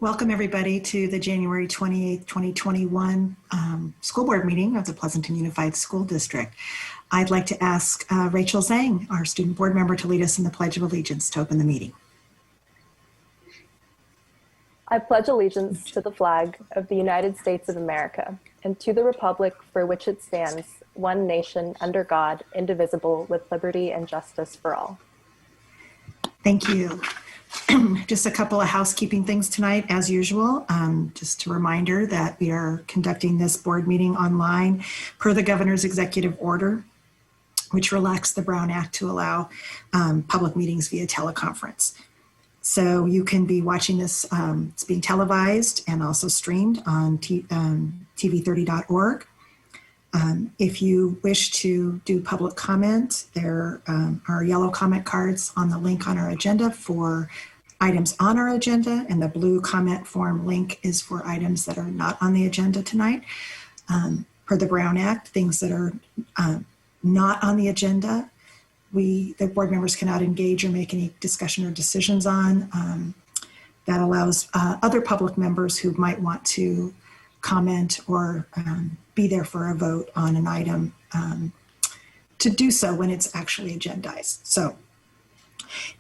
Welcome everybody to the January 28th, 2021 school board meeting of the Pleasanton Unified School District. I'd like to ask Rachel Zhang, our student board member, to lead us in the Pledge of Allegiance to open the meeting. I pledge allegiance to the flag of the United States of America and to the republic for which it stands, one nation under God, indivisible, with liberty and justice for all. Thank you. Just a couple of housekeeping things tonight, as usual. Just a reminder that we are conducting this board meeting online per the governor's executive order, which relaxed the Brown Act to allow public meetings via teleconference. So you can be watching this, it's being televised and also streamed on tv30.org. If you wish to do public comment, there are yellow comment cards on the link on our agenda for items on our agenda, and the blue comment form link is for items that are not on the agenda tonight. Per the Brown Act, things that are not on the agenda, the board members cannot engage or make any discussion or decisions on. That allows other public members who might want to comment or be there for a vote on an item to do so when it's actually agendized. So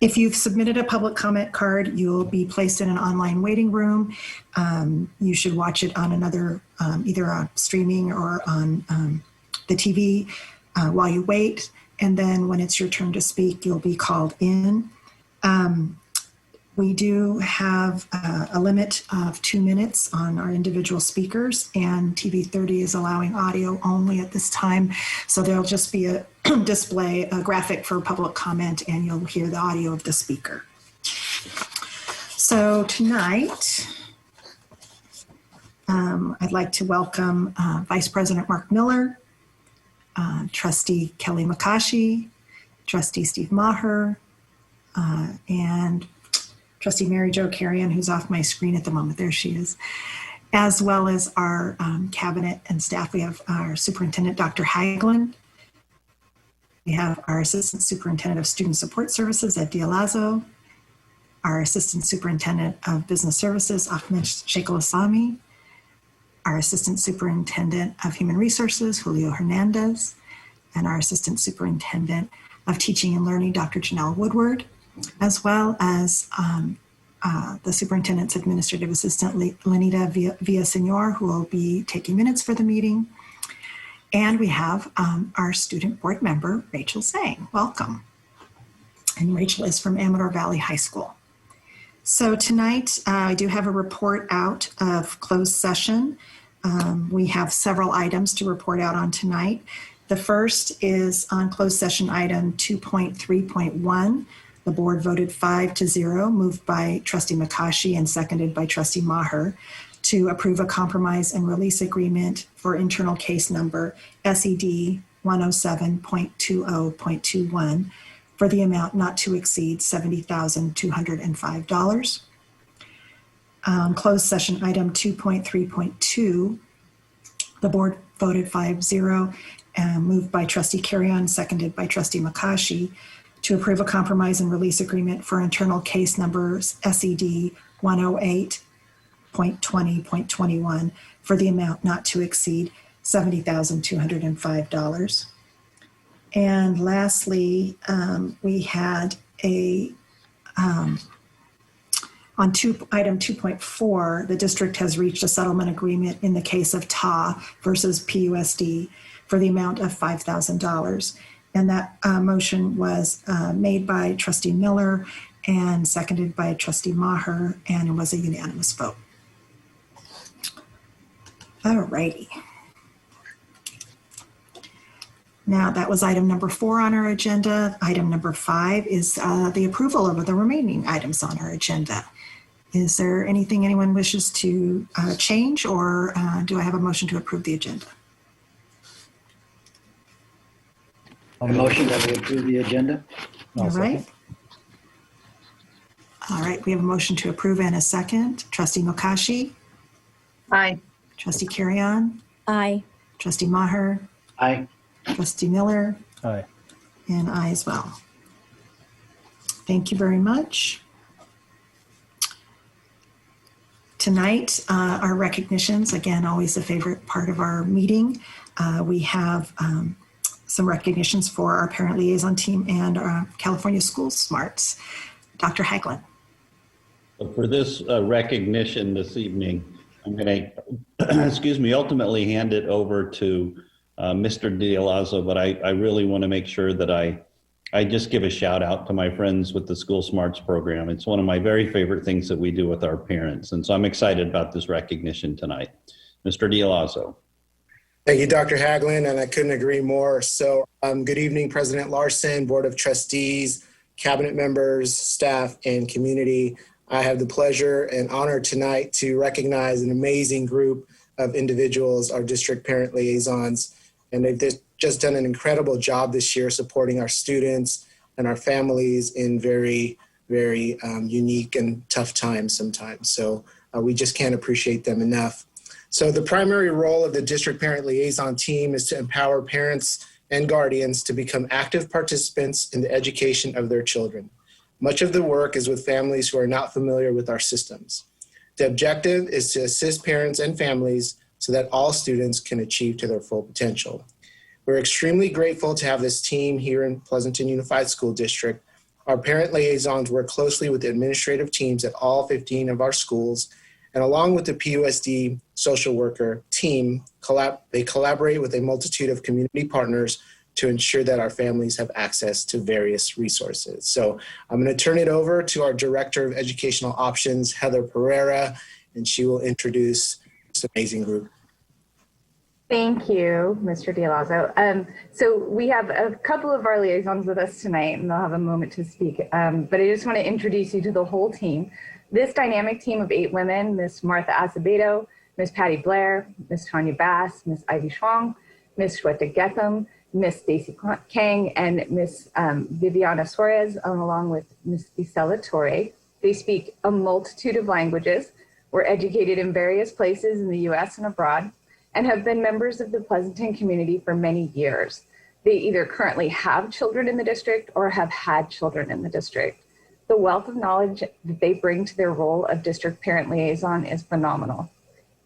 if you've submitted a public comment card, you'll be placed in an online waiting room. You should watch it on another, either on streaming or on the TV while you wait. And then when it's your turn to speak, you'll be called in. We do have a limit of 2 minutes on our individual speakers, and TV30 is allowing audio only at this time. So there'll just be a display, a graphic for public comment, and you'll hear the audio of the speaker. So tonight, I'd like to welcome Vice President Mark Miller, Trustee Kelly McCaughey, Trustee Steve Maher, and Trustee Mary Jo Carrion, who's off my screen at the moment. There she is. As well as our cabinet and staff. We have our Superintendent, Dr. Hagelin. We have our Assistant Superintendent of Student Support Services, Ed Dialazo. Our Assistant Superintendent of Business Services, Ahmed Sheikh-Al-Assami. Our Assistant Superintendent of Human Resources, Julio Hernandez. And our Assistant Superintendent of Teaching and Learning, Dr. Janelle Woodward, as well as the Superintendent's Administrative Assistant, Lenita Villasenor, who will be taking minutes for the meeting. And we have our student board member, Rachel Zhang. Welcome. And Rachel is from Amador Valley High School. So tonight, I do have a report out of closed session. We have several items to report out on tonight. The first is on closed session item 2.3.1. The board voted 5-0, moved by Trustee McCaughey and seconded by Trustee Maher, to approve a compromise and release agreement for internal case number SED 107.20.21 for the amount not to exceed $70,205. Closed session item 2.3.2, the board voted 5-0, moved by Trustee Carrion, seconded by Trustee McCaughey, to approve a compromise and release agreement for internal case numbers SED 108.20.21 for the amount not to exceed $70,205. And lastly, we had on item 2.4, the district has reached a settlement agreement in the case of TA versus PUSD for the amount of $5,000. And that motion was made by Trustee Miller and seconded by Trustee Maher, and it was a unanimous vote. All righty. Now that was item number 4 on our agenda. Item number 5 is the approval of the remaining items on our agenda. Is there anything anyone wishes to change, or do I have a motion to approve the agenda? A motion that we approve the agenda. All right. All right, we have a motion to approve and a second. Trustee McCaughey? Aye. Trustee Carrion? Aye. Trustee Maher? Aye. Trustee Miller? Aye. And I as well. Thank you very much. Tonight, our recognitions, again, always a favorite part of our meeting. We have some recognitions for our parent liaison team and our California School Smarts. Dr. Haglund. For this recognition this evening, I'm going to, ultimately hand it over to Mr. Dialazzo, but I really want to make sure that I just give a shout out to my friends with the School Smarts program. It's one of my very favorite things that we do with our parents. And so I'm excited about this recognition tonight. Mr. Dialazzo. Thank you, Dr. Haglund, and I couldn't agree more. So good evening, President Larson, Board of Trustees, cabinet members, staff, and community. I have the pleasure and honor tonight to recognize an amazing group of individuals, our district parent liaisons, and they've just done an incredible job this year supporting our students and our families in very, very unique and tough times sometimes. So we just can't appreciate them enough. So the primary role of the district parent liaison team is to empower parents and guardians to become active participants in the education of their children. Much of the work is with families who are not familiar with our systems. The objective is to assist parents and families so that all students can achieve to their full potential. We're extremely grateful to have this team here in Pleasanton Unified School District. Our parent liaisons work closely with the administrative teams at all 15 of our schools, and along with the PUSD social worker team, they collaborate with a multitude of community partners to ensure that our families have access to various resources. So I'm going to turn it over to our Director of Educational Options, Heather Pereira, and she will introduce this amazing group. Thank you, Mr. Dialazzo. So we have a couple of our liaisons with us tonight, and they'll have a moment to speak. But I just want to introduce you to the whole team. This dynamic team of 8 women, Ms. Martha Acevedo, Ms. Patty Blair, Ms. Tanya Bass, Ms. Ivy Schwang, Ms. Shweta Getham, Ms. Stacy Kang, and Ms. Viviana Suarez, along with Ms. Isela Torre. They speak a multitude of languages, were educated in various places in the US and abroad, and have been members of the Pleasanton community for many years. They either currently have children in the district or have had children in the district. The wealth of knowledge that they bring to their role of district parent liaison is phenomenal.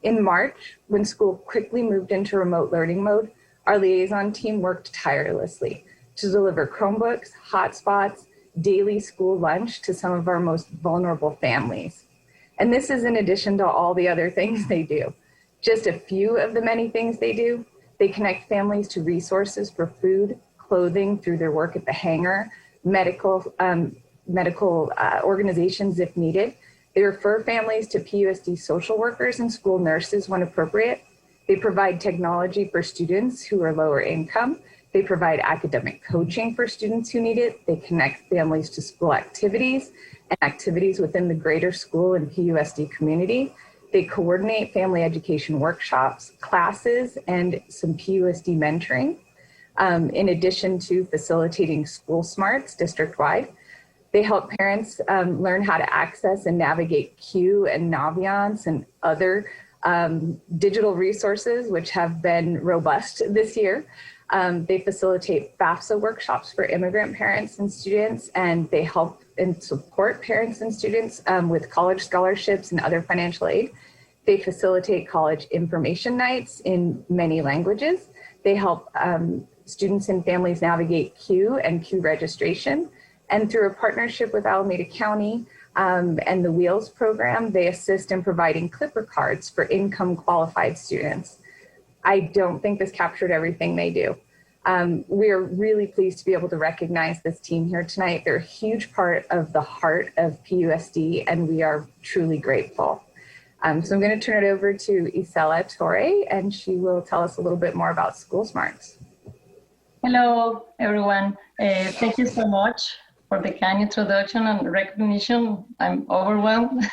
In March, when school quickly moved into remote learning mode, our liaison team worked tirelessly to deliver Chromebooks, hotspots, daily school lunch to some of our most vulnerable families. And this is in addition to all the other things they do. Just a few of the many things they do. They connect families to resources for food, clothing through their work at the hangar, medical organizations if needed. They refer families to PUSD social workers and school nurses when appropriate. They provide technology for students who are lower income. They provide academic coaching for students who need it. They connect families to school activities and activities within the greater school and PUSD community. They coordinate family education workshops, classes, and some PUSD mentoring. In addition to facilitating School Smarts district-wide, they help parents learn how to access and navigate Q and Naviance and other digital resources, which have been robust this year. They facilitate FAFSA workshops for immigrant parents and students, and they help and support parents and students with college scholarships and other financial aid. They facilitate college information nights in many languages. They help students and families navigate Q and Q registration. And through a partnership with Alameda County and the Wheels program, they assist in providing Clipper cards for income qualified students. I don't think this captured everything they do. We are really pleased to be able to recognize this team here tonight. They're a huge part of the heart of PUSD, and we are truly grateful. So I'm going to turn it over to Isela Torre, and she will tell us a little bit more about School Smarts. Hello, everyone. Thank you so much for the kind introduction and recognition. I'm overwhelmed.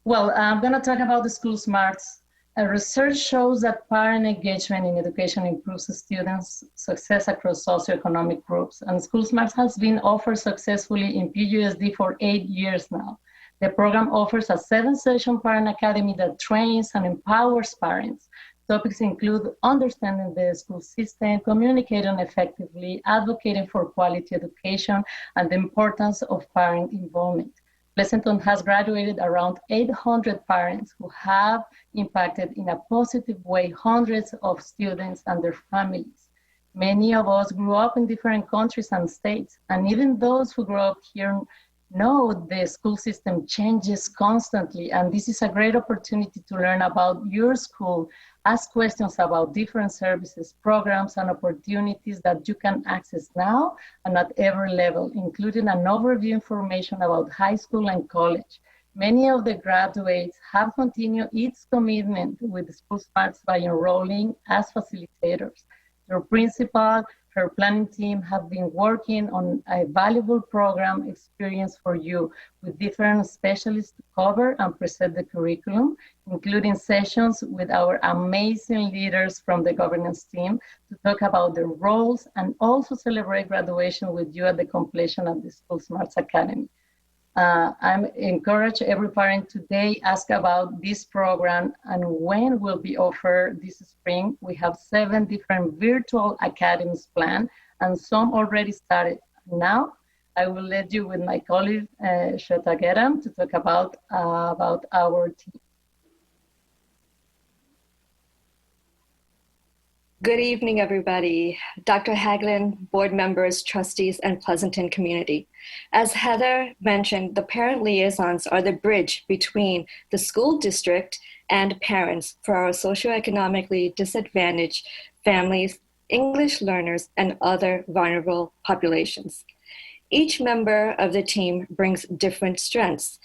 Well, I'm going to talk about the School Smarts. Research shows that parent engagement in education improves students' success across socioeconomic groups, and School Smarts has been offered successfully in PUSD for 8 years now. The program offers a 7-session parent academy that trains and empowers parents. Topics include understanding the school system, communicating effectively, advocating for quality education, and the importance of parent involvement. Pleasanton has graduated around 800 parents who have impacted in a positive way hundreds of students and their families. Many of us grew up in different countries and states, and even those who grew up here know the school system changes constantly, and this is a great opportunity to learn about your school, ask questions about different services, programs, and opportunities that you can access now and at every level, including an overview information about high school and college. Many of the graduates have continued its commitment with School Smarts by enrolling as facilitators. Your principal, her planning team have been working on a valuable program experience for you with different specialists to cover and present the curriculum, including sessions with our amazing leaders from the governance team to talk about their roles and also celebrate graduation with you at the completion of the School Smarts Academy. I'm encourage every parent today ask about this program and when will be offered this spring. We have 7 different virtual academies planned and some already started. Now, I will let you with my colleague, Shweta Geram, to talk about our team. Good evening, everybody. Dr. Haglin, board members, trustees, and Pleasanton community. As Heather mentioned, the parent liaisons are the bridge between the school district and parents for our socioeconomically disadvantaged families, English learners, and other vulnerable populations. Each member of the team brings different strengths,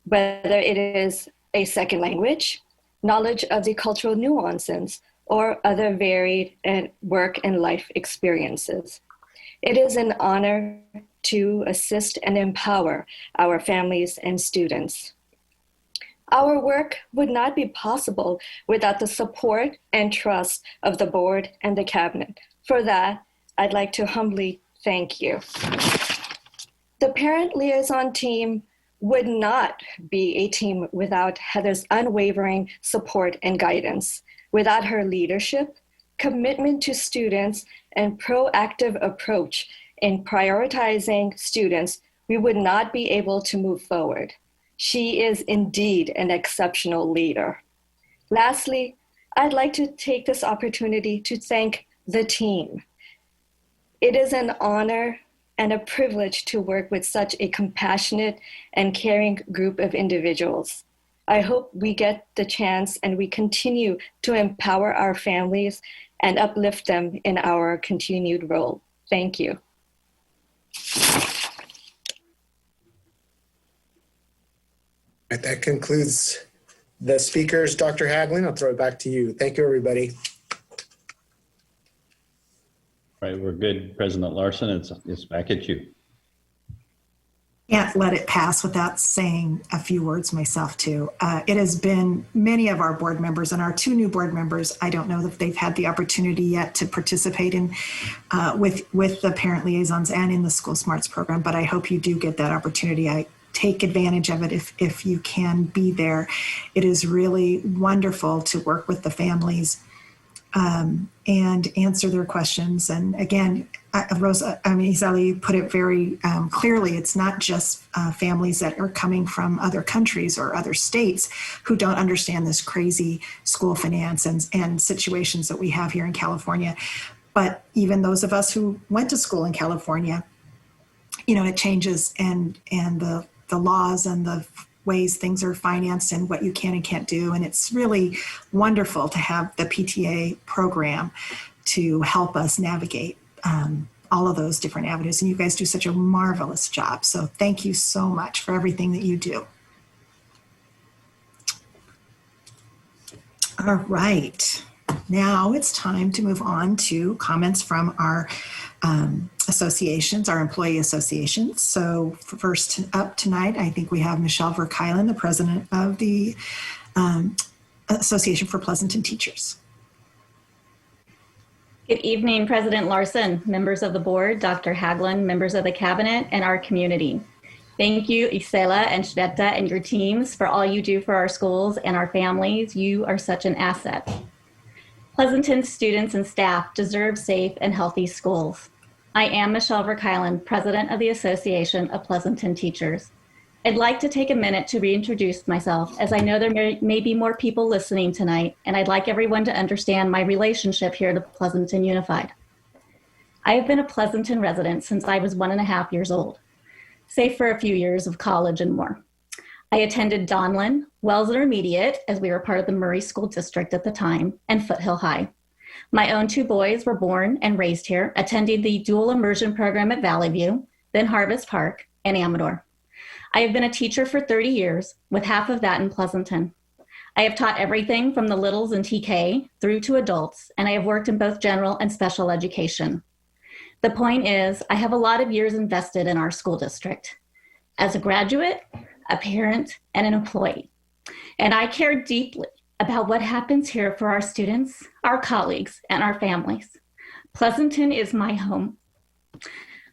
whether it is a second language, knowledge of the cultural nuances, or other varied work and life experiences. It is an honor to assist and empower our families and students. Our work would not be possible without the support and trust of the board and the cabinet. For that, I'd like to humbly thank you. The parent liaison team would not be a team without Heather's unwavering support and guidance. Without her leadership, commitment to students, and proactive approach in prioritizing students, we would not be able to move forward. She is indeed an exceptional leader. Lastly, I'd like to take this opportunity to thank the team. It is an honor and a privilege to work with such a compassionate and caring group of individuals. I hope we get the chance and we continue to empower our families and uplift them in our continued role. Thank you. That concludes the speakers. Dr. Haglin, I'll throw it back to you. Thank you, everybody. All right, we're good. President Larson, it's back at you. Can't let it pass without saying a few words myself too. It has been many of our board members and our 2 new board members. I don't know if they've had the opportunity yet to participate in with the parent liaisons and in the School Smarts program, but I hope you do get that opportunity. I take advantage of it if you can be there. It is really wonderful to work with the families and answer their questions. And again, Iseli put it very clearly. It's not just families that are coming from other countries or other states who don't understand this crazy school finance and situations that we have here in California, but even those of us who went to school in California, it changes and the laws and the ways things are financed and what you can and can't do. And it's really wonderful to have the PTA program to help us navigate all of those different avenues. And you guys do such a marvelous job. So thank you so much for everything that you do. All right. Now it's time to move on to comments from our associations, our employee associations. So first up tonight, I think we have Michelle Verkeilen, the president of the Association for Pleasanton Teachers. Good evening, President Larson, members of the board, Dr. Haglin, members of the cabinet, and our community. Thank you, Isela and Shweta and your teams for all you do for our schools and our families. You are such an asset. Pleasanton students and staff deserve safe and healthy schools. I am Michelle Verkeilen, president of the Association of Pleasanton Teachers. I'd like to take a minute to reintroduce myself, as I know there may be more people listening tonight, and I'd like everyone to understand my relationship here to Pleasanton Unified. I have been a Pleasanton resident since I was 1.5 years old, save for a few years of college and more. I attended Donlin, Wells Intermediate, as we were part of the Murray School District at the time, and Foothill High. My own 2 boys were born and raised here, attending the dual immersion program at Valley View, then Harvest Park, and Amador. I have been a teacher for 30 years, with half of that in Pleasanton. I have taught everything from the littles in TK through to adults, and I have worked in both general and special education. The point is, I have a lot of years invested in our school district as a graduate, a parent, and an employee. And I care deeply about what happens here for our students, our colleagues, and our families. Pleasanton is my home.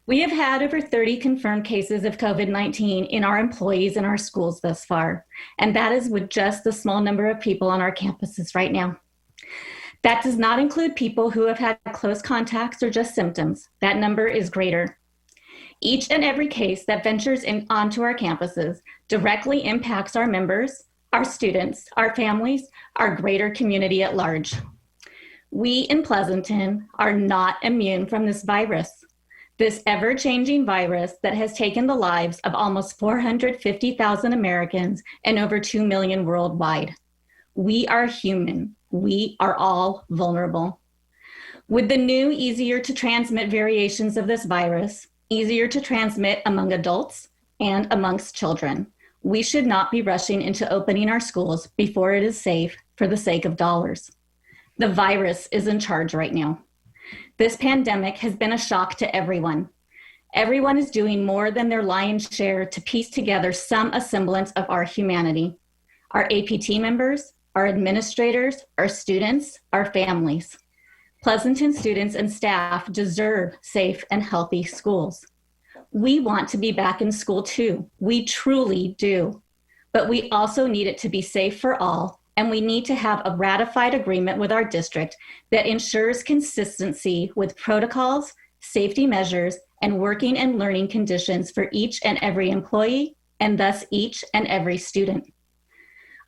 We have had over 30 confirmed cases of COVID-19 in our employees and our schools thus far, and that is with just the small number of people on our campuses right now. That does not include people who have had close contacts or just symptoms. That number is greater. Each and every case that ventures onto our campuses directly impacts our members, our students, our families, our greater community at large. We in Pleasanton are not immune from this virus. This ever-changing virus that has taken the lives of almost 450,000 Americans and over 2 million worldwide. We are human. We are all vulnerable. With the new, easier to transmit variations of this virus, easier to transmit among adults and amongst children, we should not be rushing into opening our schools before it is safe for the sake of dollars. The virus is in charge right now. This pandemic has been a shock to everyone. Everyone is doing more than their lion's share to piece together some semblance of our humanity. Our APT members, our administrators, our students, our families. Pleasanton students and staff deserve safe and healthy schools. We want to be back in school too. We truly do. But we also need it to be safe for all, and we need to have a ratified agreement with our district that ensures consistency with protocols, safety measures, and working and learning conditions for each and every employee, and thus each and every student.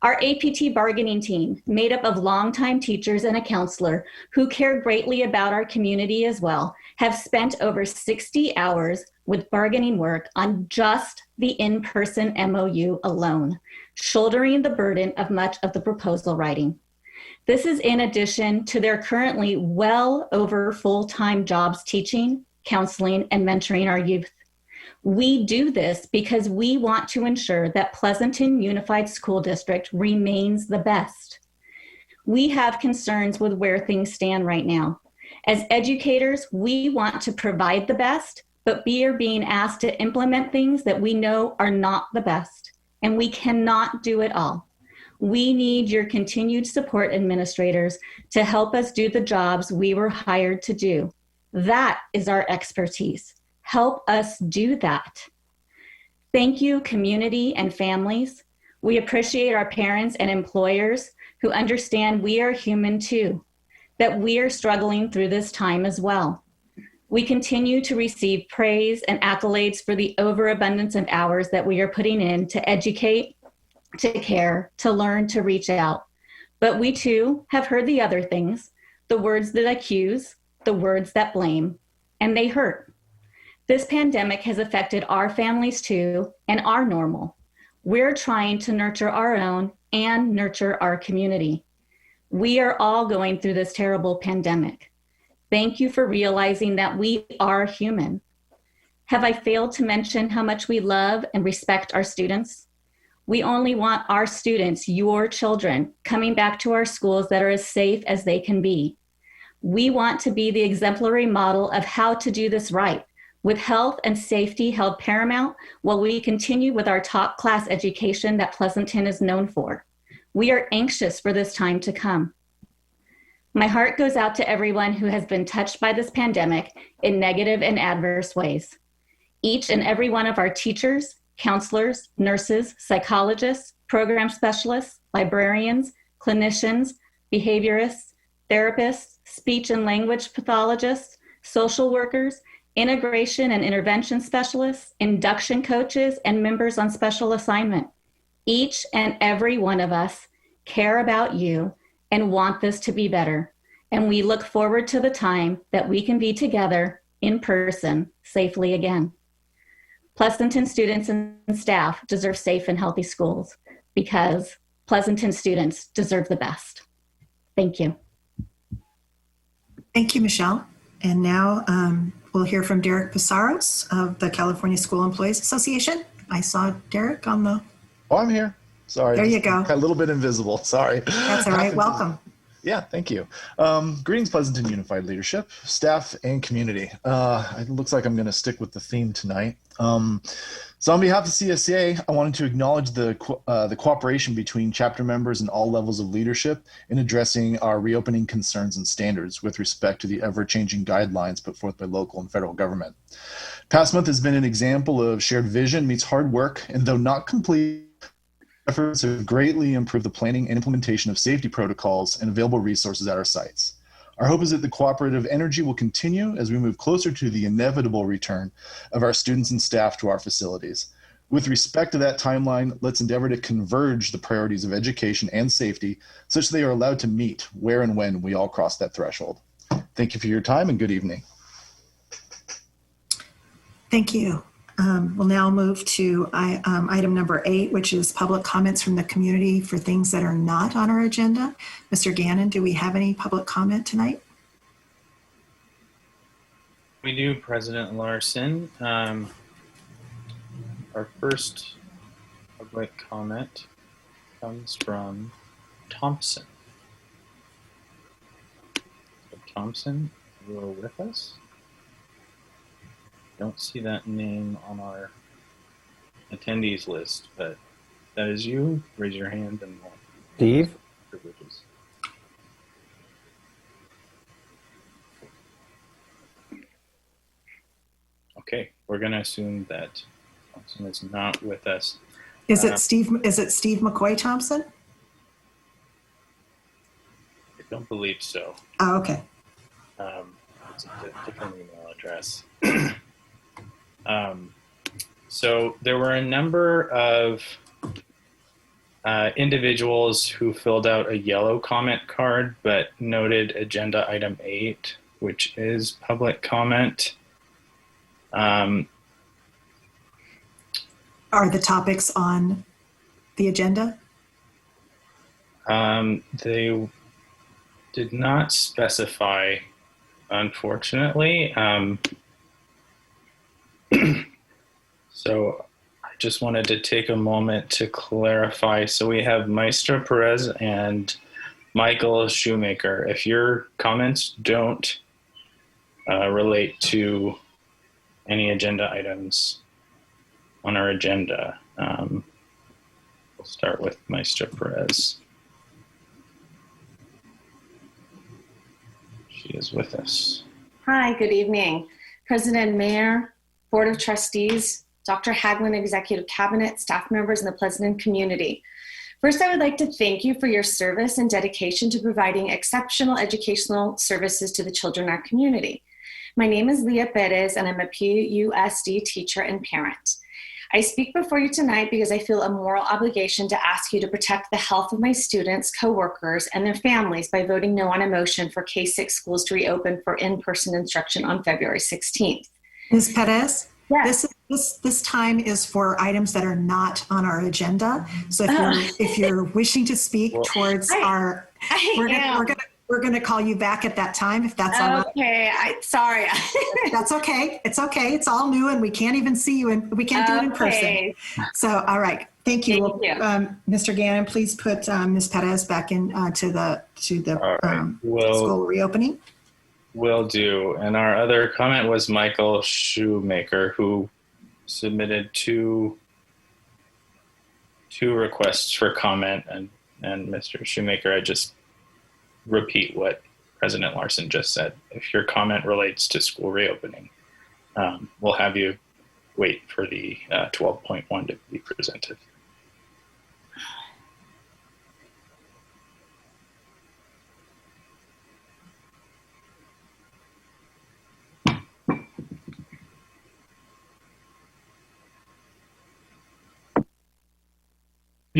Our APT bargaining team, made up of longtime teachers and a counselor who care greatly about our community as well, have spent over 60 hours with bargaining work on just the in-person MOU alone, shouldering the burden of much of the proposal writing. This is in addition to their currently well over full-time jobs teaching, counseling, and mentoring our youth. We do this because we want to ensure that Pleasanton Unified School District remains the best. We have concerns with where things stand right now. As educators, we want to provide the best, but we are being asked to implement things that we know are not the best, and we cannot do it all. We need your continued support, administrators, to help us do the jobs we were hired to do. That is our expertise. Help us do that. Thank you, community and families. We appreciate our parents and employers who understand we are human too, that we are struggling through this time as well. We continue to receive praise and accolades for the overabundance of hours that we are putting in to educate, to care, to learn, to reach out. But we too have heard the other things, the words that accuse, the words that blame, and they hurt. This pandemic has affected our families too, and our normal. We're trying to nurture our own and nurture our community. We are all going through this terrible pandemic. Thank you for realizing that we are human. Have I failed to mention how much we love and respect our students? We only want our students, your children, coming back to our schools that are as safe as they can be. We want to be the exemplary model of how to do this right, with health and safety held paramount while we continue with our top class education that Pleasanton is known for. We are anxious for this time to come. My heart goes out to everyone who has been touched by this pandemic in negative and adverse ways. Each and every one of our teachers, counselors, nurses, psychologists, program specialists, librarians, clinicians, behaviorists, therapists, speech and language pathologists, social workers, integration and intervention specialists, induction coaches, and members on special assignment. Each and every one of us care about you and want this to be better. And we look forward to the time that we can be together in person safely again. Pleasanton students and staff deserve safe and healthy schools because Pleasanton students deserve the best. Thank you. Thank you, Michelle. And now we'll hear from Derek Pizarros of the California School Employees Association. I saw Derek on the... Oh, I'm here. Sorry. There you go. A little bit invisible. Sorry. That's all right. Welcome. Yeah, thank you. Greetings, Pleasanton Unified Leadership, staff, and community. It looks like I'm going to stick with the theme tonight. So on behalf of CSA, I wanted to acknowledge the cooperation between chapter members and all levels of leadership in addressing our reopening concerns and standards with respect to the ever-changing guidelines put forth by local and federal government. Past month has been an example of shared vision meets hard work, and though not complete, efforts have greatly improved the planning and implementation of safety protocols and available resources at our sites. Our hope is that the cooperative energy will continue as we move closer to the inevitable return of our students and staff to our facilities. With respect to that timeline, let's endeavor to converge the priorities of education and safety such that they are allowed to meet where and when we all cross that threshold. Thank you for your time and good evening. Thank you. We'll now move to item number 8, which is public comments from the community for things that are not on our agenda. Mr. Gannon, do we have any public comment tonight? We do, President Larson. Our first public comment comes from Thompson. So Thompson, you are with us? Don't see that name on our attendees list, but if that is you, raise your hand and we'll Steve? privileges. Okay, we're going to assume that Thompson is not with us. Is it Steve McCoy Thompson? I don't believe so. Oh, okay. It's a different email address. So there were a number of individuals who filled out a yellow comment card, but noted agenda item 8, which is public comment. Are the topics on the agenda? They did not specify, unfortunately. So I just wanted to take a moment to clarify. So we have Maestro Perez and Michael Shoemaker. If your comments don't relate to any agenda items on our agenda, we'll start with Maestro Perez. She is with us. Hi, good evening. President, Mayor, Board of Trustees, Dr. Haglin, Executive Cabinet, staff members, and the Pleasanton community. First, I would like to thank you for your service and dedication to providing exceptional educational services to the children in our community. My name is Leah Perez, and I'm a PUSD teacher and parent. I speak before you tonight because I feel a moral obligation to ask you to protect the health of my students, coworkers, and their families by voting no on a motion for K-6 schools to reopen for in-person instruction on February 16th. Ms. Perez? Yes. This time is for items that are not on our agenda. So if you're wishing to speak towards we're going to call you back at that time if that's all right. Okay, sorry. That's okay. It's okay. It's all new and we can't even see you and we can't do it in person. So, all right. Thank you. Thank you. Mr. Gannon, please put Ms. Perez back in to the Right. school reopening. Will do. And our other comment was Michael Shoemaker, who submitted two requests for comment. And Mr. Shoemaker, I just repeat what President Larson just said. If your comment relates to school reopening, we'll have you wait for the 12.1 to be presented.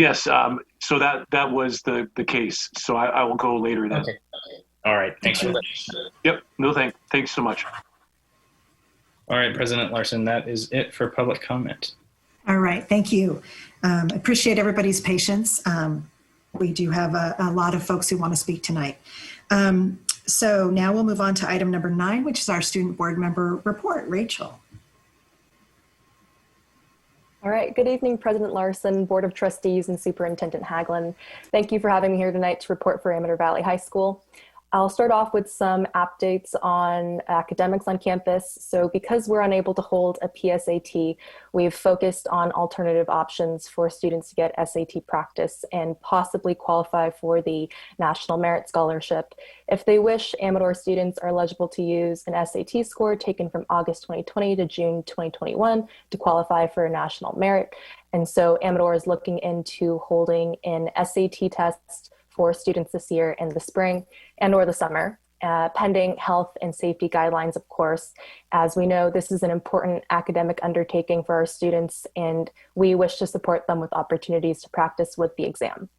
Yes, so that was the case. So I will go later then. Okay. All right. Thanks for that. Yep. No, thanks so much. All right, President Larson, that is it for public comment. All right, thank you. Appreciate everybody's patience. We do have a lot of folks who want to speak tonight. So now we'll move on to item number 9, which is our student board member report. Rachel. All right, good evening, President Larson, Board of Trustees, and Superintendent Haglin. Thank you for having me here tonight to report for Amador Valley High School. I'll start off with some updates on academics on campus. So because we're unable to hold a PSAT, we've focused on alternative options for students to get SAT practice and possibly qualify for the National Merit Scholarship. If they wish, Amador students are eligible to use an SAT score taken from August 2020 to June 2021 to qualify for a National Merit. And so Amador is looking into holding an SAT test for students this year in the spring and or the summer, pending health and safety guidelines, of course. As we know, this is an important academic undertaking for our students, and we wish to support them with opportunities to practice with the exam.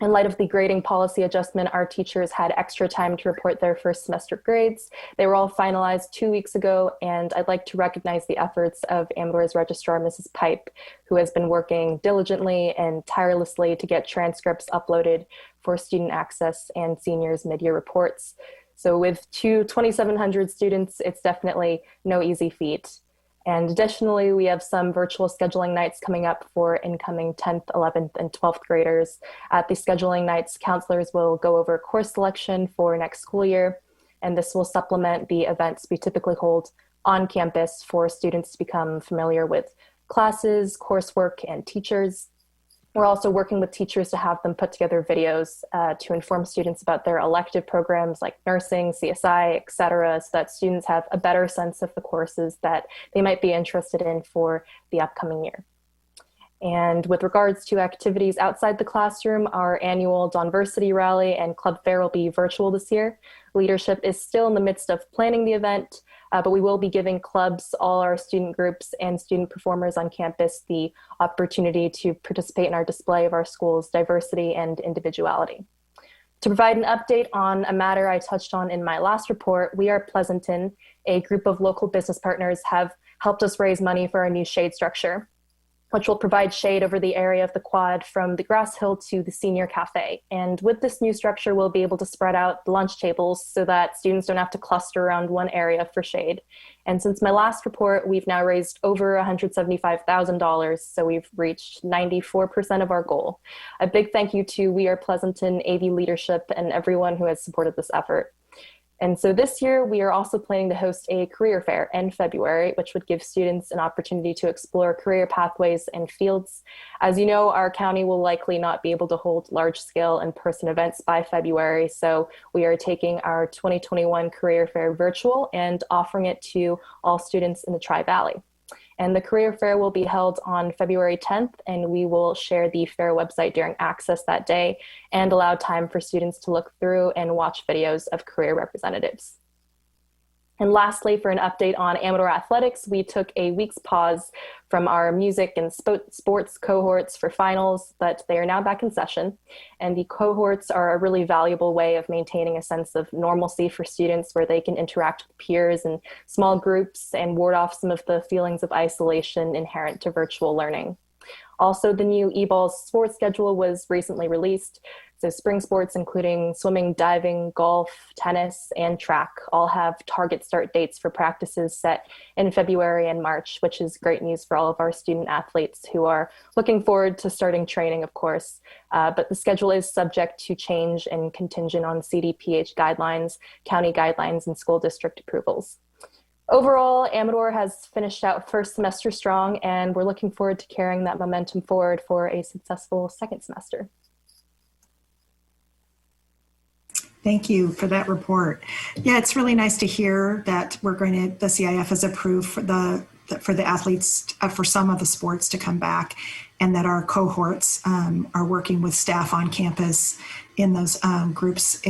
In light of the grading policy adjustment, our teachers had extra time to report their first semester grades. They were all finalized 2 weeks ago, and I'd like to recognize the efforts of Amador's registrar, Mrs. Pipe, who has been working diligently and tirelessly to get transcripts uploaded for student access and seniors mid-year reports. So with 2,700 students, it's definitely no easy feat. And additionally, we have some virtual scheduling nights coming up for incoming 10th, 11th, and 12th graders. At the scheduling nights, counselors will go over course selection for next school year, and this will supplement the events we typically hold on campus for students to become familiar with classes, coursework, and teachers. We're also working with teachers to have them put together videos to inform students about their elective programs like nursing, CSI, et cetera, so that students have a better sense of the courses that they might be interested in for the upcoming year. And with regards to activities outside the classroom, our annual Donversity Rally and Club Fair will be virtual this year. Leadership is still in the midst of planning the event, but we will be giving clubs, all our student groups, and student performers on campus the opportunity to participate in our display of our school's diversity and individuality. To provide an update on a matter I touched on in my last report, We Are Pleasanton, a group of local business partners, have helped us raise money for our new shade structure, which will provide shade over the area of the quad from the grass hill to the senior cafe. And with this new structure, we'll be able to spread out the lunch tables so that students don't have to cluster around one area for shade. And since my last report, we've now raised over $175,000, so we've reached 94% of our goal. A big thank you to We Are Pleasanton AV leadership and everyone who has supported this effort. And so this year, we are also planning to host a career fair in February, which would give students an opportunity to explore career pathways and fields. As you know, our county will likely not be able to hold large-scale in-person events by February, so we are taking our 2021 career fair virtual and offering it to all students in the Tri-Valley. And the career fair will be held on February 10th, and we will share the fair website during access that day and allow time for students to look through and watch videos of career representatives. And lastly, for an update on Amador Athletics, we took a week's pause from our music and sports cohorts for finals, but they are now back in session. And the cohorts are a really valuable way of maintaining a sense of normalcy for students where they can interact with peers in small groups and ward off some of the feelings of isolation inherent to virtual learning. Also, the new eBalls sports schedule was recently released. So spring sports, including swimming, diving, golf, tennis, and track, all have target start dates for practices set in February and March, which is great news for all of our student athletes who are looking forward to starting training, of course. But the schedule is subject to change and contingent on CDPH guidelines, county guidelines, and school district approvals. Overall, Amador has finished out first semester strong, and we're looking forward to carrying that momentum forward for a successful second semester. Thank you for that report. Yeah, it's really nice to hear that the CIF has approved for the athletes, for some of the sports to come back, and that our cohorts are working with staff on campus in those groups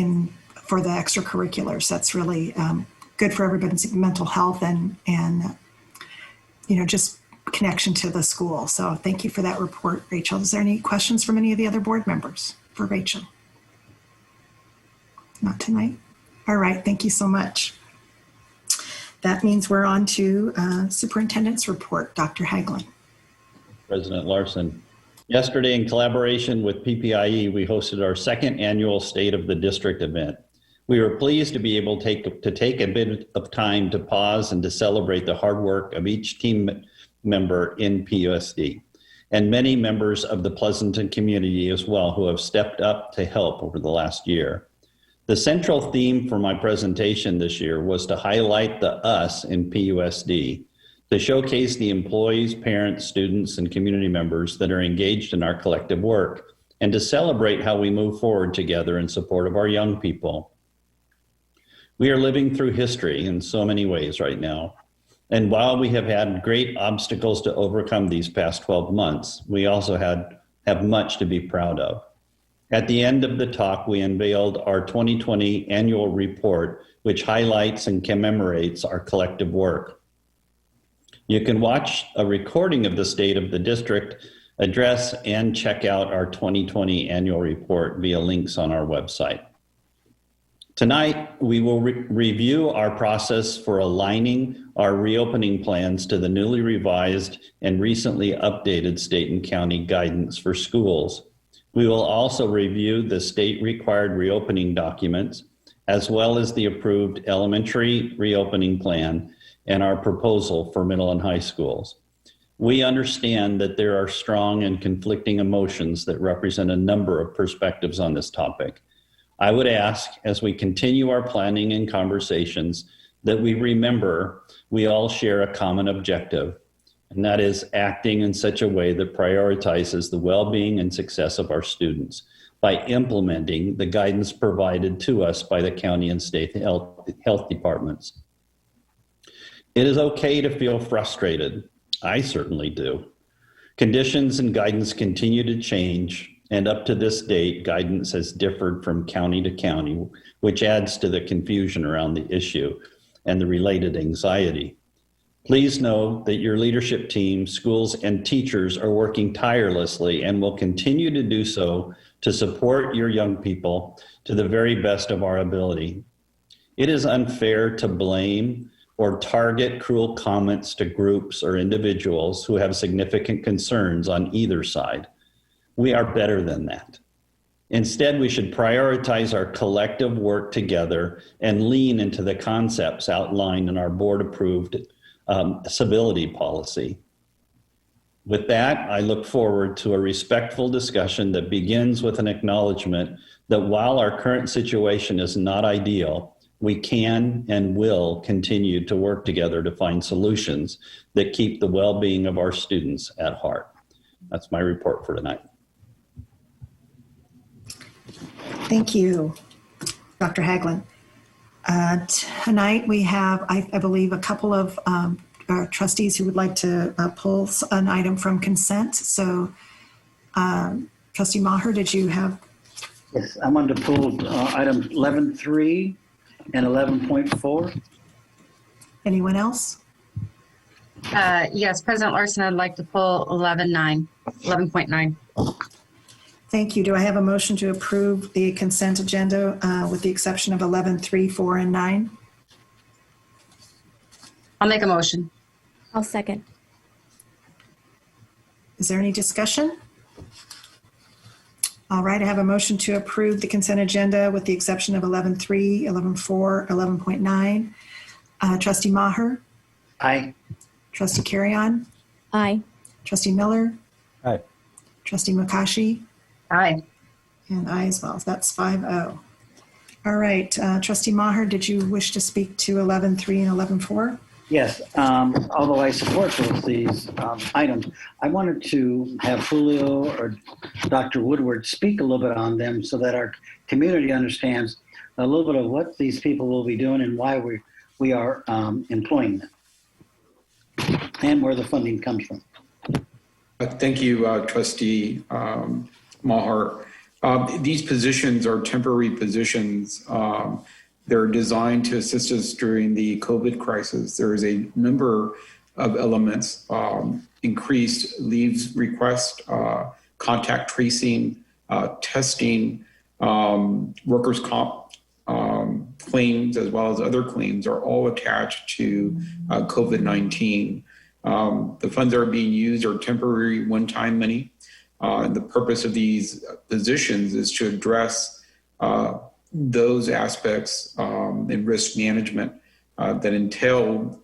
for the extracurriculars. That's really good for everybody's mental health and just connection to the school. So thank you for that report, Rachel. Is there any questions from any of the other board members for Rachel? Not tonight? All right, thank you so much. That means we're on to Superintendent's report. Dr. Haglund. President Larson. Yesterday, in collaboration with PPIE, we hosted our second annual State of the District event. We were pleased to be able to take a bit of time to pause and to celebrate the hard work of each team member in PUSD and many members of the Pleasanton community as well who have stepped up to help over the last year. The central theme for my presentation this year was to highlight the us in PUSD, to showcase the employees, parents, students, and community members that are engaged in our collective work, and to celebrate how we move forward together in support of our young people. We are living through history in so many ways right now. And while we have had great obstacles to overcome these past 12 months, we also have much to be proud of. At the end of the talk, we unveiled our 2020 annual report, which highlights and commemorates our collective work. You can watch a recording of the State of the District address and check out our 2020 annual report via links on our website. Tonight, we will review our process for aligning our reopening plans to the newly revised and recently updated state and county guidance for schools. We will also review the state-required reopening documents, as well as the approved elementary reopening plan and our proposal for middle and high schools. We understand that there are strong and conflicting emotions that represent a number of perspectives on this topic. I would ask, as we continue our planning and conversations, that we remember we all share a common objective, and that is acting in such a way that prioritizes the well-being and success of our students by implementing the guidance provided to us by the county and state health departments. It is okay to feel frustrated. I certainly do. Conditions and guidance continue to change, and up to this date, guidance has differed from county to county, which adds to the confusion around the issue and the related anxiety. Please know that your leadership team, schools, and teachers are working tirelessly and will continue to do so to support your young people to the very best of our ability. It is unfair to blame or target cruel comments to groups or individuals who have significant concerns on either side. We are better than that. Instead, we should prioritize our collective work together and lean into the concepts outlined in our board-approved civility policy. With that, I look forward to a respectful discussion that begins with an acknowledgement that while our current situation is not ideal, we can and will continue to work together to find solutions that keep the well-being of our students at heart. That's my report for tonight. Thank you, Dr. Haglund. Tonight we have, I believe, a couple of trustees who would like to pull an item from consent. So Trustee Maher, did you have? Yes, I wanted to pull items 11.3 and 11.4. Anyone else? Yes, President Larson, I'd like to pull 11.9. Thank you. Do I have a motion to approve the consent agenda with the exception of 11.3, 4, and 9? I'll make a motion. I'll second. Is there any discussion? All right, I have a motion to approve the consent agenda with the exception of 11.3, 11.4, 11.9. Trustee Maher? Aye. Trustee Carrion? Aye. Trustee Miller? Aye. Trustee Mukashi? Aye. And I as well. That's 5-0. All right, Trustee Maher, did you wish to speak to 11.3 and 11.4? Yes, although I support these items, I wanted to have Julio or Dr. Woodward speak a little bit on them so that our community understands a little bit of what these people will be doing and why we are employing them and where the funding comes from. Thank you, Trustee Maher. These positions are temporary positions. They're designed to assist us during the COVID crisis. There is a number of elements, increased leaves request, contact tracing, testing, workers' comp claims, as well as other claims, are all attached to COVID-19. The funds that are being used are temporary one-time money. And the purpose of these positions is to address those aspects in risk management that entail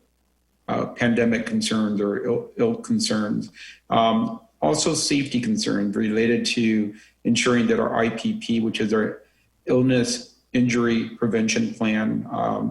pandemic concerns or ill concerns. Also safety concerns related to ensuring that our IPP, which is our illness injury prevention plan,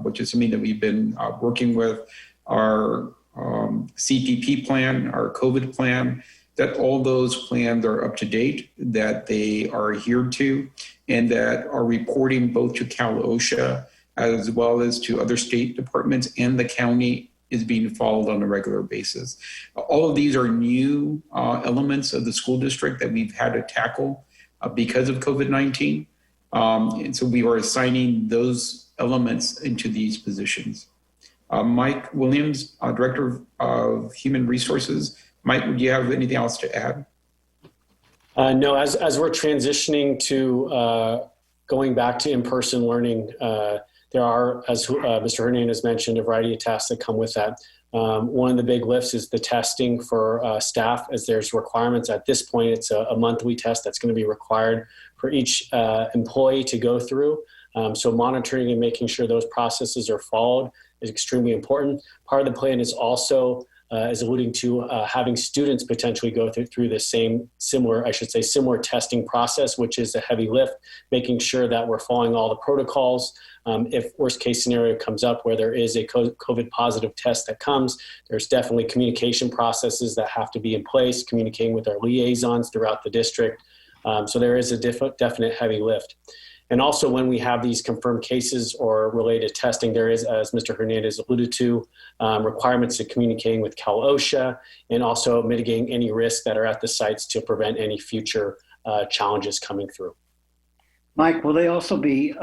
which is something that we've been working with, our CPP plan, our COVID plan, that all those plans are up to date, that they are adhered to, and that are reporting both to Cal OSHA as well as to other state departments, and the county is being followed on a regular basis. All of these are new elements of the school district that we've had to tackle because of COVID-19. And so we are assigning those elements into these positions. Mike Williams, Director of Human Resources. Mike, would you have anything else to add? No, as we're transitioning to going back to in-person learning, there are, as Mr. Hernandez mentioned, a variety of tasks that come with that. One of the big lifts is the testing for staff, as there's requirements. At this point, it's a monthly test that's going to be required for each employee to go through. So monitoring and making sure those processes are followed is extremely important. Part of the plan is also, as alluding to, having students potentially go through the similar testing process, which is a heavy lift, making sure that we're following all the protocols. If worst case scenario comes up where there is a COVID positive test that comes, there's definitely communication processes that have to be in place, communicating with our liaisons throughout the district. So there is a definite heavy lift. And also when we have these confirmed cases or related testing, there is, as Mr. Hernandez alluded to, requirements of communicating with Cal OSHA and also mitigating any risks that are at the sites to prevent any future challenges coming through. Mike, will they also be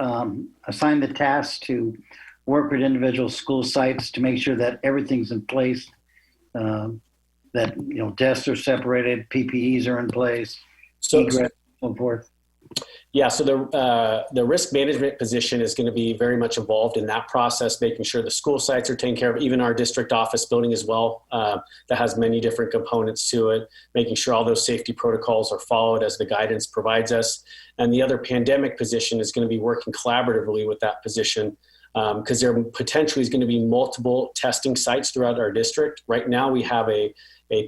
assigned the task to work with individual school sites to make sure that everything's in place, that desks are separated, PPEs are in place, egress, so forth? Yeah, so the risk management position is going to be very much involved in that process, making sure the school sites are taken care of, even our district office building as well, that has many different components to it, making sure all those safety protocols are followed as the guidance provides us. And the other pandemic position is going to be working collaboratively with that position, because there potentially is going to be multiple testing sites throughout our district. Right now we have a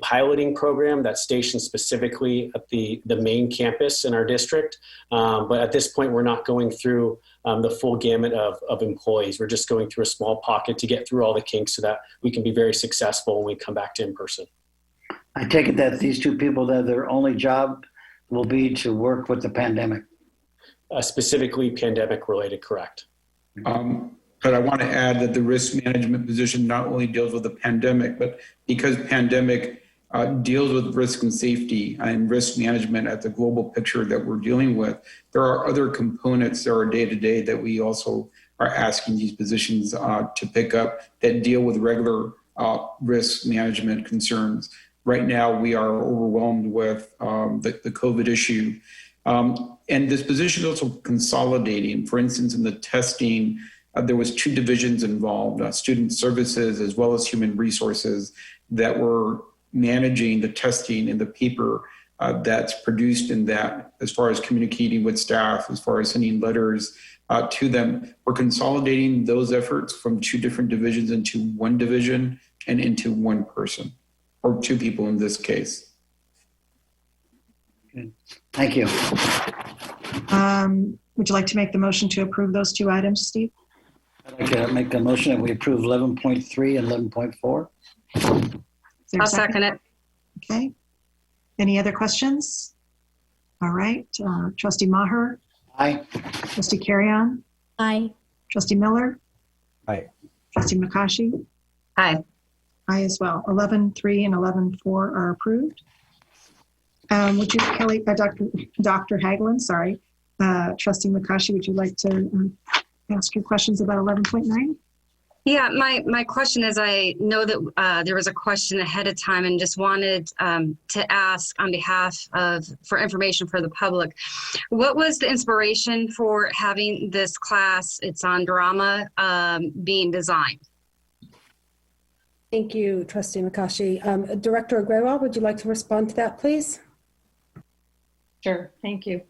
piloting program that's stationed specifically at the main campus in our district. But at this point, we're not going through the full gamut of employees. We're just going through a small pocket to get through all the kinks so that we can be very successful when we come back to in-person. I take it that these two people, that their only job will be to work with the pandemic. Specifically pandemic related, correct. But I want to add that the risk management position not only deals with the pandemic, but because pandemic deals with risk and safety and risk management at the global picture that we're dealing with, there are other components that are day-to-day that we also are asking these positions to pick up that deal with regular risk management concerns. Right now, we are overwhelmed with the COVID issue. And this position is also consolidating. For instance, in the testing, there was two divisions involved, student services as well as human resources, that were managing the testing and the paper that's produced in that, as far as communicating with staff, as far as sending letters to them. We're consolidating those efforts from two different divisions into one division and into one person, or two people in this case. Good. Thank you. Would you like to make the motion to approve those two items, Steve? I'd like to make a motion that we approve 11.3 and 11.4. I'll second it. Okay. Any other questions? All right. Trustee Maher? Aye. Trustee Carrion? Aye. Trustee Miller? Aye. Trustee McCoshy? Aye. Aye as well. 11.3 and 11.4 are approved. Would you, Kelly, Dr. Hagelin, sorry. Trustee McCoshy, would you like to ask your questions about 11.9? Yeah, my question is, I know that there was a question ahead of time and just wanted to ask on behalf of, for information for the public, what was the inspiration for having this class, it's on drama, being designed? Thank you, Trustee Makashi. Director Aguero, would you like to respond to that, please? Sure, thank you.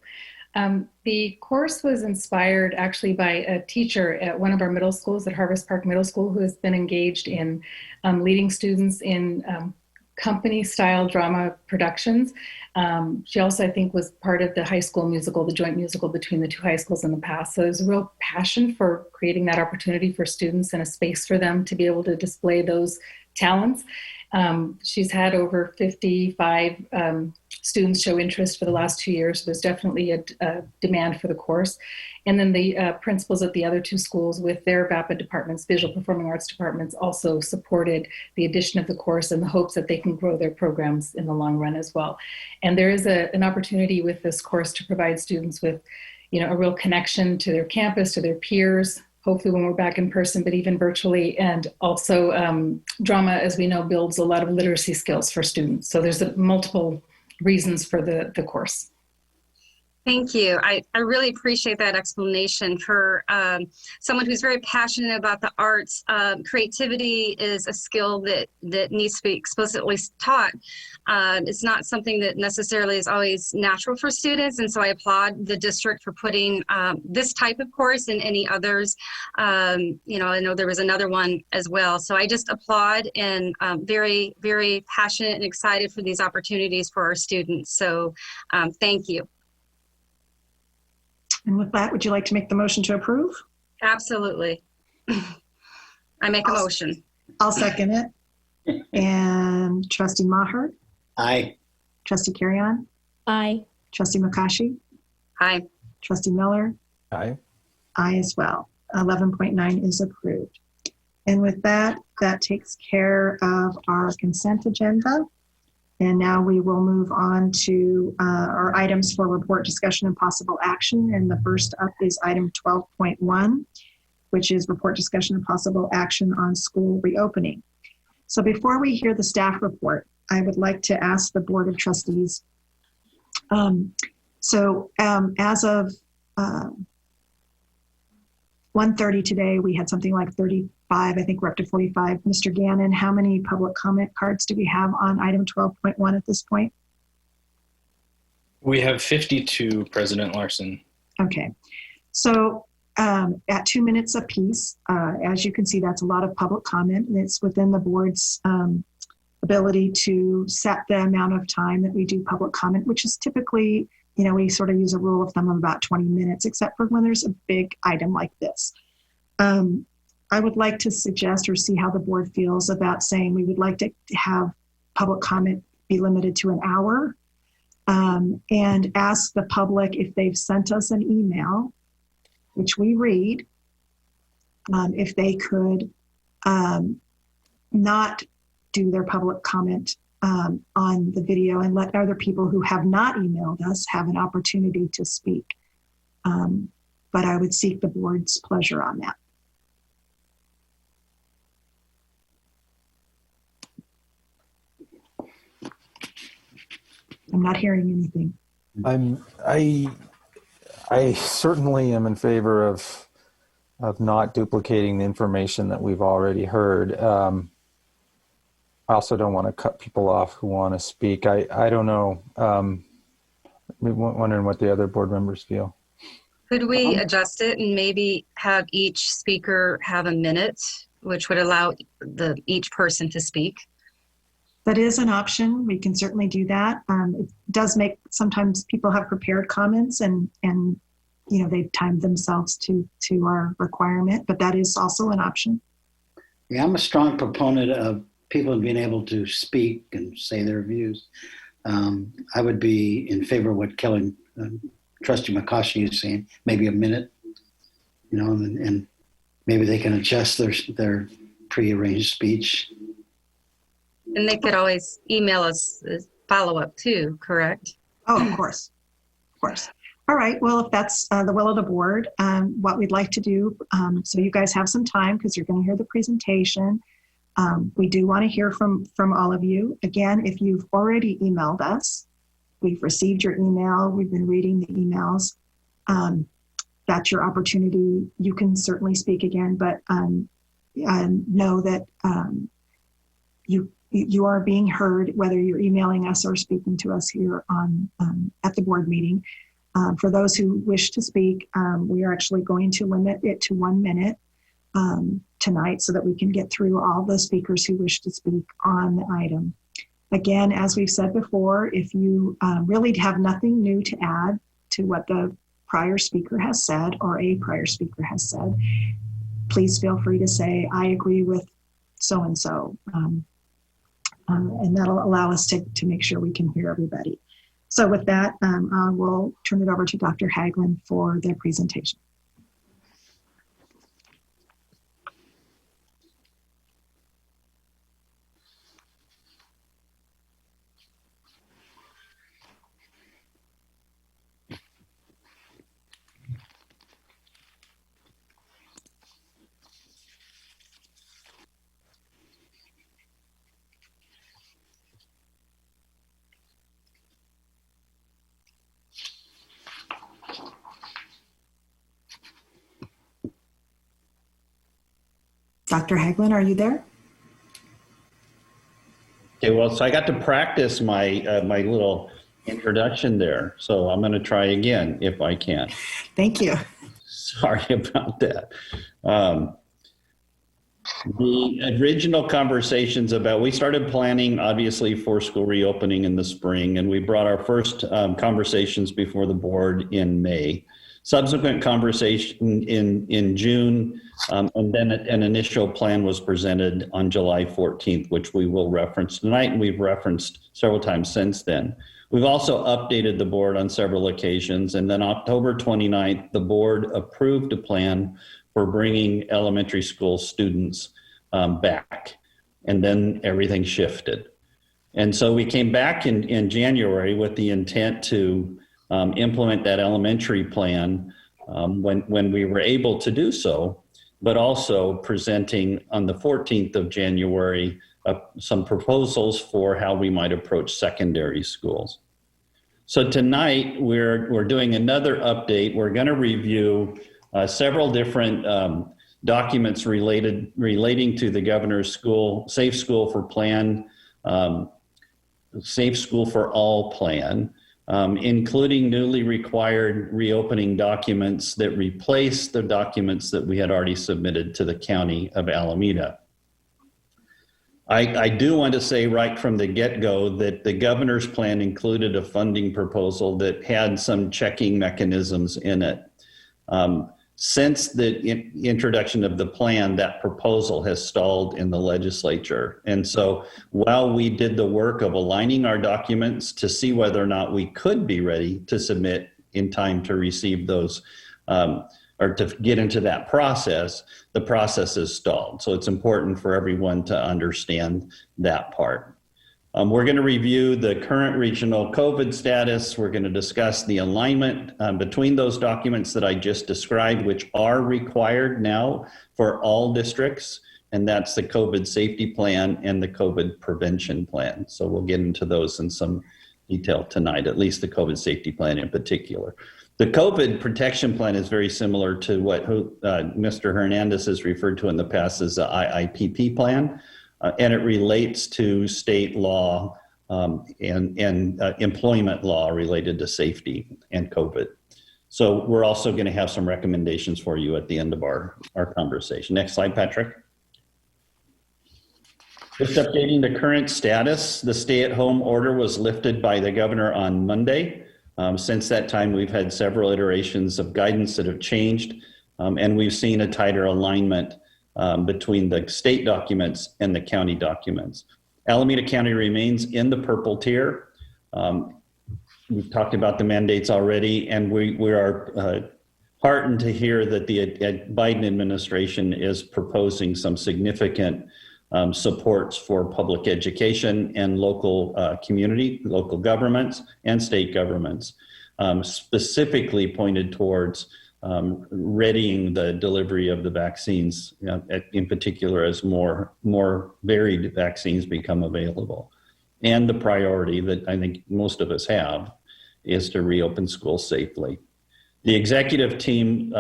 The course was inspired actually by a teacher at one of our middle schools at Harvest Park Middle School who has been engaged in leading students in company-style drama productions. She also, I think, was part of the high school musical, the joint musical between the two high schools in the past. So there's a real passion for creating that opportunity for students and a space for them to be able to display those talents. She's had over 55 students show interest for the last 2 years. So there's definitely a demand for the course. And then the principals at the other two schools with their VAPA departments, visual performing arts departments, also supported the addition of the course in the hopes that they can grow their programs in the long run as well. And there is an opportunity with this course to provide students with, a real connection to their campus, to their peers, hopefully when we're back in person, but even virtually. And also drama, as we know, builds a lot of literacy skills for students. So there's multiple reasons for the course. Thank you. I really appreciate that explanation. For someone who's very passionate about the arts, creativity is a skill that needs to be explicitly taught. It's not something that necessarily is always natural for students, and so I applaud the district for putting this type of course and any others. I know there was another one as well. So I just applaud and very, very passionate and excited for these opportunities for our students. So thank you. And with that, would you like to make the motion to approve? Absolutely. I make a motion. I'll second it. And Trustee Maher? Aye. Trustee Carrion? Aye. Trustee Makashi? Aye. Trustee Miller? Aye. Aye as well. 11.9 is approved. And with that, that takes care of our consent agenda. And now we will move on to our items for report, discussion, and possible action. And the first up is item 12.1, which is report, discussion, and possible action on school reopening. So before we hear the staff report, I would like to ask the Board of Trustees. As of 1:30 today, we had something like 35, I think we're up to 45. Mr. Gannon, how many public comment cards do we have on item 12.1 at this point? We have 52, President Larson. Okay, so at 2 minutes apiece, as you can see, that's a lot of public comment, and it's within the board's ability to set the amount of time that we do public comment, which is typically, we sort of use a rule of thumb of about 20 minutes, except for when there's a big item like this. I would like to suggest or see how the board feels about saying we would like to have public comment be limited to an hour, and ask the public if they've sent us an email, which we read, if they could not do their public comment on the video and let other people who have not emailed us have an opportunity to speak. But I would seek the board's pleasure on that. I'm not hearing anything. I certainly am in favor of not duplicating the information that we've already heard. I also don't want to cut people off who want to speak. I don't know. I'm wondering what the other board members feel. Could we adjust it and maybe have each speaker have a minute, which would allow each person to speak? That is an option. We can certainly do that. It does make, sometimes people have prepared comments and they've timed themselves to our requirement, but that is also an option. Yeah, I'm a strong proponent of people being able to speak and say their views. I would be in favor of what Kelly, Trustee Makashi is saying, maybe a minute, and maybe they can adjust their prearranged speech. And they could always email us follow-up too, correct? Oh, of course. Of course. All right, well, if that's the will of the board, what we'd like to do, so you guys have some time because you're going to hear the presentation. We do want to hear from all of you. Again, if you've already emailed us, we've received your email, we've been reading the emails. That's your opportunity. You can certainly speak again, but know that you are being heard, whether you're emailing us or speaking to us here on at the board meeting. For those who wish to speak, we are actually going to limit it to 1 minute tonight so that we can get through all the speakers who wish to speak on the item. Again, as we've said before, if you really have nothing new to add to what the prior speaker has said or a prior speaker has said, please feel free to say, I agree with so-and-so. And that'll allow us to make sure we can hear everybody. So with that, I will turn it over to Dr. Haglin for their presentation. Dr. Haglin, are you there? Okay, well, so I got to practice my my little introduction there. So I'm going to try again if I can. Thank you. Sorry about that. The original conversations we started planning obviously for school reopening in the spring, and we brought our first conversations before the board in May. Subsequent conversation in June, and then an initial plan was presented on July 14th, which we will reference tonight, and we've referenced several times since then. We've also updated the board on several occasions, and then October 29th, the board approved a plan for bringing elementary school students back, and then everything shifted. And so we came back in January with the intent to implement that elementary plan when we were able to do so, but also presenting on the 14th of January some proposals for how we might approach secondary schools. So tonight we're doing another update. We're going to review several different documents relating to the governor's school, Safe School for Plan, Safe School for All plan, including newly required reopening documents that replace the documents that we had already submitted to the County of Alameda. I do want to say right from the get-go that the governor's plan included a funding proposal that had some checking mechanisms in it. Since the introduction of the plan, that proposal has stalled in the legislature. And so while we did the work of aligning our documents to see whether or not we could be ready to submit in time to receive those or to get into that process, the process is stalled. So it's important for everyone to understand that part. We're going to review the current regional COVID status. We're going to discuss the alignment between those documents that I just described, which are required now for all districts, and that's the COVID safety plan and the COVID prevention plan. So we'll get into those in some detail tonight, at least the COVID safety plan in particular. The COVID protection plan is very similar to what Mr. Hernandez has referred to in the past as the IIPP plan. And it relates to state law and employment law related to safety and COVID. So we're also going to have some recommendations for you at the end of our conversation. Next slide, Patrick. Just updating the current status. The stay-at-home order was lifted by the governor on Monday. Since that time, we've had several iterations of guidance that have changed, and we've seen a tighter alignment between the state documents and the county documents. Alameda County remains in the purple tier. We've talked about the mandates already, and we are heartened to hear that the Biden administration is proposing some significant supports for public education and local community, local governments, and state governments. specifically pointed towards readying the delivery of the vaccines, in particular as more varied vaccines become available. And the priority that I think most of us have is to reopen schools safely. The executive team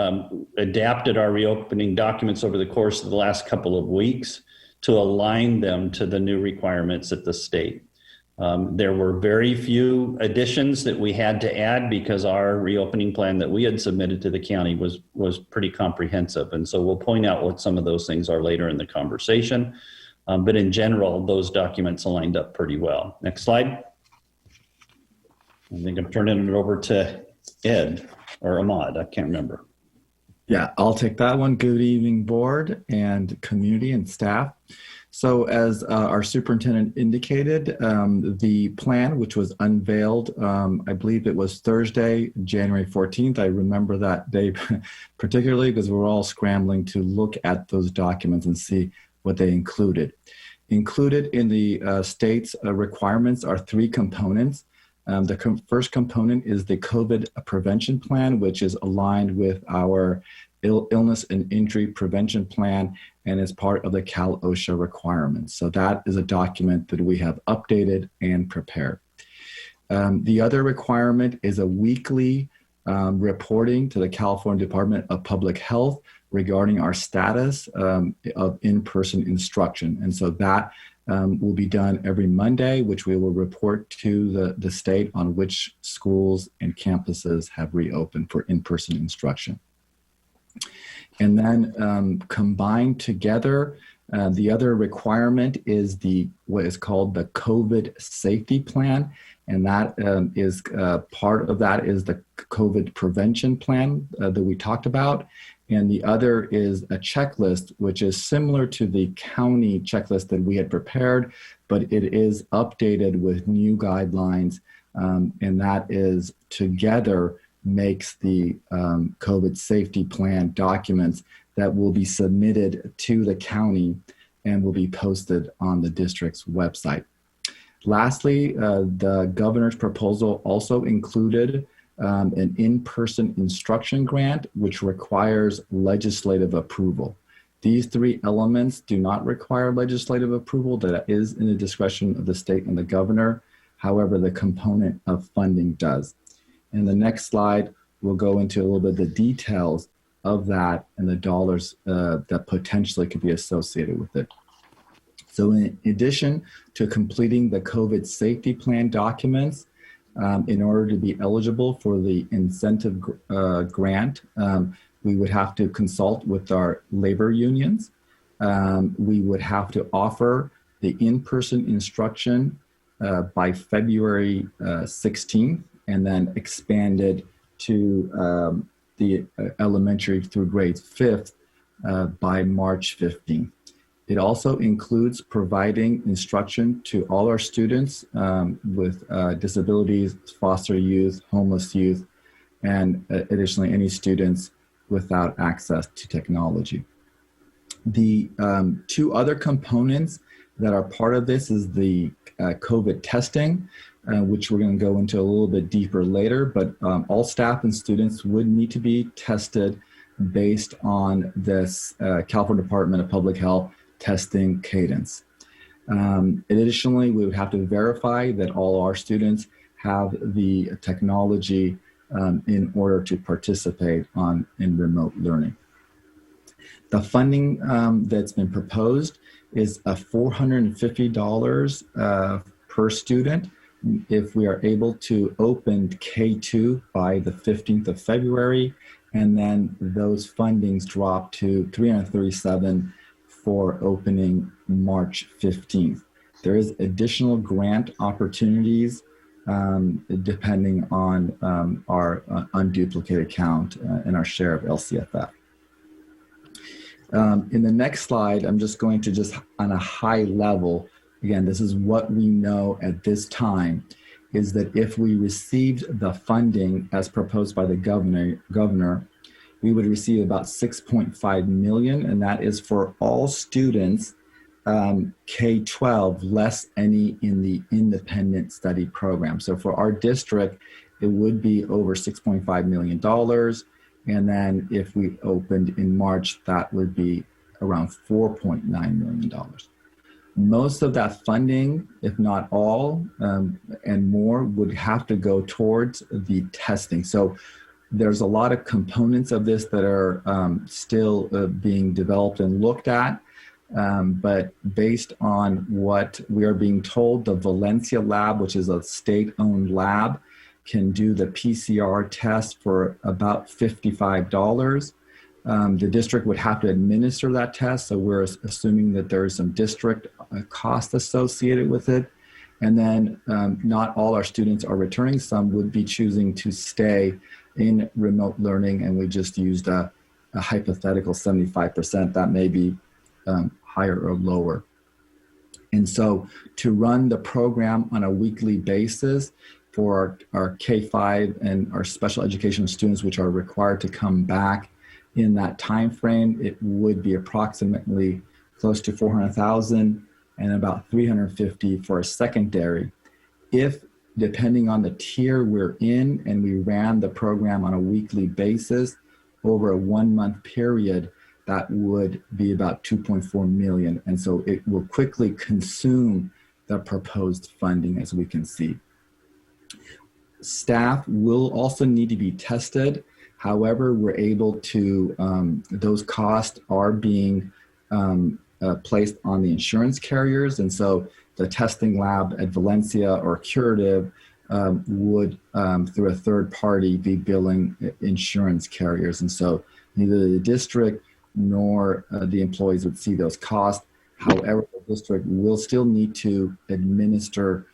adapted our reopening documents over the course of the last couple of weeks to align them to the new requirements at the state. There were very few additions that we had to add because our reopening plan that we had submitted to the county was pretty comprehensive. And so we'll point out what some of those things are later in the conversation. But in general, those documents aligned up pretty well. Next slide. I think I'm turning it over to Ed or Ahmad, I can't remember. Yeah, I'll take that one. Good evening, board and community and staff. So as our superintendent indicated, the plan, which was unveiled, I believe it was Thursday, January 14th. I remember that day particularly because we're all scrambling to look at those documents and see what they included. Included in the state's requirements are three components. The first component is the COVID prevention plan, which is aligned with our illness and injury prevention plan and is part of the Cal OSHA requirements. So that is a document that we have updated and prepared. The other requirement is a weekly reporting to the California Department of Public Health regarding our status of in-person instruction. And so that will be done every Monday, which we will report to the state on which schools and campuses have reopened for in-person instruction. And then combined together, the other requirement is what is called the COVID safety plan. And that is part of that is the COVID prevention plan that we talked about. And the other is a checklist, which is similar to the county checklist that we had prepared, but it is updated with new guidelines. And that is together makes the COVID safety plan documents that will be submitted to the county and will be posted on the district's website. Lastly, the governor's proposal also included an in-person instruction grant, which requires legislative approval. These three elements do not require legislative approval. That is in the discretion of the state and the governor. However, the component of funding does. In the next slide, we'll go into a little bit of the details of that and the dollars that potentially could be associated with it. So in addition to completing the COVID safety plan documents, in order to be eligible for the incentive grant, we would have to consult with our labor unions. We would have to offer the in-person instruction by February 16th and then expanded to the elementary through grade 5th by March 15th. It also includes providing instruction to all our students with disabilities, foster youth, homeless youth, and additionally any students without access to technology. The two other components that are part of this is the COVID testing, which we're going to go into a little bit deeper later, but all staff and students would need to be tested based on this California Department of Public Health testing cadence. Additionally, we would have to verify that all our students have the technology in order to participate in remote learning. The funding that's been proposed is $450 per student if we are able to open K2 by the 15th of February, and then those fundings drop to $337 for opening March 15th. There is additional grant opportunities depending on our unduplicated count and our share of LCFF. In the next slide, I'm just going to on a high level, again, this is what we know at this time, is that if we received the funding as proposed by the governor, we would receive about $6.5 million, and that is for all students K-12, less any in the independent study program. So for our district, it would be over $6.5 million. And then if we opened in March, that would be around $4.9 million. Most of that funding, if not all, and more, would have to go towards the testing. So there's a lot of components of this that are still being developed and looked at. But based on what we are being told, the Valencia lab, which is a state-owned lab, can do the PCR test for about $55. The district would have to administer that test, so we're assuming that there is some district cost associated with it. And then not all our students are returning. Some would be choosing to stay in remote learning, and we just used a hypothetical 75%. That may be higher or lower. And so to run the program on a weekly basis for our K-5 and our special education students, which are required to come back in that time frame, it would be approximately close to $400,000 and about $350,000 for a secondary. If, depending on the tier we're in, and we ran the program on a weekly basis over a 1 month period, that would be about $2.4 million. And so it will quickly consume the proposed funding, as we can see. Staff will also need to be tested. However, we're able to, those costs are being placed on the insurance carriers. And so the testing lab at Valencia or Curative would, through a third party, be billing insurance carriers. And so neither the district nor the employees would see those costs. However, the district will still need to administer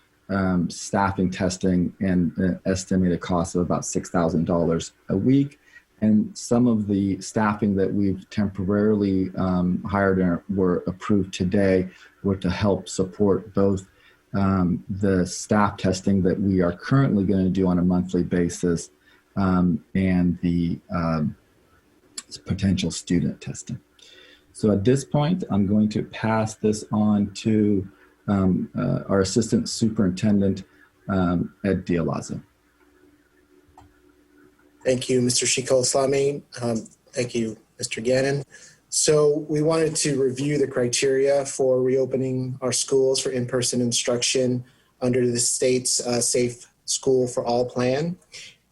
staffing testing and an estimated cost of about $6,000 a week. And some of the staffing that we've temporarily hired and were approved today were to help support both the staff testing that we are currently going to do on a monthly basis and the potential student testing. So at this point, I'm going to pass this on to our Assistant Superintendent, Ed Dialazo. Thank you, Mr. Shikol-Islami. Thank you, Mr. Gannon. So we wanted to review the criteria for reopening our schools for in-person instruction under the state's Safe School for All plan.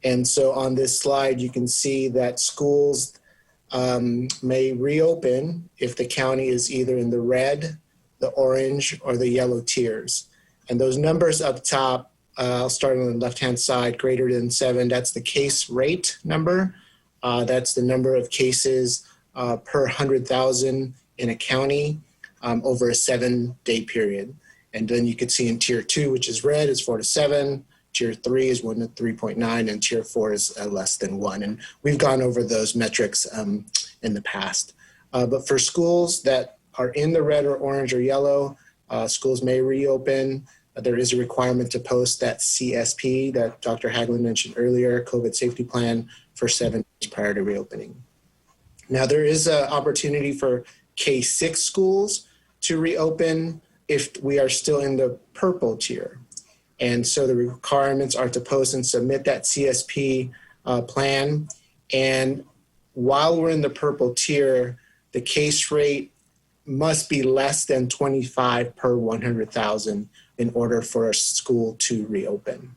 And so on this slide, you can see that schools may reopen if the county is either in the red, the orange, or the yellow tiers. And those numbers up top, I'll start on the left-hand side, greater than 7, that's the case rate number. That's the number of cases per 100,000 in a county over a 7-day period. And then you could see in tier 2, which is red, is 4 to 7. Tier 3 is 1 to 3.9, and tier 4 is less than 1. And we've gone over those metrics in the past. But for schools that are in the red or orange or yellow, schools may reopen. There is a requirement to post that CSP that Dr. Haglund mentioned earlier, COVID safety plan, for 7 days prior to reopening. Now, there is an opportunity for K-6 schools to reopen if we are still in the purple tier. And so the requirements are to post and submit that CSP plan. And while we're in the purple tier, the case rate must be less than 25 per 100,000 in order for a school to reopen.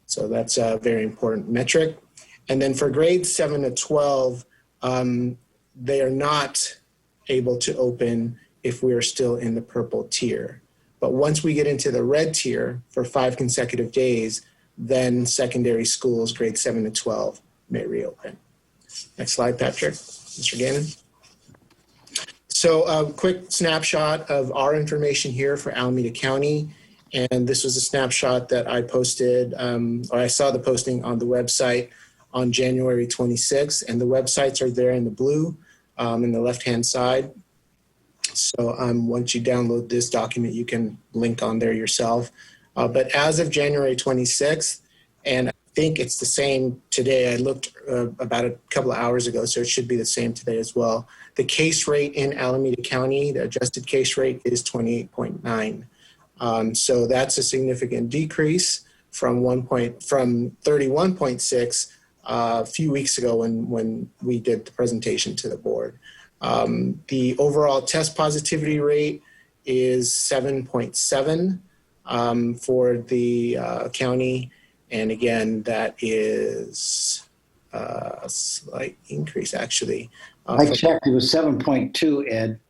So that's a very important metric. And then for grades 7 to 12, they are not able to open if we are still in the purple tier. But once we get into the red tier for 5 consecutive days, then secondary schools, grades 7 to 12, may reopen. Next slide, Patrick. Mr. Gannon. So a quick snapshot of our information here for Alameda County. And this was a snapshot that I posted, or I saw the posting on the website on January 26th. And the websites are there in the blue in the left-hand side. So once you download this document, you can link on there yourself. But as of January 26th, and I think it's the same today, I looked about a couple of hours ago, so it should be the same today as well. The case rate in Alameda County, the adjusted case rate, is 28.9. So that's a significant decrease from 31.6 a few weeks ago when we did the presentation to the board. The overall test positivity rate is 7.7 for the county. And again, that is a slight increase, actually. I checked, it was 7.2, Ed.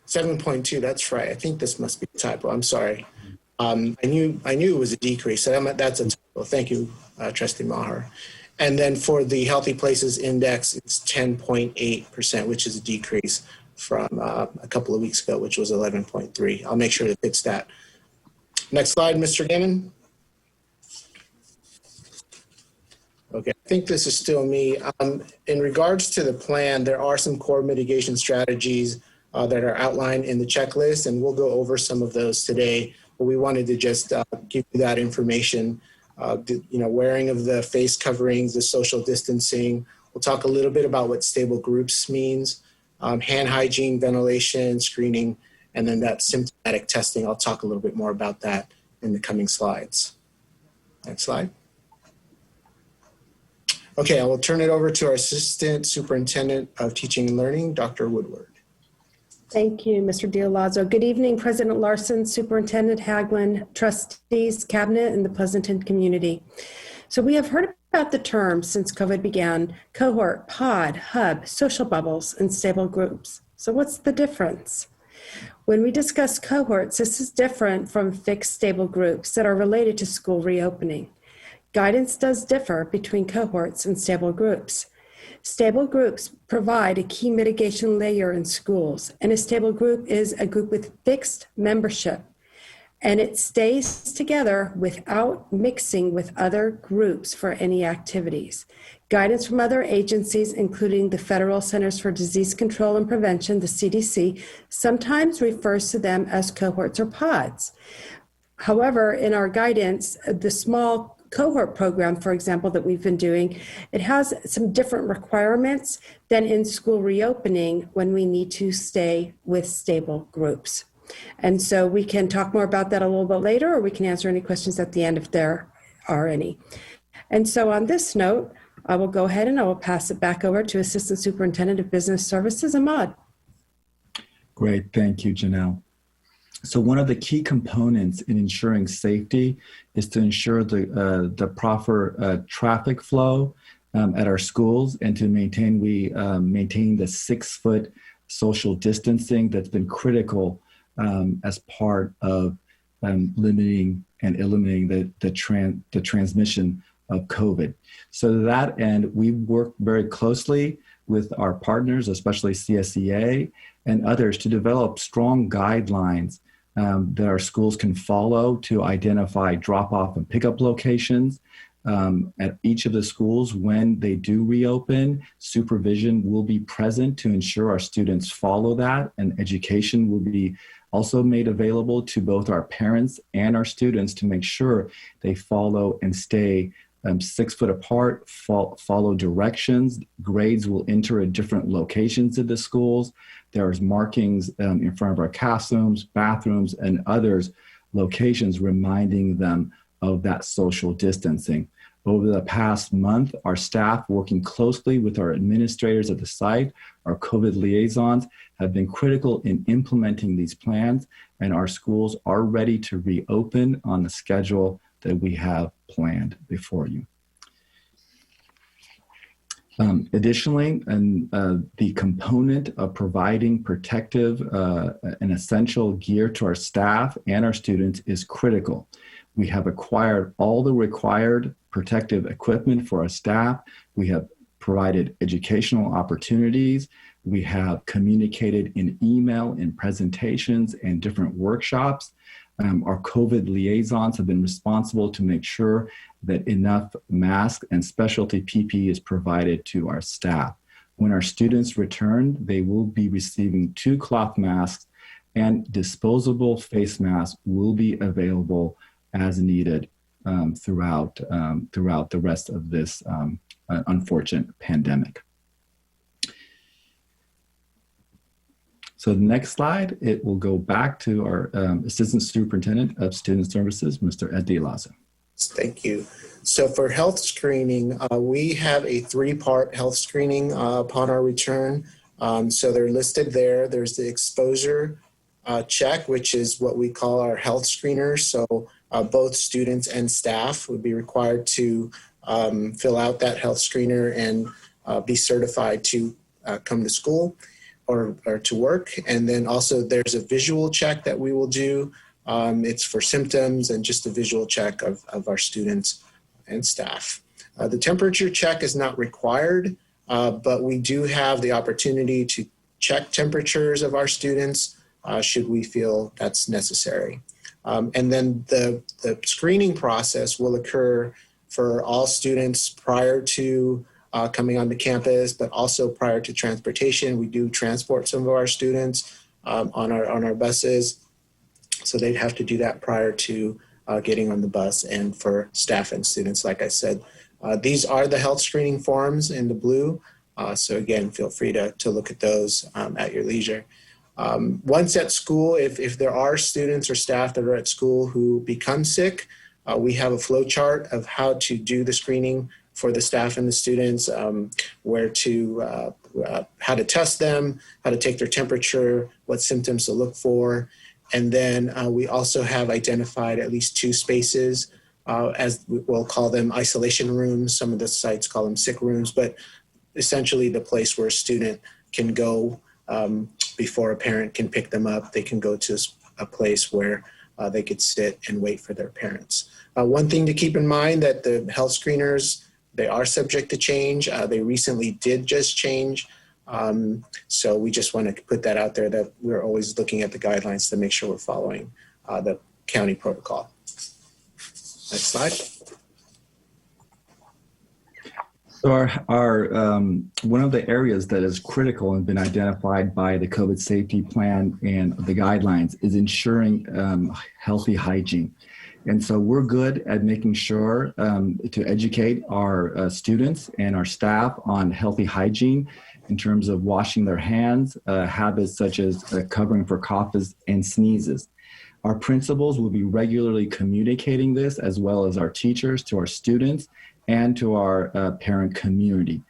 7.2, that's right. I think this must be a typo. I'm sorry. I knew it was a decrease. So that's a typo. Thank you, Trustee Maher. And then for the Healthy Places Index, it's 10.8%, which is a decrease from a couple of weeks ago, which was 11.3. I'll make sure to fix that. Next slide, Mr. Gannon. Okay, I think this is still me. In regards to the plan, there are some core mitigation strategies that are outlined in the checklist, and we'll go over some of those today. But we wanted to just give you that information. Wearing of the face coverings, the social distancing. We'll talk a little bit about what stable groups means, hand hygiene, ventilation, screening, and then that symptomatic testing. I'll talk a little bit more about that in the coming slides. Next slide. Okay, I will turn it over to our Assistant Superintendent of Teaching and Learning, Dr. Woodward. Thank you, Mr. D'Alazzo. Good evening, President Larson, Superintendent Haglin, trustees, cabinet, and the Pleasanton community. So we have heard about the terms since COVID began: cohort, pod, hub, social bubbles, and stable groups. So what's the difference? When we discuss cohorts, this is different from fixed stable groups that are related to school reopening. Guidance does differ between cohorts and stable groups. Stable groups provide a key mitigation layer in schools, and a stable group is a group with fixed membership, and it stays together without mixing with other groups for any activities. Guidance from other agencies, including the Federal Centers for Disease Control and Prevention, the CDC, sometimes refers to them as cohorts or pods. However, in our guidance, the small cohort program, for example, that we've been doing, it has some different requirements than in school reopening when we need to stay with stable groups. And so we can talk more about that a little bit later, or we can answer any questions at the end if there are any. And so on this note, I will go ahead and I will pass it back over to Assistant Superintendent of Business Services, Ahmad. Great, thank you, Janelle. So one of the key components in ensuring safety is to ensure the proper traffic flow at our schools, and to maintain the 6-foot social distancing that's been critical as part of limiting and eliminating the transmission of COVID. So to that end, we work very closely with our partners, especially CSEA and others, to develop strong guidelines that our schools can follow to identify drop-off and pickup locations. At each of the schools, when they do reopen, supervision will be present to ensure our students follow that, and education will be also made available to both our parents and our students to make sure they follow and stay 6 foot apart, follow directions. Grades will enter at different locations of the schools. There's markings in front of our classrooms, bathrooms, and others locations reminding them of that social distancing. Over the past month, our staff, working closely with our administrators at the site, our COVID liaisons, have been critical in implementing these plans, and our schools are ready to reopen on the schedule that we have planned before you. Additionally, the component of providing protective and essential gear to our staff and our students is critical. We have acquired all the required protective equipment for our staff. We have provided educational opportunities. We have communicated in email, in presentations, and different workshops. Our COVID liaisons have been responsible to make sure that enough masks and specialty PPE is provided to our staff. When our students return, they will be receiving 2 cloth masks, and disposable face masks will be available as needed throughout the rest of this unfortunate pandemic. So the next slide, it will go back to our Assistant Superintendent of Student Services, Mr. Ed D'Alazzo. Thank you. So for health screening, we have a 3-part health screening upon our return. So they're listed there. There's the exposure check, which is what we call our health screener. So both students and staff would be required to fill out that health screener and be certified to come to school or to work. And then also there's a visual check that we will do. It's for symptoms and just a visual check of our students and staff. The temperature check is not required, but we do have the opportunity to check temperatures of our students should we feel that's necessary. And then the screening process will occur for all students prior to coming onto campus, but also prior to transportation. We do transport some of our students on our buses. So they'd have to do that prior to getting on the bus, and for staff and students, like I said. These are the health screening forms in the blue. So again, feel free to look at those at your leisure. Once at school, if there are students or staff that are at school who become sick, we have a flow chart of how to do the screening for the staff and the students, how to test them, how to take their temperature, what symptoms to look for. And then we also have identified at least 2 spaces, as we'll call them isolation rooms. Some of the sites call them sick rooms, but essentially the place where a student can go before a parent can pick them up. They can go to a place where they could sit and wait for their parents. One thing to keep in mind that the health screeners, they are subject to change. They recently did just change. So we just want to put that out there, that we're always looking at the guidelines to make sure we're following the county protocol. Next slide. So our one of the areas that is critical and been identified by the COVID safety plan and the guidelines is ensuring healthy hygiene. And so we're good at making sure to educate our students and our staff on healthy hygiene in terms of washing their hands, habits such as covering for coughs and sneezes. Our principals will be regularly communicating this, as well as our teachers, to our students and to our parent community.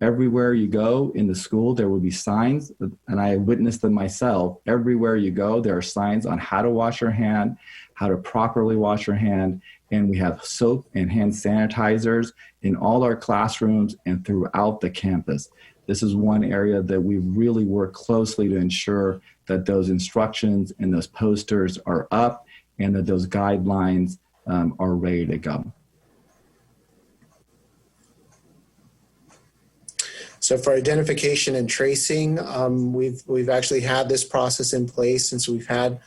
Everywhere you go in the school, there will be signs, and I witnessed them myself. Everywhere you go, there are signs on how to wash your hand, how to properly wash your hand, and we have soap and hand sanitizers in all our classrooms and throughout the campus. This is one area that we really work closely to ensure that those instructions and those posters are up and that those guidelines are ready to go. So for identification and tracing, we've actually had this process in place since we've had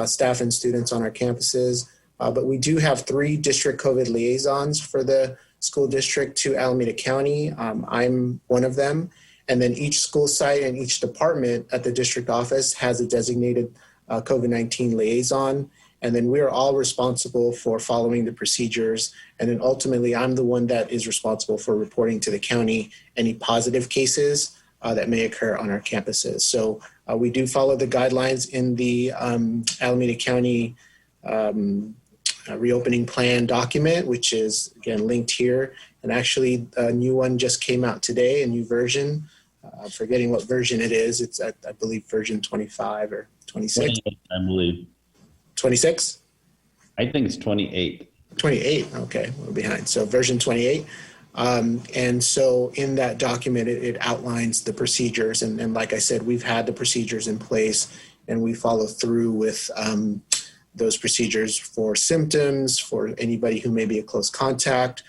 staff and students on our campuses. But we do have 3 district COVID liaisons for the school district to Alameda County. I'm one of them. And then each school site and each department at the district office has a designated COVID-19 liaison. And then we're all responsible for following the procedures. And then ultimately, I'm the one that is responsible for reporting to the county any positive cases that may occur on our campuses. So we do follow the guidelines in the Alameda County reopening plan document, which is, again, linked here. And actually, a new one just came out today, a new version. Forgetting what version it is. It's, I believe, version 25 or 26. I believe. 26? I think it's 28. 28, okay, we're behind. So version 28. And so in that document, it outlines the procedures. And like I said, we've had the procedures in place, and we follow through with those procedures for symptoms, for anybody who may be a close contact,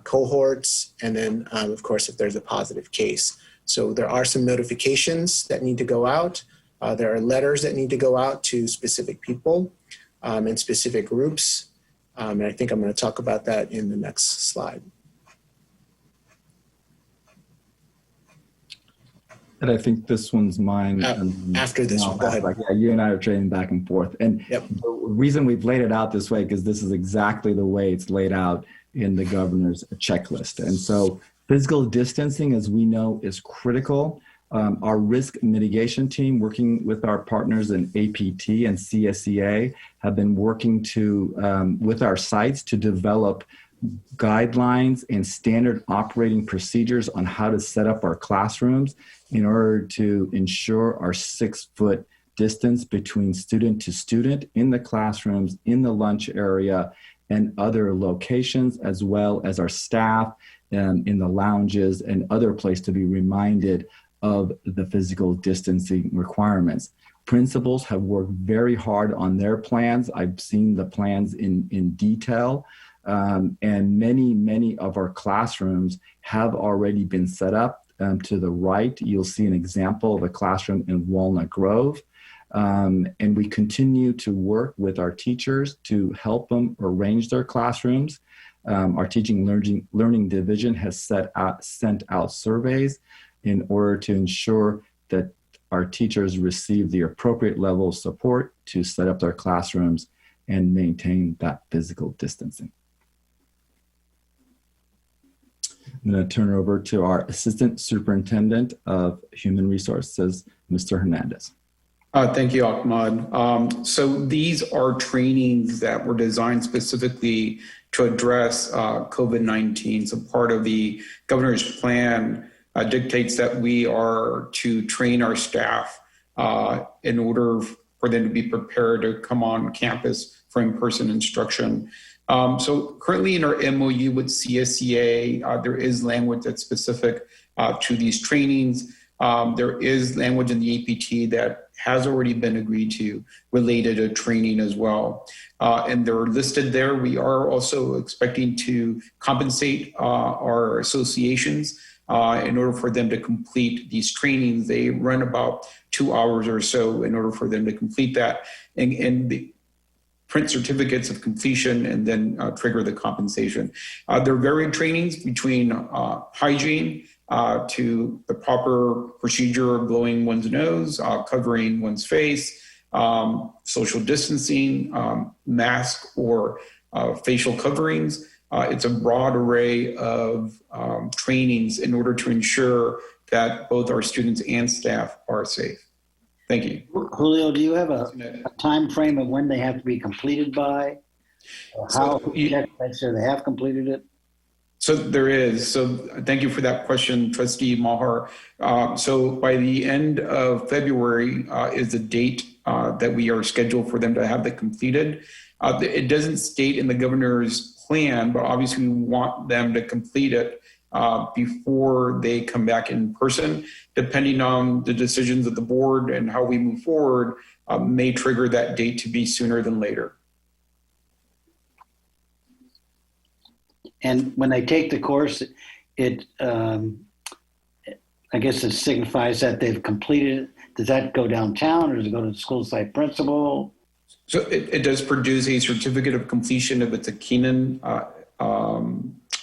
cohorts, and then, of course, if there's a positive case. So there are some notifications that need to go out. There are letters that need to go out to specific people and specific groups. And I think I'm going to talk about that in the next slide. And I think this one's mine. After this one, go ahead. Yeah, you and I are trading back and forth. And the reason we've laid it out this way, because this is exactly the way it's laid out in the governor's checklist. And so physical distancing, as we know, is critical. Our risk mitigation team, working with our partners in APT and CSEA, have been working with our sites to develop guidelines and standard operating procedures on how to set up our classrooms in order to ensure our 6-foot distance between student to student in the classrooms, in the lunch area, and other locations, as well as our staff in the lounges and other places to be reminded of the physical distancing requirements. Principals have worked very hard on their plans. I've seen the plans in detail, and many of our classrooms have already been set up. To the right, you'll see an example of a classroom in Walnut Grove. And we continue to work with our teachers to help them arrange their classrooms. Our teaching learning division has sent out surveys in order to ensure that our teachers receive the appropriate level of support to set up their classrooms and maintain that physical distancing. I'm going to turn it over to our Assistant Superintendent of Human Resources, Mr. Hernandez. Thank you, Ahmad. So these are trainings that were designed specifically to address COVID-19. So part of the governor's plan dictates that we are to train our staff in order for them to be prepared to come on campus for in-person instruction. So currently in our MOU with CSEA, there is language that's specific to these trainings. There is language in the APT that has already been agreed to related to training as well. And they're listed there. We are also expecting to compensate our associations in order for them to complete these trainings. They run about 2 hours or so in order for them to complete that and the print certificates of completion and then trigger the compensation. There are varied trainings between hygiene, to the proper procedure of blowing one's nose, covering one's face, social distancing, mask or facial coverings. It's a broad array of trainings in order to ensure that both our students and staff are safe. Thank you. Julio, do you have a time frame of when they have to be completed by? How so they have completed it? So there is. So thank you for that question, Trustee Maher. So by the end of February is the date that we are scheduled for them to have that completed. It doesn't state in the governor's plan, but obviously we want them to complete it before they come back in person. Depending on the decisions of the board and how we move forward, may trigger that date to be sooner than later. And when they take the course, I guess it signifies that they've completed it. Does that go downtown or does it go to the school site principal? So it does produce a certificate of completion if it's a Keenan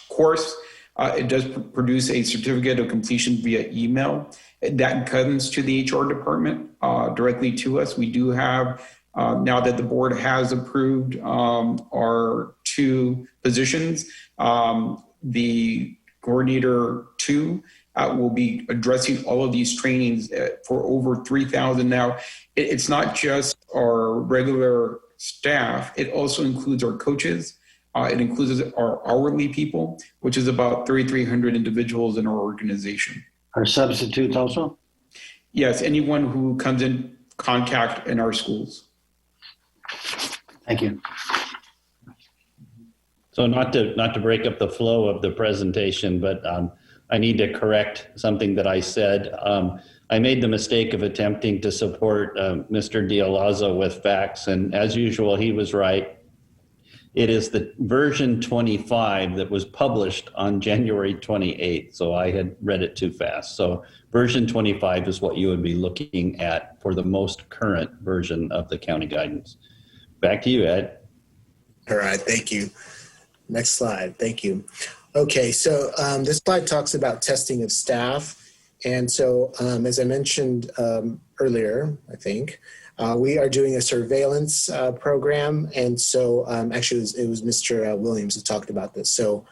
course. It does produce a certificate of completion via email. That comes to the HR department directly to us. We do have, now that the board has approved our 2 positions, the coordinator 2 will be addressing all of these trainings for over 3,000. Now, it's not just our regular staff, it also includes our coaches. It includes our hourly people, which is about 3,300 individuals in our organization. Our substitutes also? Yes, anyone who comes in contact in our schools. Thank you. So not to break up the flow of the presentation, but I need to correct something that I said. I made the mistake of attempting to support Mr. Dialazo with facts, and as usual, he was right. It is the version 25 that was published on January 28th, so I had read it too fast. So version 25 is what you would be looking at for the most current version of the county guidance. Back to you, Ed. All right, thank you. Next slide, thank you. Okay, so this slide talks about testing of staff. And so as I mentioned earlier, I think, we are doing a surveillance program. And so actually it was Mr. Williams who talked about this. So,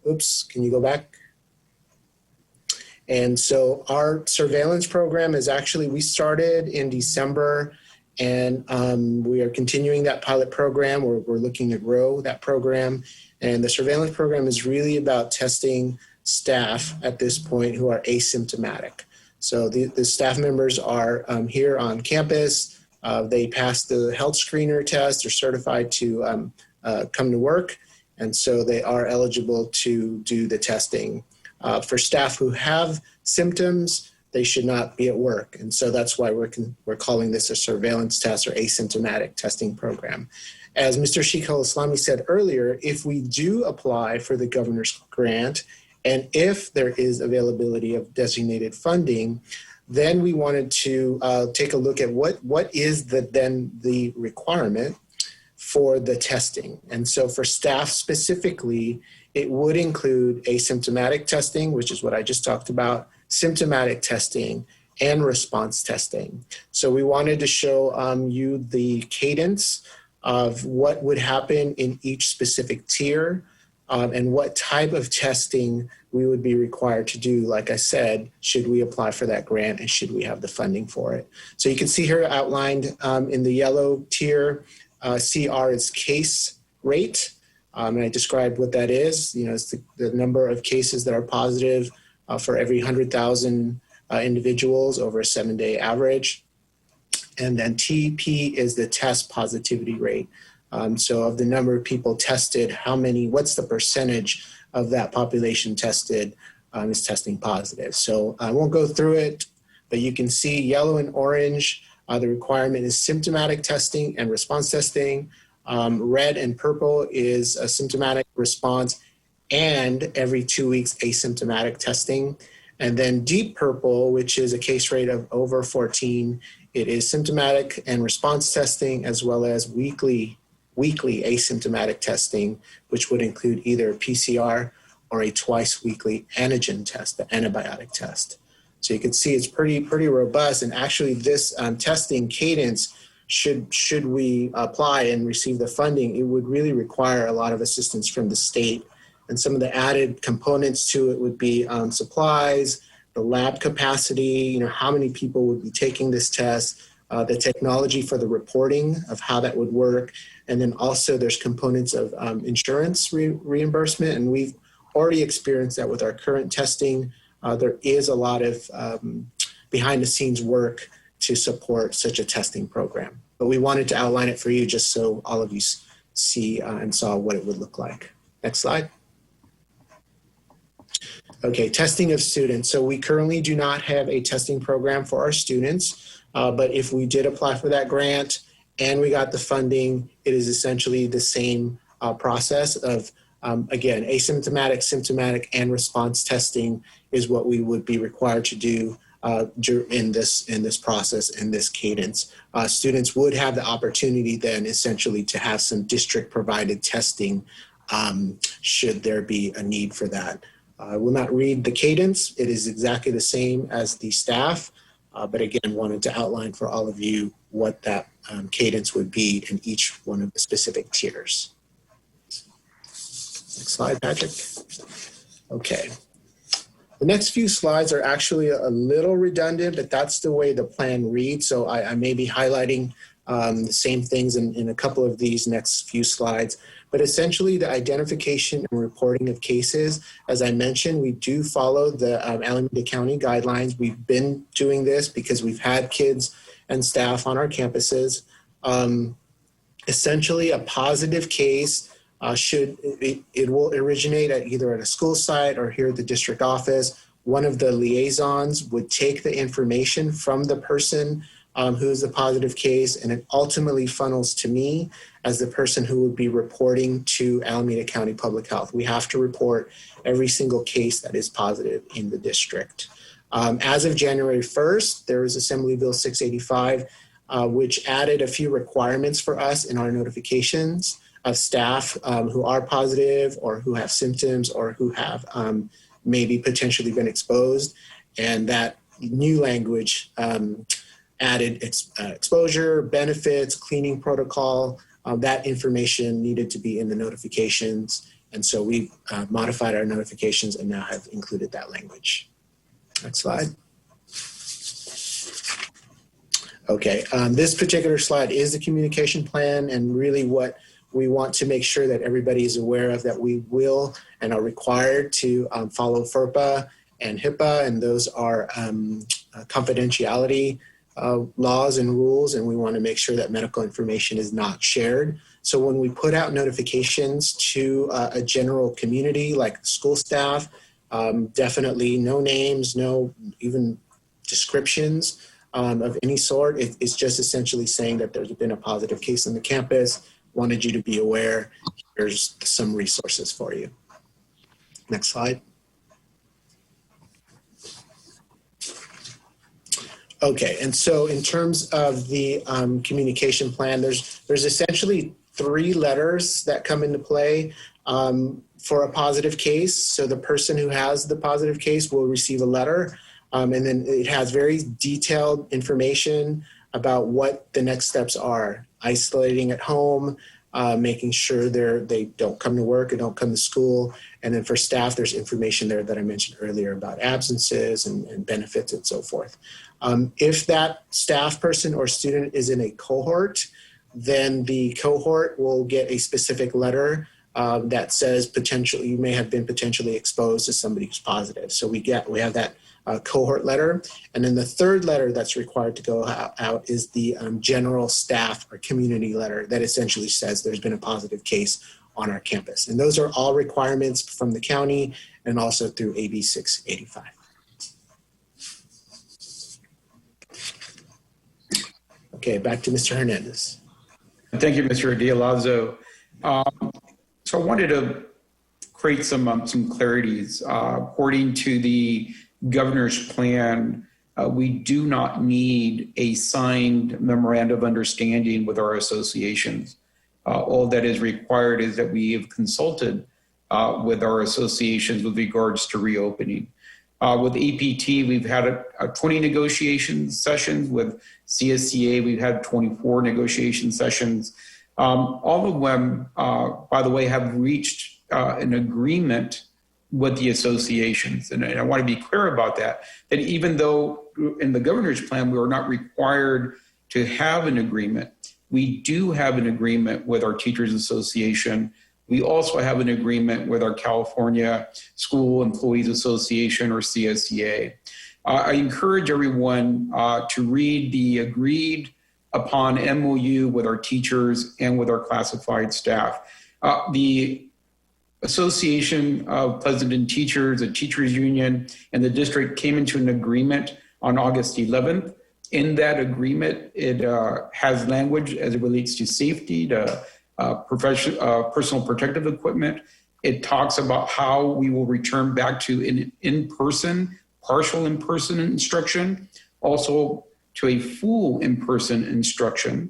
oops, can you go back? And so our surveillance program is actually, we started in December, and we are continuing that pilot program. We're looking to grow that program. And the surveillance program is really about testing staff at this point who are asymptomatic. So the staff members are here on campus. They pass the health screener test. They're certified to come to work. And so they are eligible to do the testing. For staff who have symptoms, they should not be at work. And so that's why we're calling this a surveillance test or asymptomatic testing program. As Mr. Sheikh al-Islami said earlier, if we do apply for the governor's grant, and if there is availability of designated funding, then we wanted to take a look at what is the requirement for the testing. And so for staff specifically, it would include asymptomatic testing, which is what I just talked about, symptomatic testing, and response testing. So we wanted to show you the cadence of what would happen in each specific tier and what type of testing we would be required to do, like I said, should we apply for that grant and should we have the funding for it. So you can see here outlined in the yellow tier, CR is case rate. And I described what that is. It's the number of cases that are positive for every 100,000 individuals over a 7-day average. And then TP is the test positivity rate. So of the number of people tested, what's the percentage of that population tested is testing positive. So I won't go through it, but you can see yellow and orange, the requirement is symptomatic testing and response testing. Red and purple is a symptomatic response and every 2 weeks asymptomatic testing. And then deep purple, which is a case rate of over 14, it is symptomatic and response testing as well as weekly asymptomatic testing, which would include either a PCR or a twice weekly antigen test, the antibiotic test. So you can see it's pretty robust. And actually this testing cadence, should we apply and receive the funding, it would really require a lot of assistance from the state. And some of the added components to it would be supplies, the lab capacity, how many people would be taking this test, the technology for the reporting of how that would work. And then also there's components of insurance reimbursement. And we've already experienced that with our current testing. There is a lot of behind the scenes work to support such a testing program. But we wanted to outline it for you just so all of you see and saw what it would look like. Next slide. Okay, testing of students. So we currently do not have a testing program for our students, but if we did apply for that grant and we got the funding, it is essentially the same process of, again, asymptomatic, symptomatic, and response testing is what we would be required to do in this process, in this cadence. Students would have the opportunity then essentially to have some district provided testing should there be a need for that. I will not read the cadence. It is exactly the same as the staff, but again, wanted to outline for all of you what that cadence would be in each one of the specific tiers. Next slide, Patrick. Okay. The next few slides are actually a little redundant, but that's the way the plan reads. So I may be highlighting the same things in a couple of these next few slides. But essentially the identification and reporting of cases, as I mentioned, we do follow the Alameda County guidelines. We've been doing this because we've had kids and staff on our campuses. Essentially a positive case it will originate at either at a school site or here at the district office. One of the liaisons would take the information from the person who is the positive case, and it ultimately funnels to me as the person who would be reporting to Alameda County Public Health. We have to report every single case that is positive in the district. As of January 1st, there is Assembly Bill 685, which added a few requirements for us in our notifications of staff who are positive or who have symptoms or who have maybe potentially been exposed. And that new language added exposure, benefits, cleaning protocol. That information needed to be in the notifications. And so we modified our notifications and now have included that language. Next slide. Okay, this particular slide is the communication plan, and really what we want to make sure that everybody is aware of, that we will and are required to follow FERPA and HIPAA, and those are confidentiality laws and rules, and we want to make sure that medical information is not shared. So when we put out notifications to a general community like school staff, definitely no names, no even descriptions of any sort. It's just essentially saying that there's been a positive case on the campus, wanted you to be aware. Here's some resources for you. Next slide. Okay, and so in terms of the communication plan, there's essentially 3 letters that come into play for a positive case. So the person who has the positive case will receive a letter, and then it has very detailed information about what the next steps are: isolating at home, making sure they don't come to work or don't come to school. And then for staff, there's information there that I mentioned earlier about absences and benefits and so forth. If that staff person or student is in a cohort, then the cohort will get a specific letter that says potentially you may have been potentially exposed to somebody who's positive. So we have that cohort letter. And then the third letter that's required to go out is the general staff or community letter that essentially says there's been a positive case on our campus. And those are all requirements from the county and also through AB 685. Okay, back to Mr. Hernandez. Thank you, Mr. Dialazo. So I wanted to create some clarities. According to the governor's plan, we do not need a signed memorandum of understanding with our associations. All that is required is that we have consulted with our associations with regards to reopening. With APT, we've had 20 negotiation sessions. With CSCA, we've had 24 negotiation sessions. All of them, by the way, have reached an agreement with the associations. And I want to be clear about that even though in the governor's plan, we are not required to have an agreement, we do have an agreement with our Teachers Association. We also have an agreement with our California School Employees Association, or CSEA. I encourage everyone to read the agreed upon MOU with our teachers and with our classified staff. The Association of Pleasanton Teachers, the Teachers Union, and the district came into an agreement on August 11th. In that agreement, it has language as it relates to safety, to personal protective equipment. It talks about how we will return back to in-person, partial in-person instruction, also to a full in-person instruction.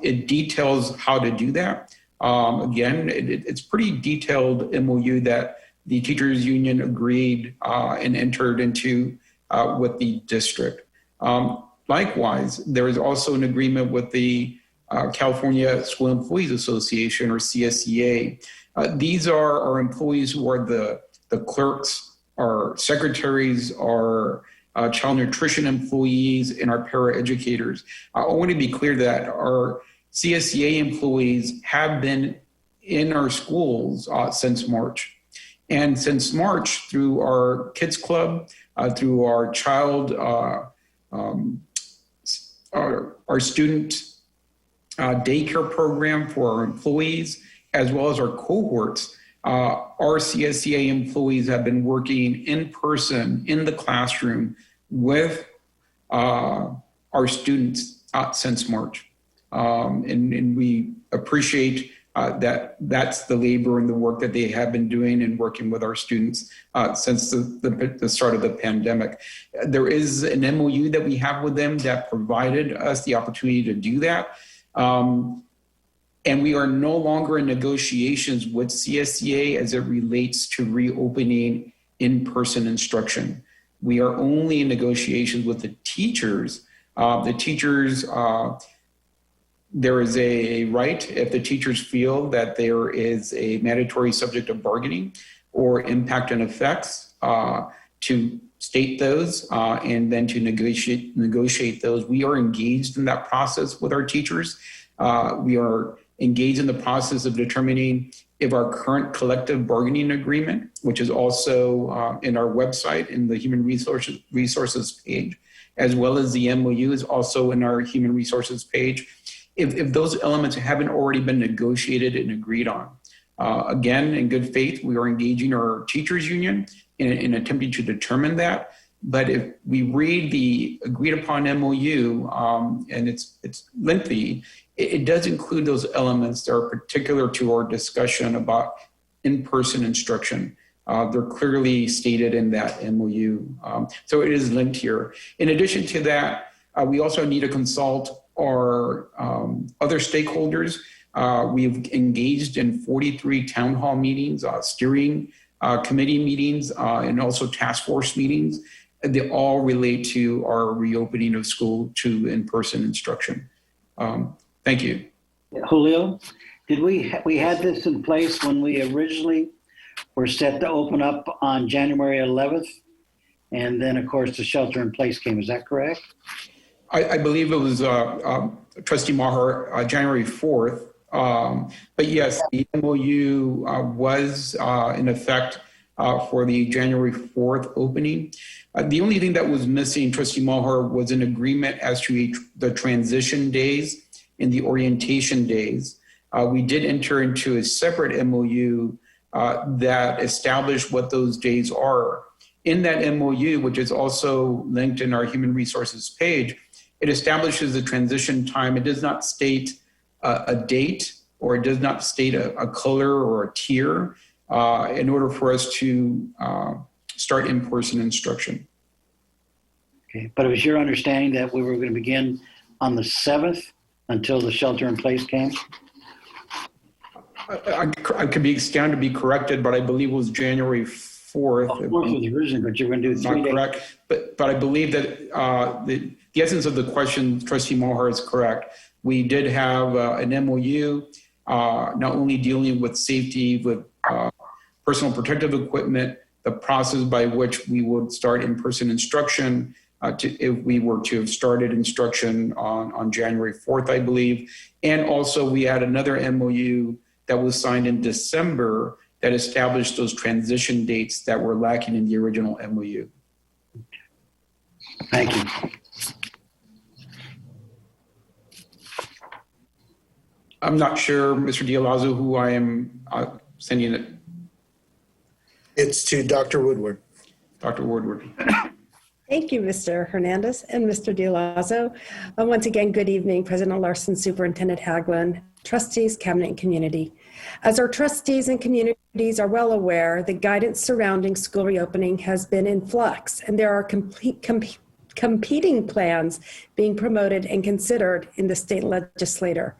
It details how to do that. Again, it's pretty detailed MOU that the Teachers Union agreed and entered into with the district. Likewise, there is also an agreement with the California School Employees Association, or CSEA. These are our employees who are the clerks, our secretaries, our child nutrition employees, and our paraeducators. I want to be clear that our CSEA employees have been in our schools since March. And since March, through our Kids Club, through our child, our student daycare program for our employees, as well as our cohorts, our CSEA employees have been working in person in the classroom with our students since March. And we appreciate that's the labor and the work that they have been doing and working with our students since the start of the pandemic. There is an MOU that we have with them that provided us the opportunity to do that. And we are no longer in negotiations with CSEA as it relates to reopening in-person instruction. We are only in negotiations with the teachers. There is a right, if the teachers feel that there is a mandatory subject of bargaining or impact and effects, to state those and then to negotiate those. We are engaged in that process with our teachers. We are engaged in the process of determining if our current collective bargaining agreement, which is also in our website in the Human Resources page, as well as the MOU is also in our Human Resources page, if those elements haven't already been negotiated and agreed on. Again, in good faith, we are engaging our teachers union in attempting to determine that. But if we read the agreed upon MOU, and it's lengthy, it does include those elements that are particular to our discussion about in-person instruction. They're clearly stated in that MOU. So it is linked here. In addition to that, we also need to consult our other stakeholders. We've engaged in 43 town hall meetings, steering committee meetings, and also task force meetings. They all relate to our reopening of school to in-person instruction. Thank you. Julio, did we had this in place when we originally were set to open up on January 11th? And then, of course, the shelter in place came. Is that correct? I believe it was Trustee Maher, January 4th. But yes, the MOU was in effect for the January 4th opening. The only thing that was missing, Trustee Maher, was an agreement as to the transition days and the orientation days. We did enter into a separate MOU that established what those days are. In that MOU, which is also linked in our Human Resources page, it establishes the transition time. It does not state a date, or it does not state a color or a tier in order for us to start in-person instruction. Okay, but it was your understanding that we were going to begin on the 7th until the shelter in place came? I could stand to be corrected, but I believe it was January 4th. Oh, 4th was originally, but you're going to do 3 days. Correct, but I believe that the essence of the question, Trustee Mohar, is correct. We did have an MOU, not only dealing with safety, with personal protective equipment, the process by which we would start in-person instruction, if we were to have started instruction on January 4th, I believe. And also we had another MOU that was signed in December that established those transition dates that were lacking in the original MOU. Thank you. I'm not sure, Mr. Dialazo, who I am sending it. It's to Dr. Woodward. Dr. Woodward. Thank you, Mr. Hernandez and Mr. Dialazo. Once again, good evening, President Larson, Superintendent Haglund, trustees, cabinet, and community. As our trustees and communities are well aware, the guidance surrounding school reopening has been in flux, and there are competing plans being promoted and considered in the state legislature.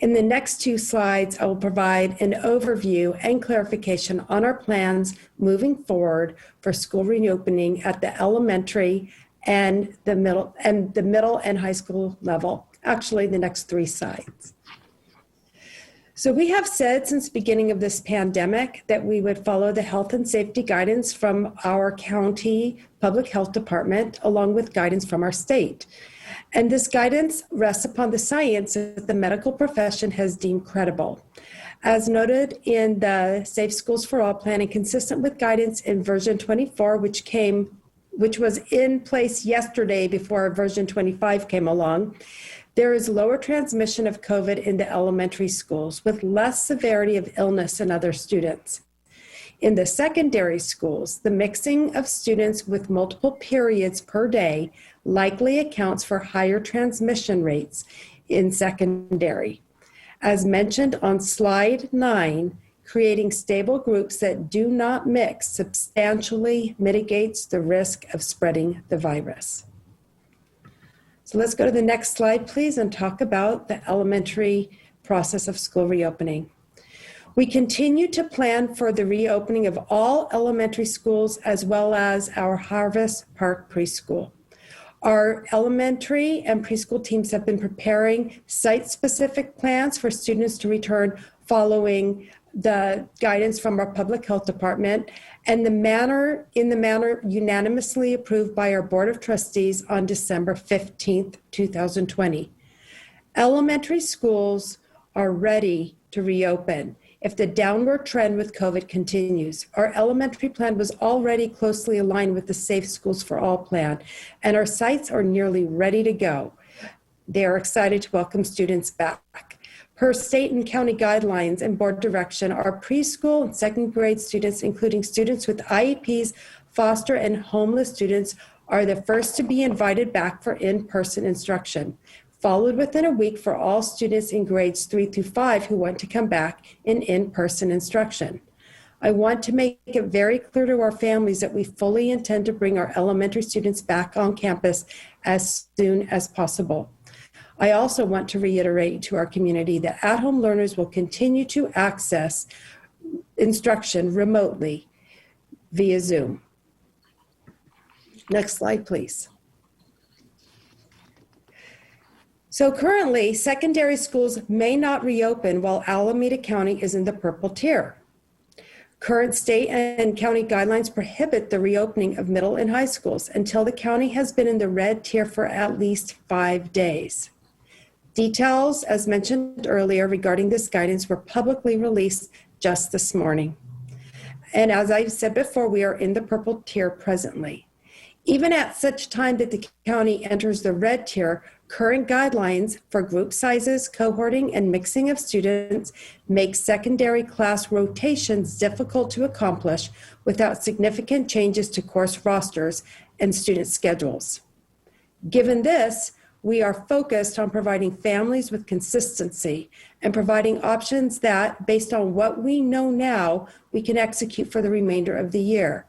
In the next 2 slides, I will provide an overview and clarification on our plans moving forward for school reopening at the elementary and the middle and high school level. Actually, the next 3 slides. So we have said since the beginning of this pandemic that we would follow the health and safety guidance from our county public health department, along with guidance from our state. And this guidance rests upon the science that the medical profession has deemed credible. As noted in the Safe Schools for All plan and consistent with guidance in version 24, which was in place yesterday before version 25 came along, there is lower transmission of COVID in the elementary schools with less severity of illness in other students. In the secondary schools, the mixing of students with multiple periods per day likely accounts for higher transmission rates in secondary. As mentioned on slide 9, creating stable groups that do not mix substantially mitigates the risk of spreading the virus. So let's go to the next slide, please, and talk about the elementary process of school reopening. We continue to plan for the reopening of all elementary schools as well as our Harvest Park preschool. Our elementary and preschool teams have been preparing site-specific plans for students to return following the guidance from our public health department and in the manner unanimously approved by our Board of Trustees on December 15th, 2020. Elementary schools are ready to reopen if the downward trend with COVID continues. Our elementary plan was already closely aligned with the Safe Schools for All plan, and our sites are nearly ready to go. They are excited to welcome students back. Per state and county guidelines and board direction, our preschool and second grade students, including students with IEPs, foster and homeless students, are the first to be invited back for in-person instruction, followed within a week for all students in grades 3 through 5 who want to come back in-person instruction. I want to make it very clear to our families that we fully intend to bring our elementary students back on campus as soon as possible. I also want to reiterate to our community that at-home learners will continue to access instruction remotely via Zoom. Next slide, please. So currently, secondary schools may not reopen while Alameda County is in the purple tier. Current state and county guidelines prohibit the reopening of middle and high schools until the county has been in the red tier for at least 5 days. Details, as mentioned earlier, regarding this guidance were publicly released just this morning. And as I've said before, we are in the purple tier presently. Even at such time that the county enters the red tier, current guidelines for group sizes, cohorting, and mixing of students make secondary class rotations difficult to accomplish without significant changes to course rosters and student schedules. Given this, we are focused on providing families with consistency and providing options that, based on what we know now, we can execute for the remainder of the year.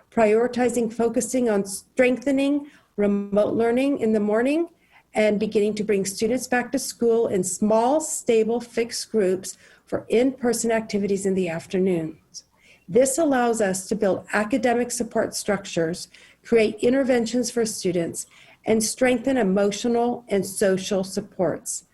Prioritizing focusing on strengthening remote learning in the morning and beginning to bring students back to school in small, stable, fixed groups for in-person activities in the afternoons. This allows us to build academic support structures, create interventions for students, and strengthen emotional and social supports.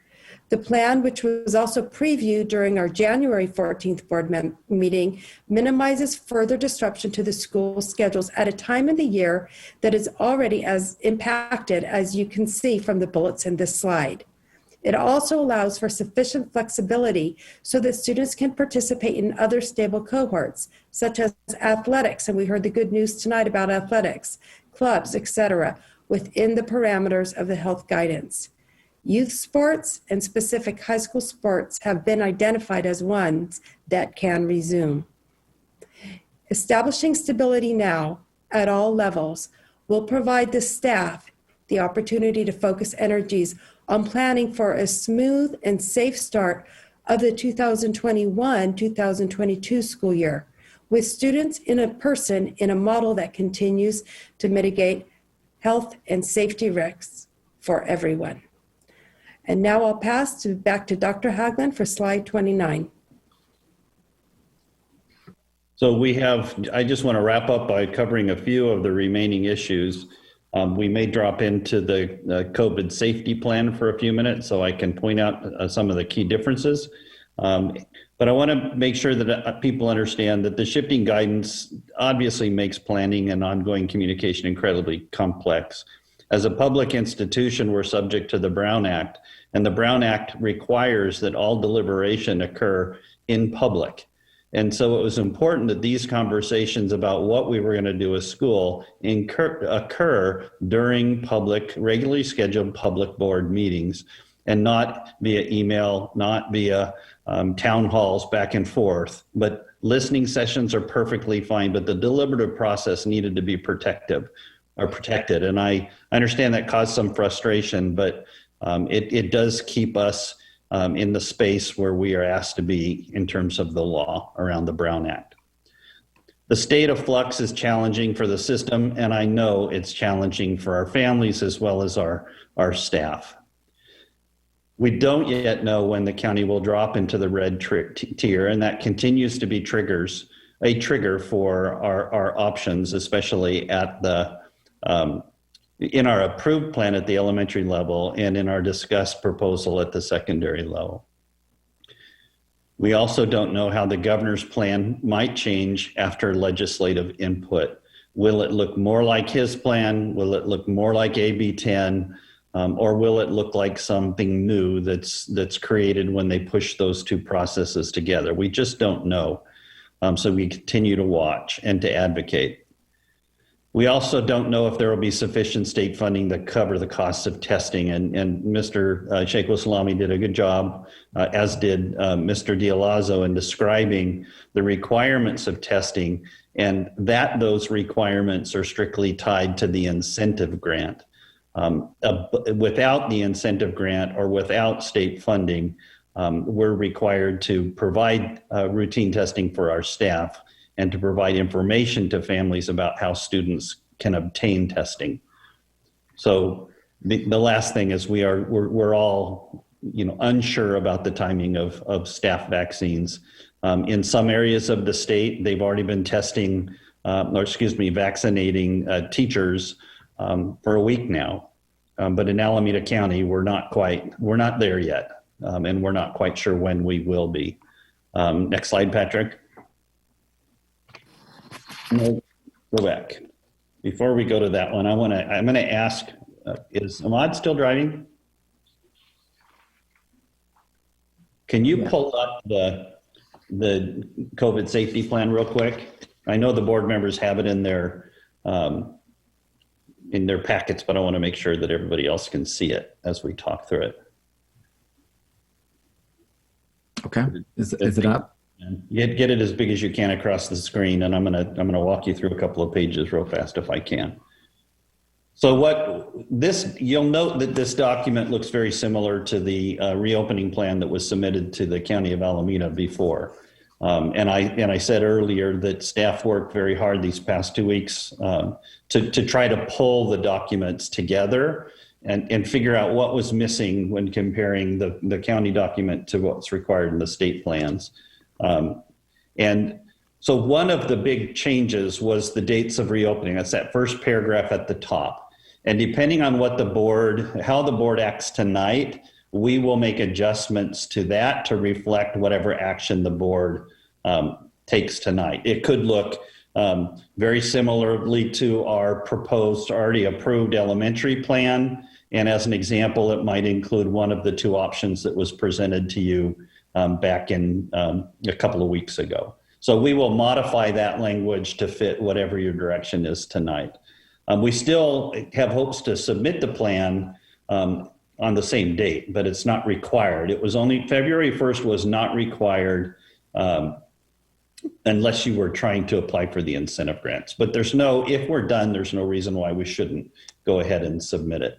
The plan, which was also previewed during our January 14th board meeting, minimizes further disruption to the school schedules at a time in the year that is already as impacted as you can see from the bullets in this slide. It also allows for sufficient flexibility so that students can participate in other stable cohorts, such as athletics, and we heard the good news tonight about athletics, clubs, etc., within the parameters of the health guidance. Youth sports and specific high school sports have been identified as ones that can resume. Establishing stability now at all levels will provide the staff the opportunity to focus energies on planning for a smooth and safe start of the 2021-2022 school year, with students in person in a model that continues to mitigate health and safety risks for everyone. And now I'll pass back to Dr. Haglund for slide 29. So I just want to wrap up by covering a few of the remaining issues. We may drop into the COVID safety plan for a few minutes so I can point out some of the key differences. But I want to make sure that people understand that the shifting guidance obviously makes planning and ongoing communication incredibly complex. As a public institution, we're subject to the Brown Act, and the Brown Act requires that all deliberation occur in public. And so it was important that these conversations about what we were going to do as school occur during regularly scheduled public board meetings, and not via email, not via town halls back and forth. But listening sessions are perfectly fine, but the deliberative process needed to be protected. And I understand that caused some frustration, but it does keep us in the space where we are asked to be in terms of the law around the Brown Act. The state of flux is challenging for the system, and I know it's challenging for our families as well as our staff. We don't yet know when the county will drop into the red tier, and that continues to be a trigger for our options, especially at the in our approved plan at the elementary level and in our discussed proposal at the secondary level. We also don't know how the governor's plan might change after legislative input. Will it look more like his plan? Will it look more like AB 10? Or will it look like something new that's created when they push those two processes together? We just don't know. So we continue to watch and to advocate. We also don't know if there will be sufficient state funding to cover the costs of testing. And Mr. Sheikh Salami did a good job, as did Mr. Dialazo, in describing the requirements of testing, and that those requirements are strictly tied to the incentive grant. Without the incentive grant or without state funding, we're required to provide routine testing for our staff and to provide information to families about how students can obtain testing. So the last thing is we're all unsure about the timing of staff vaccines. In some areas of the state, they've already been vaccinating teachers for a week now. But in Alameda County, we're not there yet. And we're not quite sure when we will be. Next slide, Patrick. No, go back. Before we go to that one, I'm going to ask, is Ahmad still driving? Can you pull up the COVID safety plan real quick? I know the board members have it in their packets, but I want to make sure that everybody else can see it as we talk through it. Okay, is it up? Get it as big as you can across the screen, and I'm gonna walk you through a couple of pages real fast if I can. So you'll note that this document looks very similar to the reopening plan that was submitted to the County of Alameda before. And I said earlier that staff worked very hard these past 2 weeks to try to pull the documents together and figure out what was missing when comparing the county document to what's required in the state plans. And so one of the big changes was the dates of reopening. That's that first paragraph at the top. And depending on how the board acts tonight, we will make adjustments to that to reflect whatever action the board takes tonight. It could look very similarly to our proposed, already approved elementary plan. And as an example, it might include one of the two options that was presented to you back in a couple of weeks ago. So we will modify that language to fit whatever your direction is tonight. We still have hopes to submit the plan on the same date, but it's not required. It was only February 1st was not required unless you were trying to apply for the incentive grants. But if we're done, there's no reason why we shouldn't go ahead and submit it.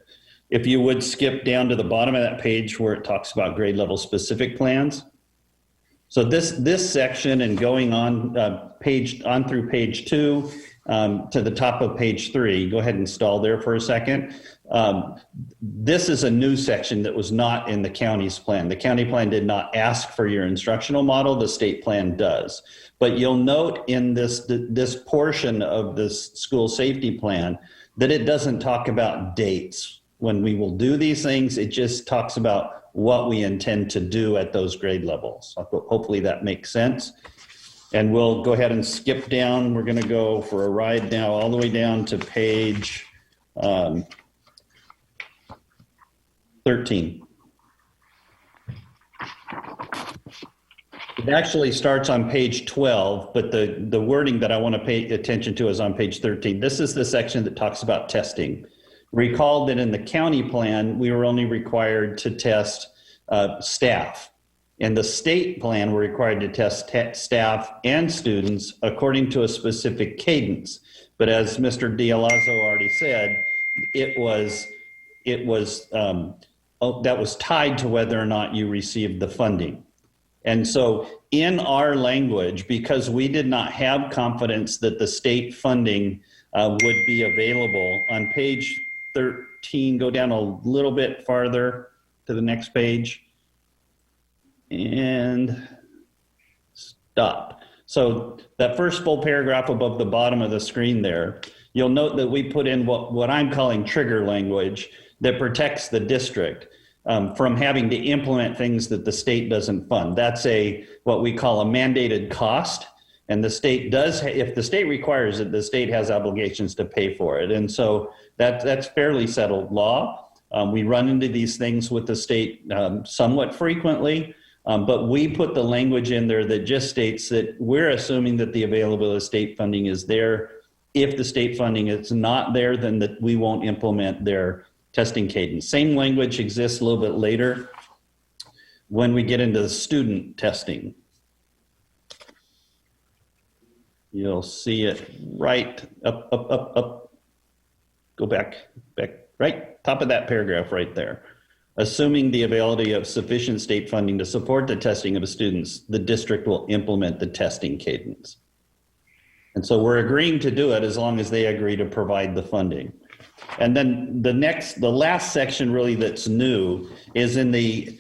If you would skip down to the bottom of that page where it talks about grade level specific plans. So this section and going on through page 2 to the top of page 3, go ahead and stall there for a second. This is a new section that was not in the county's plan. The county plan did not ask for your instructional model. The state plan does. But you'll note in this portion of this school safety plan that it doesn't talk about dates when we will do these things. It just talks about what we intend to do at those grade levels. Hopefully that makes sense. And we'll go ahead and skip down. We're going to go for a ride now all the way down to page 13. It actually starts on page 12, but the wording that I want to pay attention to is on page 13. This is the section that talks about testing. Recall that in the county plan, we were only required to test staff. In the state plan, we're required to test staff and students according to a specific cadence. But as Mr. Dialazo already said, that was tied to whether or not you received the funding. And so in our language, because we did not have confidence that the state funding would be available, on page 13, go down a little bit farther to the next page and stop. So that first full paragraph above the bottom of the screen there, you'll note that we put in what I'm calling trigger language that protects the district. from having to implement things that the state doesn't fund. That's what we call a mandated cost. And the state does, if the state requires it, the state has obligations to pay for it. And so that's fairly settled law. We run into these things with the state somewhat frequently, but we put the language in there that just states that we're assuming that the availability of state funding is there. If the state funding is not there, then that we won't implement their testing cadence. Same language exists a little bit later when we get into the student testing. You'll see it right up. Go back, right, top of that paragraph right there. Assuming the availability of sufficient state funding to support the testing of the the district will implement the testing cadence. And so we're agreeing to do it as long as they agree to provide the funding. And then the last section really that's new is in the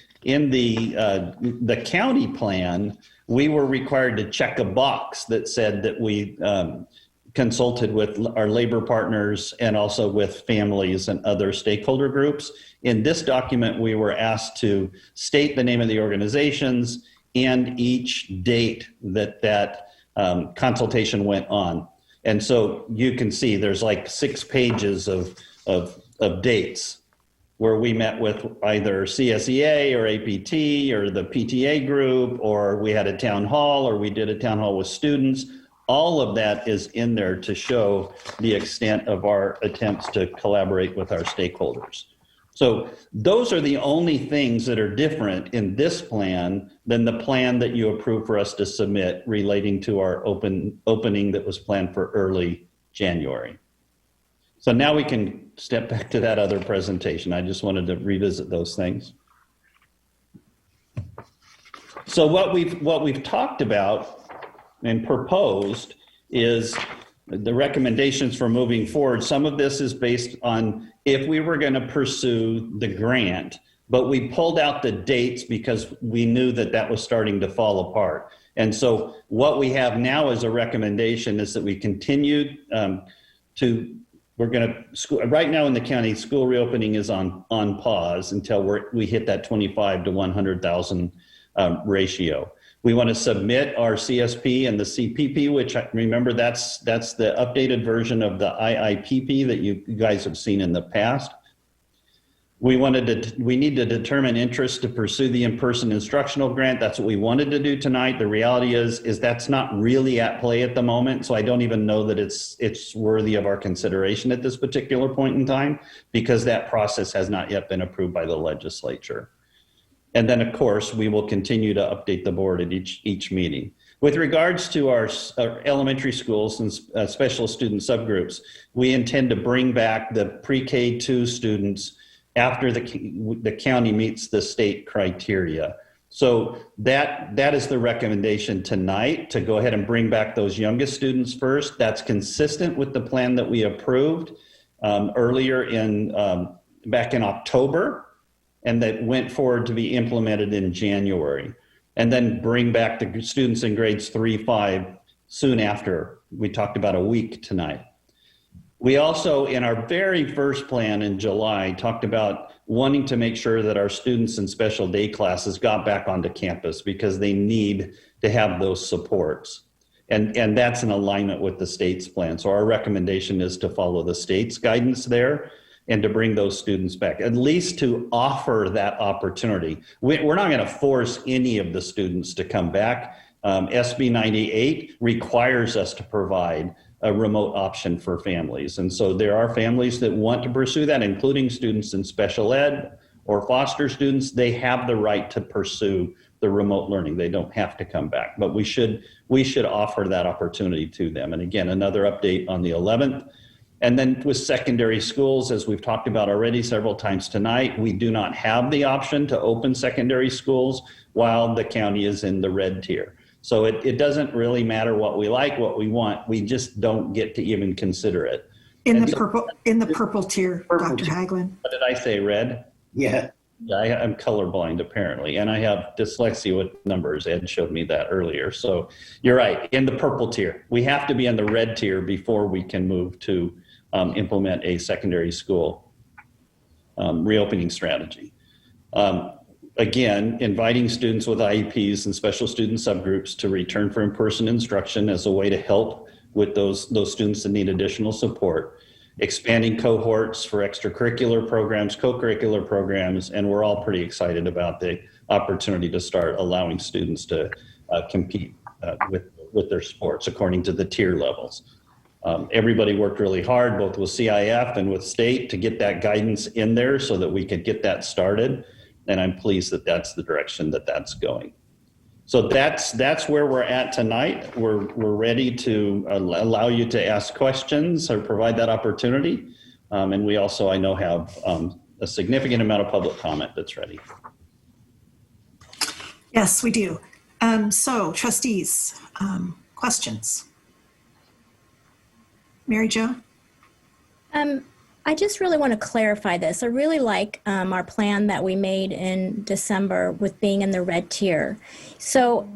county plan. We were required to check a box that said that we consulted with our labor partners and also with families and other stakeholder groups. In this document, we were asked to state the name of the organizations and each date that consultation went on. And so you can see there's like 6 pages of dates where we met with either CSEA or APT or the PTA group, or we had a town hall, or we did a town hall with students. All of that is in there to show the extent of our attempts to collaborate with our stakeholders. So those are the only things that are different in this plan than the plan that you approved for us to submit relating to our opening that was planned for early January. So now we can step back to that other presentation. I just wanted to revisit those things. So what we've talked about and proposed is the recommendations for moving forward. Some of this is based on if we were going to pursue the grant, but we pulled out the dates because we knew that was starting to fall apart. And so what we have now as a recommendation is that we continue right now in the county, school reopening is on pause until we hit that 25 to 100,000 ratio. We want to submit our CSP and the CPP, which remember that's the updated version of the IIPP that you guys have seen in the past. We need to determine interest to pursue the in-person instructional grant. That's what we wanted to do tonight. The reality is that's not really at play at the moment. So I don't even know that it's worthy of our consideration at this particular point in time, because that process has not yet been approved by the legislature. And then of course, we will continue to update the board at each meeting. With regards to our elementary schools and special student subgroups, we intend to bring back the pre-K 2 students after the county meets the state criteria. So that is the recommendation tonight, to go ahead and bring back those youngest students first. That's consistent with the plan that we approved earlier back in October, and that went forward to be implemented in January. And then bring back the students in grades 3-5 soon after. We talked about a week tonight. We also, in our very first plan in July, talked about wanting to make sure that our students in special day classes got back onto campus because they need to have those supports. And that's in alignment with the state's plan. So our recommendation is to follow the state's guidance there and to bring those students back, at least to offer that opportunity. We're not going to force any of the students to come back. SB 98 requires us to provide a remote option for families. And so there are families that want to pursue that, including students in special ed or foster students. They have the right to pursue the remote learning. They don't have to come back, but we should offer that opportunity to them. And again, another update on the 11th. And then with secondary schools, as we've talked about already several times tonight, we do not have the option to open secondary schools while the county is in the red tier. So it doesn't really matter what we like, what we want. We just don't get to even consider it. In the purple tier, Dr. Haglin. What did I say, red? Yeah. I'm colorblind apparently, and I have dyslexia with numbers. Ed showed me that earlier. So you're right, in the purple tier. We have to be in the red tier before we can move to implement a secondary school reopening strategy. Again, inviting students with IEPs and special student subgroups to return for in-person instruction as a way to help with those students that need additional support. Expanding cohorts for extracurricular programs, co-curricular programs, and we're all pretty excited about the opportunity to start allowing students to compete with their sports according to the tier levels. Everybody worked really hard, both with CIF and with state, to get that guidance in there so that we could get that started. And I'm pleased that that's the direction that that's going. So that's where we're at tonight. We're ready to allow you to ask questions or provide that opportunity. And we also, I know, have a significant amount of public comment that's ready. Yes, we do. So trustees, questions? Mary Jo? I just really want to clarify this. I really like our plan that we made in December with being in the red tier. So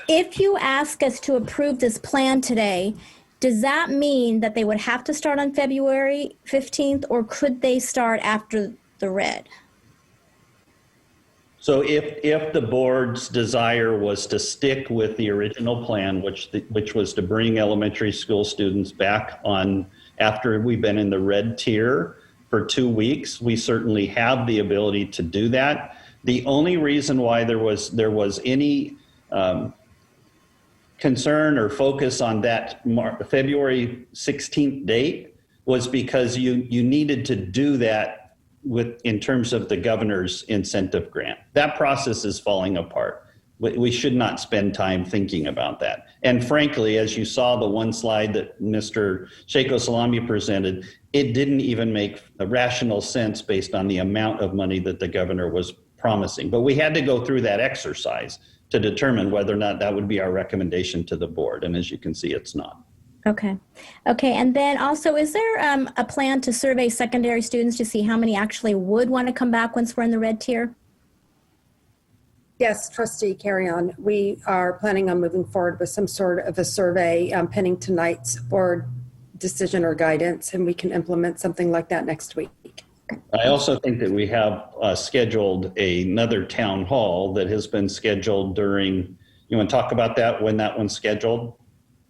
if you ask us to approve this plan today, does that mean that they would have to start on February 15th, or could they start after the red? So if the board's desire was to stick with the original plan, which was to bring elementary school students back on after we've been in the red tier for 2 weeks, we certainly have the ability to do that. The only reason why there was any concern or focus on that February 16th date was because you needed to do that in terms of the governor's incentive grant. That process is falling apart. We should not spend time thinking about that. And frankly, as you saw the one slide that Mr. Sheikh Salami presented, it didn't even make a rational sense based on the amount of money that the governor was promising. But we had to go through that exercise to determine whether or not that would be our recommendation to the board. And as you can see, it's not. Okay. Okay. And then also, is there a plan to survey secondary students to see how many actually would want to come back once we're in the red tier? Yes, Trustee Carry On. We are planning on moving forward with some sort of a survey pending tonight's board decision or guidance, and we can implement something like that next week. I also think that we have scheduled another town hall that has been scheduled during, you want to talk about that, when that one's scheduled?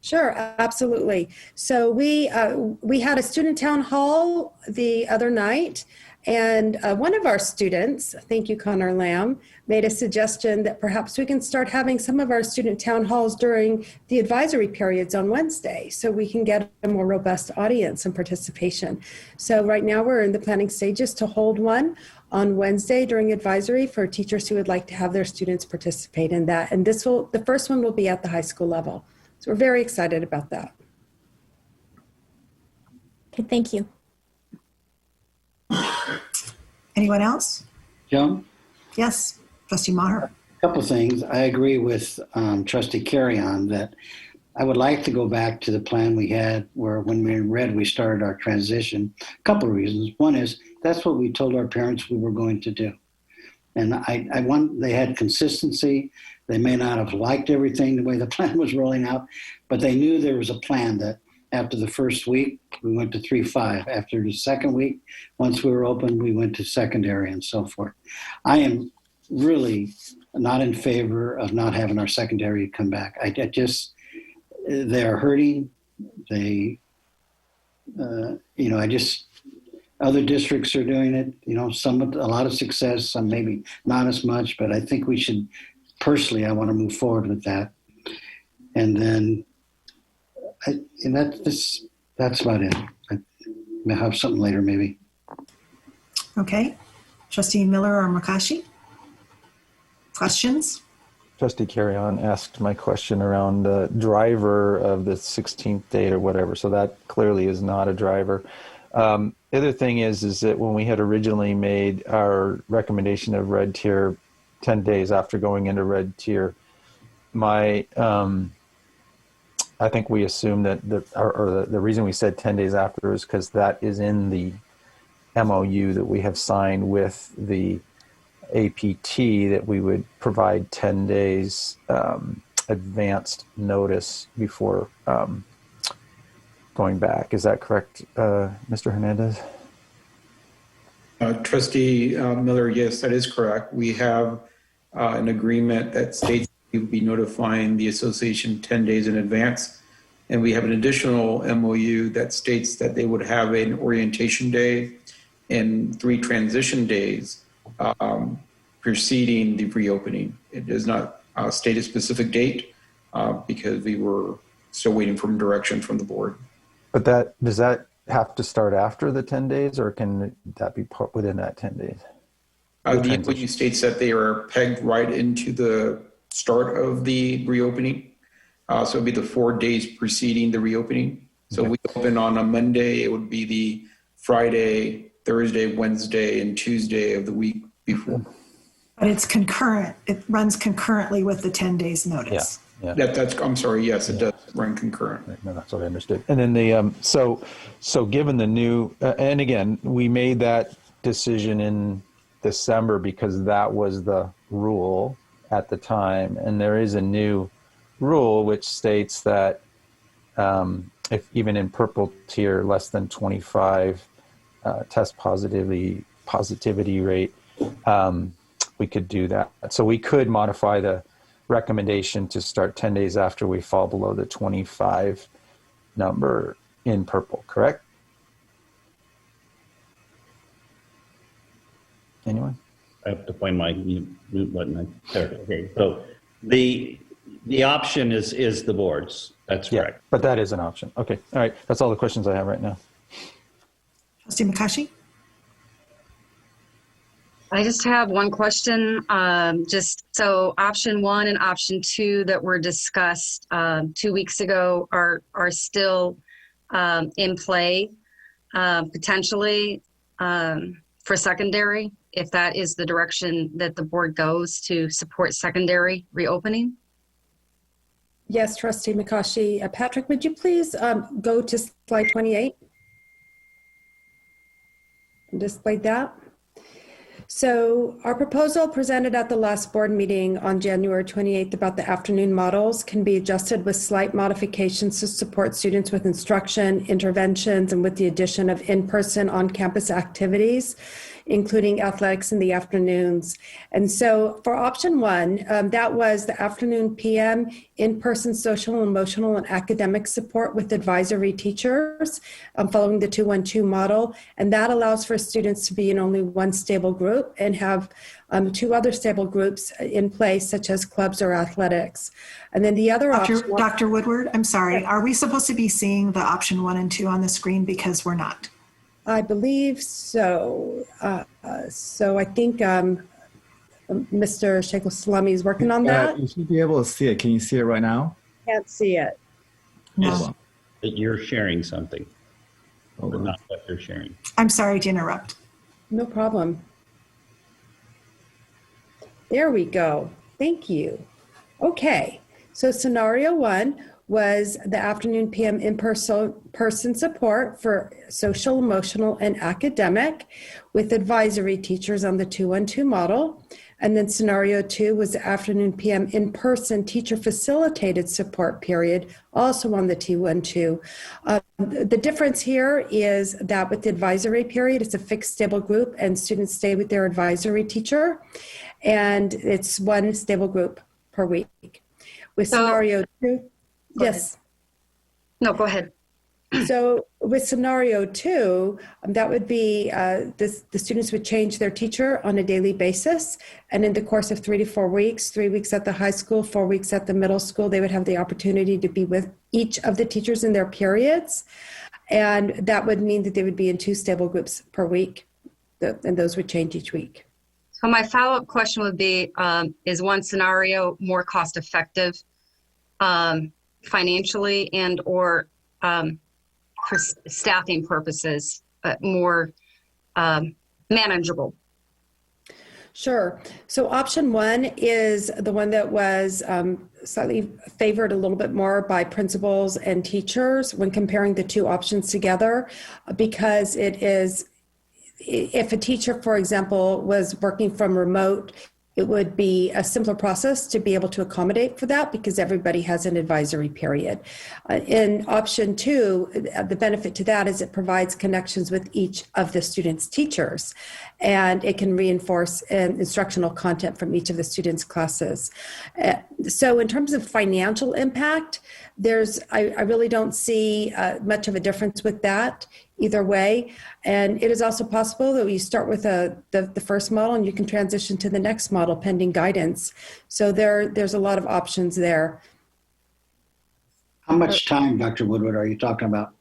Sure, absolutely. So we had a student town hall the other night, and one of our students, thank you, Connor Lamb, made a suggestion that perhaps we can start having some of our student town halls during the advisory periods on Wednesday, so we can get a more robust audience and participation. So right now we're in the planning stages to hold one on Wednesday during advisory for teachers who would like to have their students participate in that. And the first one will be at the high school level. So we're very excited about that. Okay, thank you. Anyone else? Joan? Yes, Trustee Maher. A couple of things. I agree with Trustee Carry On that I would like to go back to the plan we had where when we read, we started our transition. A couple of reasons. One is that's what we told our parents we were going to do. And I want, they had consistency. They may not have liked everything the way the plan was rolling out, but they knew there was a plan that after the first week, we went to 3-5. After the second week, once we were open, we went to secondary and so forth. I am really not in favor of not having our secondary come back. They are hurting. They, other districts are doing it, a lot of success, some maybe not as much, but I think we should, personally, I want to move forward with that. And then, that's about it. I may have something later, maybe. Okay. Trustee Miller or Makashi? Questions? Trustee Carry On asked my question around the driver of the 16th date or whatever. So that clearly is not a driver. The other thing is that when we had originally made our recommendation of red tier 10 days after going into red tier, I think we assumed that the reason we said 10 days after is because that is in the MOU that we have signed with the APT, that we would provide 10 days advanced notice before going back. Is that correct, Mr. Hernandez? Trustee Miller, yes, that is correct. We have an agreement that states we will be notifying the association 10 days in advance. And we have an additional MOU that states that they would have an orientation day and 3 transition days preceding the reopening. It does not state a specific date because we were still waiting for direction from the board. But does that have to start after the 10 days, or can that be put within that 10 days? The MOU states that they are pegged right into the start of the reopening. So it'd be the 4 days preceding the reopening. So Okay. we open on a Monday, it would be the Friday, Thursday, Wednesday, and Tuesday of the week before. But it's concurrent. It runs concurrently with the 10 days notice. Yeah. That's, I'm sorry, yes, it does run concurrent. No, that's what I understood. And then the so given the new and again, we made that decision in December because that was the rule at the time, and there is a new rule which states that if even in purple tier less than 25 test positivity rate, we could do that. So we could modify the recommendation to start 10 days after we fall below the 25 number in purple, correct? Anyone? I have to find my mute button. There. Okay, so the option is the board's. That's correct. But that is an option. Okay, all right. That's all the questions I have right now. Trustee McCushy? I just have one question. Just so option 1 and option 2 that were discussed 2 weeks ago are still in play potentially for secondary, if that is the direction that the board goes to support secondary reopening. Yes, Trustee McCoshy. Patrick, would you please go to slide 28 and display that? So our proposal presented at the last board meeting on January 28th about the afternoon models can be adjusted with slight modifications to support students with instruction, interventions, and with the addition of in-person on-campus activities, including athletics in the afternoons. And so for option 1, that was the afternoon PM in-person social, emotional, and academic support with advisory teachers following the 2-1-2 model. And that allows for students to be in only one stable group and have 2 other stable groups in place, such as clubs or athletics. And then the other option— Dr. Woodward, I'm sorry. Are we supposed to be seeing the option 1 and 2 on the screen? Because we're not. I believe so. So I think Mr. Sheikh Salami is working on that. You should be able to see it. Can you see it right now? Can't see it. No. That you're sharing something, but not what you're sharing. I'm sorry to interrupt. No problem. There we go. Thank you. Okay. So scenario 1 was the afternoon PM in-person support for social, emotional, and academic with advisory teachers on the 2-1-2 model. And then scenario 2 was the afternoon PM in-person teacher facilitated support period, also on the 2-1-2. The difference here is that with the advisory period, it's a fixed stable group and students stay with their advisory teacher. And it's one stable group per week. With scenario 2, yes. No, go ahead. So with scenario 2, that would be the students would change their teacher on a daily basis. And in the course of 3 to 4 weeks, 3 weeks at the high school, 4 weeks at the middle school, they would have the opportunity to be with each of the teachers in their periods. And that would mean that they would be in 2 stable groups per week. And those would change each week. So my follow-up question would be, is one scenario more cost-effective financially and or for staffing purposes, more manageable? Sure. So option 1 is the one that was slightly favored a little bit more by principals and teachers when comparing the 2 options together, because it is, if a teacher, for example, was working from remote, it would be a simpler process to be able to accommodate for that because everybody has an advisory period. In option 2, the benefit to that is it provides connections with each of the students' teachers. and it can reinforce instructional content from each of the students' classes. So in terms of financial impact, I really don't see much of a difference with that either way. And it is also possible that you start with the first model and you can transition to the next model pending guidance. So there's a lot of options there. How much time, Dr. Woodward, are you talking about?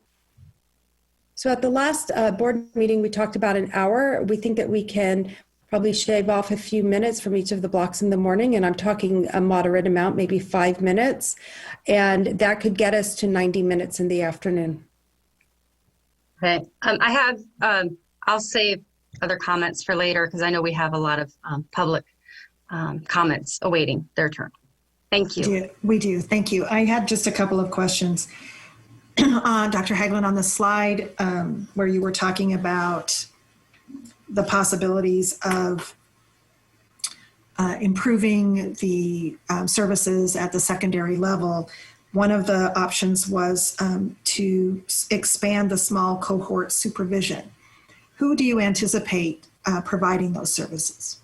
So at the last board meeting, we talked about an hour. We think that we can probably shave off a few minutes from each of the blocks in the morning. And I'm talking a moderate amount, maybe 5 minutes. And that could get us to 90 minutes in the afternoon. Okay. I'll save other comments for later because I know we have a lot of public comments awaiting their turn. Thank you. We do. Thank you. I had just a couple of questions. Dr. Haglund, on the slide where you were talking about the possibilities of improving the services at the secondary level, one of the options was to expand the small cohort supervision. Who do you anticipate providing those services?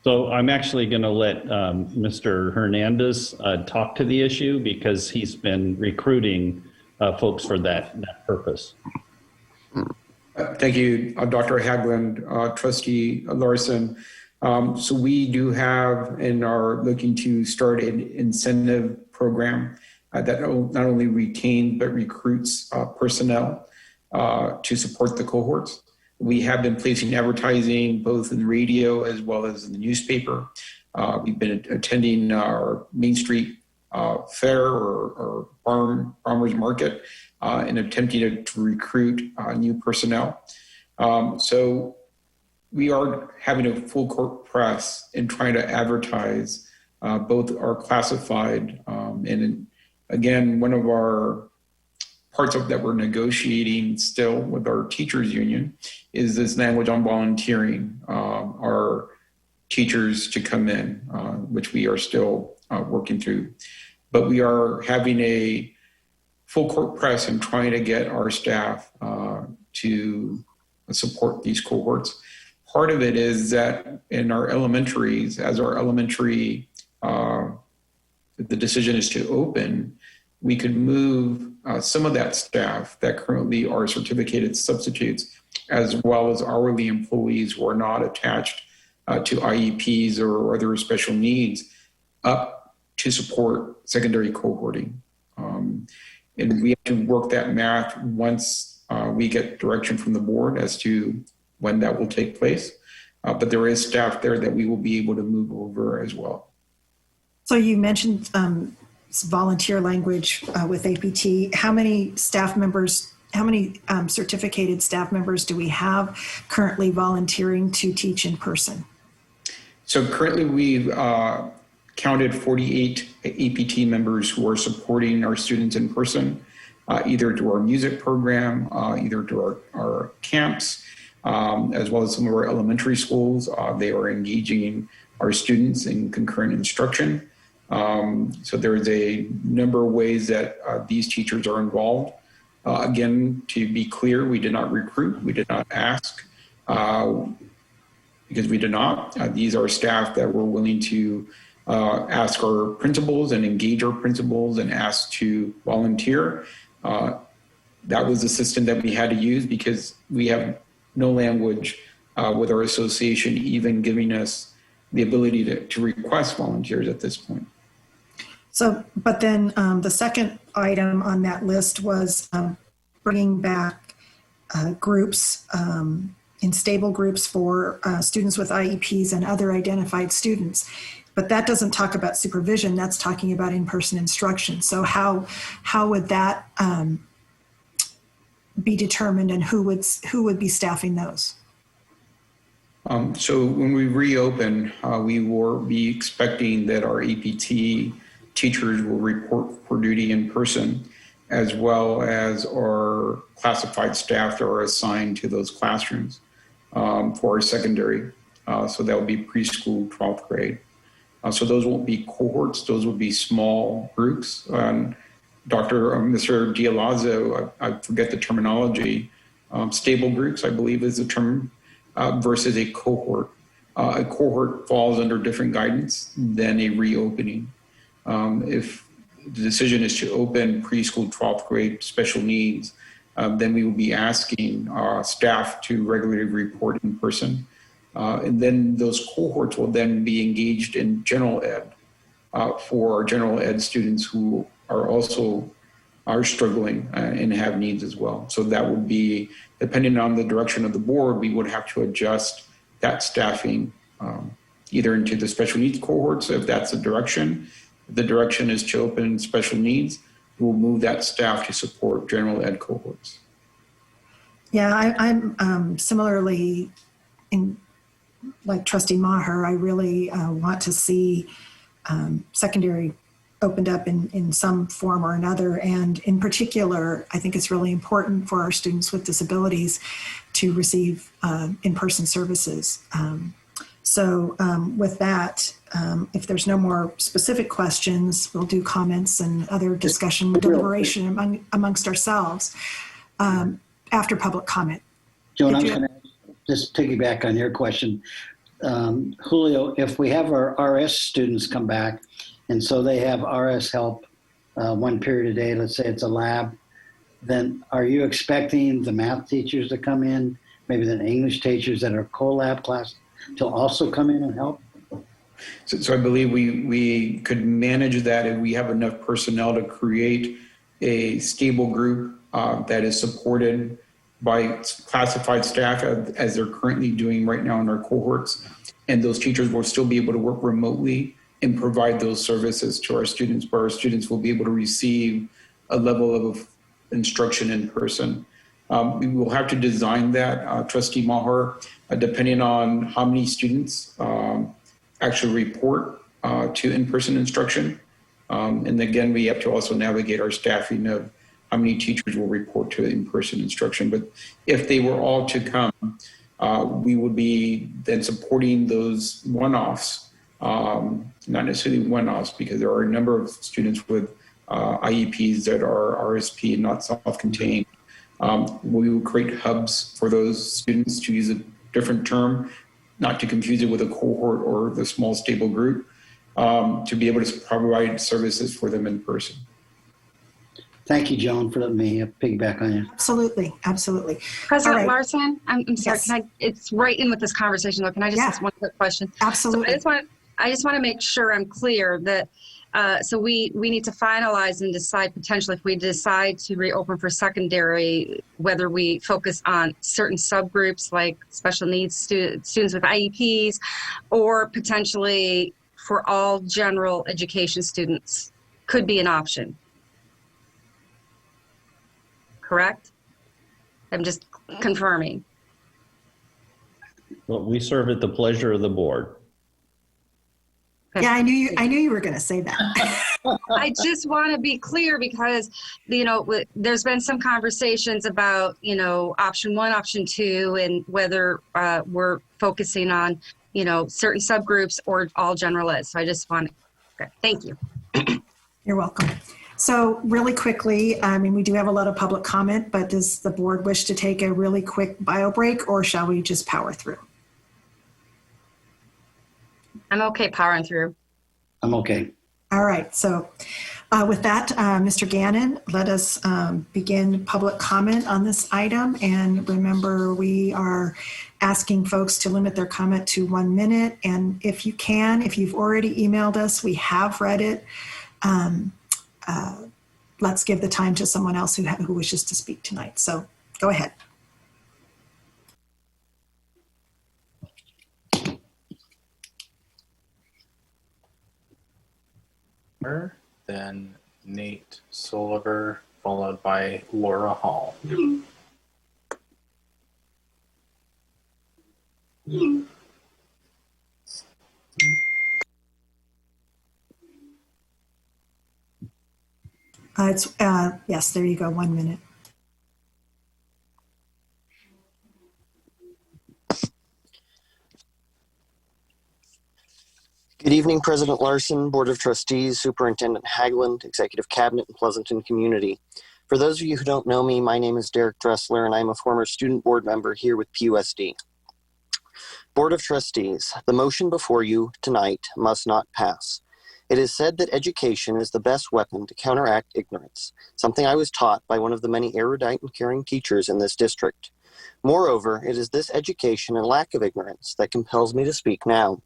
So I'm actually going to let Mr. Hernandez talk to the issue because he's been recruiting folks for that purpose. Thank you, Dr. Haglund, Trustee Larson. So we do have and are looking to start an incentive program that not only retains but recruits personnel to support the cohorts. We have been placing advertising both in the radio as well as in the newspaper. We've been attending our Main Street fair or farmers market and attempting to recruit new personnel. So we are having a full court press in trying to advertise both our classified and again, one of our parts of that we're negotiating still with our teachers union is this language on volunteering our teachers to come in, which we are still working through. But we are having a full court press and trying to get our staff to support these cohorts. Part of it is that in our elementaries, as our elementary, the decision is to open, we could move some of that staff that currently are certificated substitutes, as well as hourly employees who are not attached to IEPs or other special needs, up to support secondary cohorting. And we have to work that math once we get direction from the board as to when that will take place. But there is staff there that we will be able to move over as well. So you mentioned volunteer language with APT. How many staff members, how many certificated staff members do we have currently volunteering to teach in person? So currently we've counted 48 APT members who are supporting our students in person, either to our music program, either to our camps, as well as some of our elementary schools. They are engaging our students in concurrent instruction. So there is a number of ways that these teachers are involved. Again, to be clear, we did not recruit, we did not ask, because we did not. These are staff that were willing to ask our principals and engage our principals and ask to volunteer. That was the system that we had to use because we have no language with our association even giving us the ability to request volunteers at this point. So, but then the second item on that list was bringing back groups in stable groups for students with IEPs and other identified students. But that doesn't talk about supervision, that's talking about in-person instruction. So how would that be determined and who would be staffing those? So when we reopen, we will be expecting that our APT teachers will report for duty in person, as well as our classified staff that are assigned to those classrooms for our secondary. So that would be preschool, 12th grade. So those won't be cohorts, those will be small groups. Mr. Dialazzo, I forget the terminology, stable groups, I believe is the term. versus a cohort. A cohort falls under different guidance than a reopening. If the decision is to open preschool 12th grade special needs, then we will be asking staff to regularly report in person. And then those cohorts will then be engaged in general ed for general ed students who are also struggling and have needs as well. So that would be, depending on the direction of the board, we would have to adjust that staffing either into the special needs cohorts, if that's the direction. If the direction is to open special needs, we'll move that staff to support general ed cohorts. Yeah, I'm similarly like Trustee Maher. I really want to see secondary opened up in some form or another. And in particular, I think it's really important for our students with disabilities to receive in-person services. So with that, if there's no more specific questions, we'll do comments and other discussion, deliberation amongst ourselves after public comment. Joan, I was going to just piggyback on your question. Julio, if we have our RS students come back, and so they have RS help one period a day, let's say it's a lab, then are you expecting the math teachers to come in, maybe the English teachers that are co-lab class, to also come in and help? So I believe we could manage that if we have enough personnel to create a stable group that is supported by classified staff as they're currently doing right now in our cohorts. And those teachers will still be able to work remotely and provide those services to our students, where our students will be able to receive a level of instruction in person. We will have to design that, Trustee Maher, depending on how many students actually report to in-person instruction. And again, we have to also navigate our staffing of how many teachers will report to in-person instruction. But if they were all to come, we would be then supporting those one-offs, not necessarily one-offs, because there are a number of students with IEPs that are RSP and not self-contained. We will create hubs for those students, to use a different term, not to confuse it with a cohort or the small stable group, to be able to provide services for them in person. Thank you, Joan, for letting me piggyback on you. Absolutely, absolutely. President Larson, I'm sorry, Yes. it's right in with this conversation though. Can I just ask one quick question? Absolutely. So I just want to make sure I'm clear that so we need to finalize and decide potentially, if we decide to reopen for secondary, whether we focus on certain subgroups like special needs students with IEPs, or potentially for all general education students could be an option. Correct? I'm just confirming. Well, we serve at the pleasure of the board. Yeah, I knew you were going to say that. I just want to be clear because, there's been some conversations about, option 1, option 2, and whether we're focusing on, certain subgroups or all general ed. So I just want to, okay, thank you. You're welcome. So really quickly, we do have a lot of public comment, but does the board wish to take a really quick bio break, or shall we just power through? I'm okay powering through. I'm okay. All right. So with that, Mr. Gannon, let us begin public comment on this item. And remember, we are asking folks to limit their comment to 1 minute. And if you can, if you've already emailed us, we have read it. Let's give the time to someone else who wishes to speak tonight. So go ahead. Then Nate Soliver, followed by Laura Hall. Yes, there you go. 1 minute. Good evening, President Larson, Board of Trustees, Superintendent Haglund, Executive Cabinet, and Pleasanton Community. For those of you who don't know me, my name is Derek Dressler, and I'm a former student board member here with PUSD. Board of Trustees, the motion before you tonight must not pass. It is said that education is the best weapon to counteract ignorance, something I was taught by one of the many erudite and caring teachers in this district. Moreover, it is this education and lack of ignorance that compels me to speak now.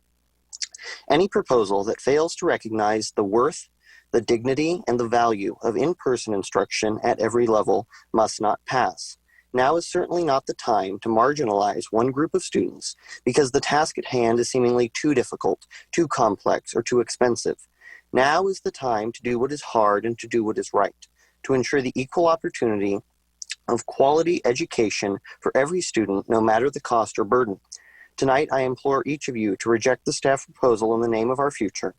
Any proposal that fails to recognize the worth, the dignity, and the value of in-person instruction at every level must not pass. Now is certainly not the time to marginalize one group of students because the task at hand is seemingly too difficult, too complex, or too expensive. Now is the time to do what is hard and to do what is right, to ensure the equal opportunity of quality education for every student, no matter the cost or burden. Tonight, I implore each of you to reject the staff proposal in the name of our future,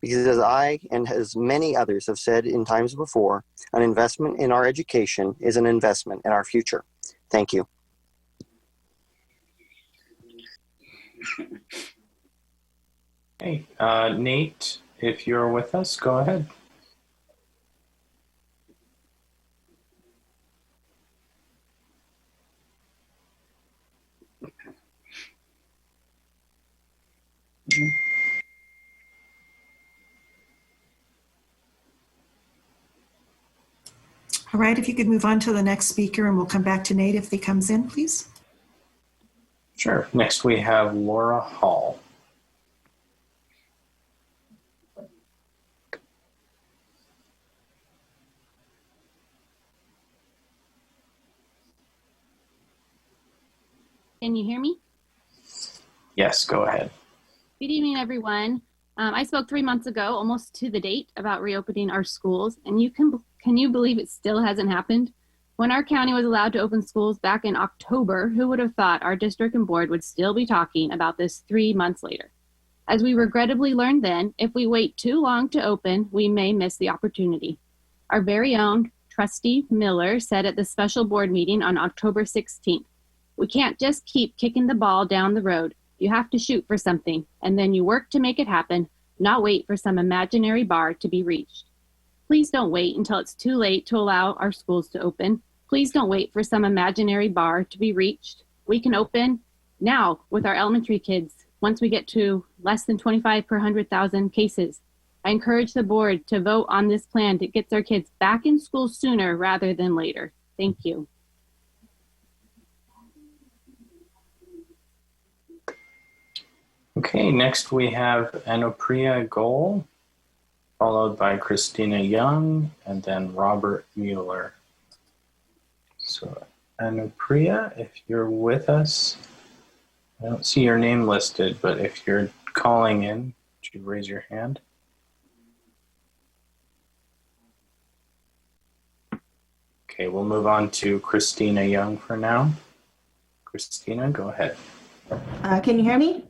because as I and as many others have said in times before, an investment in our education is an investment in our future. Thank you. Hey, Nate, if you're with us, go ahead. All right, if you could move on to the next speaker and we'll come back to Nate if he comes in, please. Sure. Next we have Laura Hall. Can you hear me? Yes, go ahead. Good evening, everyone. I spoke 3 months ago, almost to the date, about reopening our schools, and can you believe it still hasn't happened? When our county was allowed to open schools back in October, who would have thought our district and board would still be talking about this 3 months later? As we regrettably learned then, if we wait too long to open, we may miss the opportunity. Our very own Trustee Miller said at the special board meeting on October 16th, "We can't just keep kicking the ball down the road. You have to shoot for something, and then you work to make it happen, not wait for some imaginary bar to be reached. Please don't wait until it's too late to allow our schools to open. Please don't wait for some imaginary bar to be reached. We can open now with our elementary kids once we get to less than 25 per 100,000 cases. I encourage the board to vote on this plan that gets our kids back in school sooner rather than later. Thank you." Okay, next we have Anupriya Goel, followed by Christina Young, and then Robert Mueller. So Anupriya, if you're with us, I don't see your name listed, but if you're calling in, would you raise your hand? Okay, we'll move on to Christina Young for now. Christina, go ahead. Can you hear me?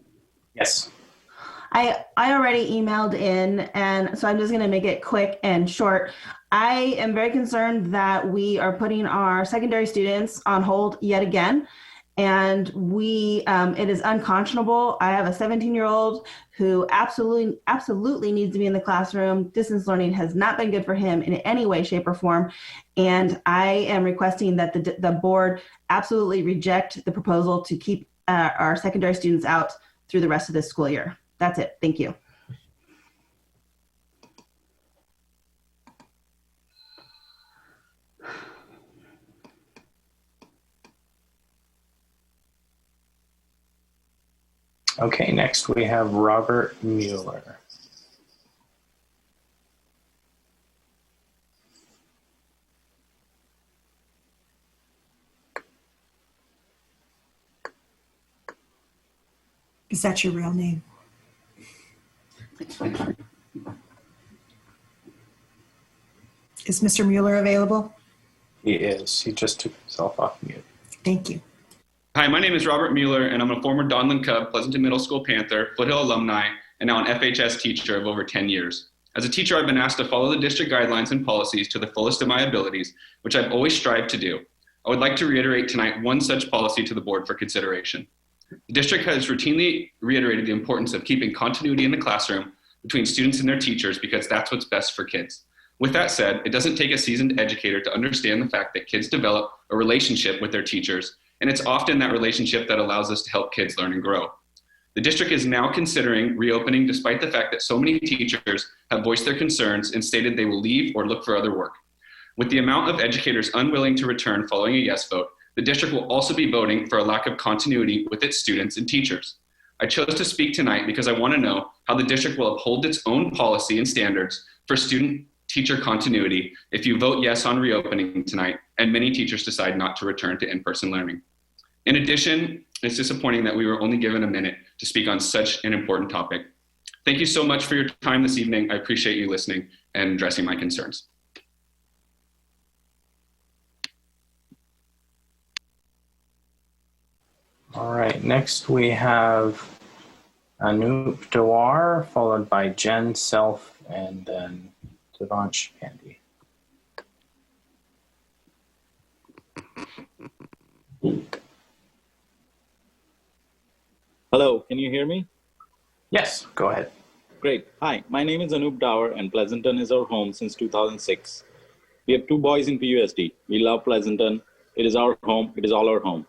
Yes. I already emailed in, and so I'm just going to make it quick and short. I am very concerned that we are putting our secondary students on hold yet again, and it is unconscionable. I have a 17-year-old who absolutely needs to be in the classroom. Distance learning has not been good for him in any way, shape, or form, and I am requesting that the board absolutely reject the proposal to keep our secondary students out through the rest of this school year. That's it. Thank you. Okay, next we have Robert Mueller. Is that your real name? Is Mr. Mueller available? He is. He just took himself off mute. Thank you. Hi, my name is Robert Mueller, and I'm a former Donlin Cub, Pleasanton Middle School Panther, Foothill alumni, and now an FHS teacher of over 10 years. As a teacher, I've been asked to follow the district guidelines and policies to the fullest of my abilities, which I've always strived to do. I would like to reiterate tonight one such policy to the board for consideration. The district has routinely reiterated the importance of keeping continuity in the classroom between students and their teachers because that's what's best for kids. With that said, it doesn't take a seasoned educator to understand the fact that kids develop a relationship with their teachers, and it's often that relationship that allows us to help kids learn and grow. The district is now considering reopening despite the fact that so many teachers have voiced their concerns and stated they will leave or look for other work. With the amount of educators unwilling to return following a yes vote, the district will also be voting for a lack of continuity with its students and teachers. I chose to speak tonight because I want to know how the district will uphold its own policy and standards for student-teacher continuity if you vote yes on reopening tonight and many teachers decide not to return to in-person learning. In addition, it's disappointing that we were only given a minute to speak on such an important topic. Thank you so much for your time this evening. I appreciate you listening and addressing my concerns. All right, next we have Anoop Dewar, followed by Jen Self, and then Devansh Pandy. Hello, can you hear me? Yes, go ahead. Great. Hi, my name is Anoop Dower, and Pleasanton is our home since 2006. We have 2 boys in PUSD. We love Pleasanton. It is our home. It is all our home.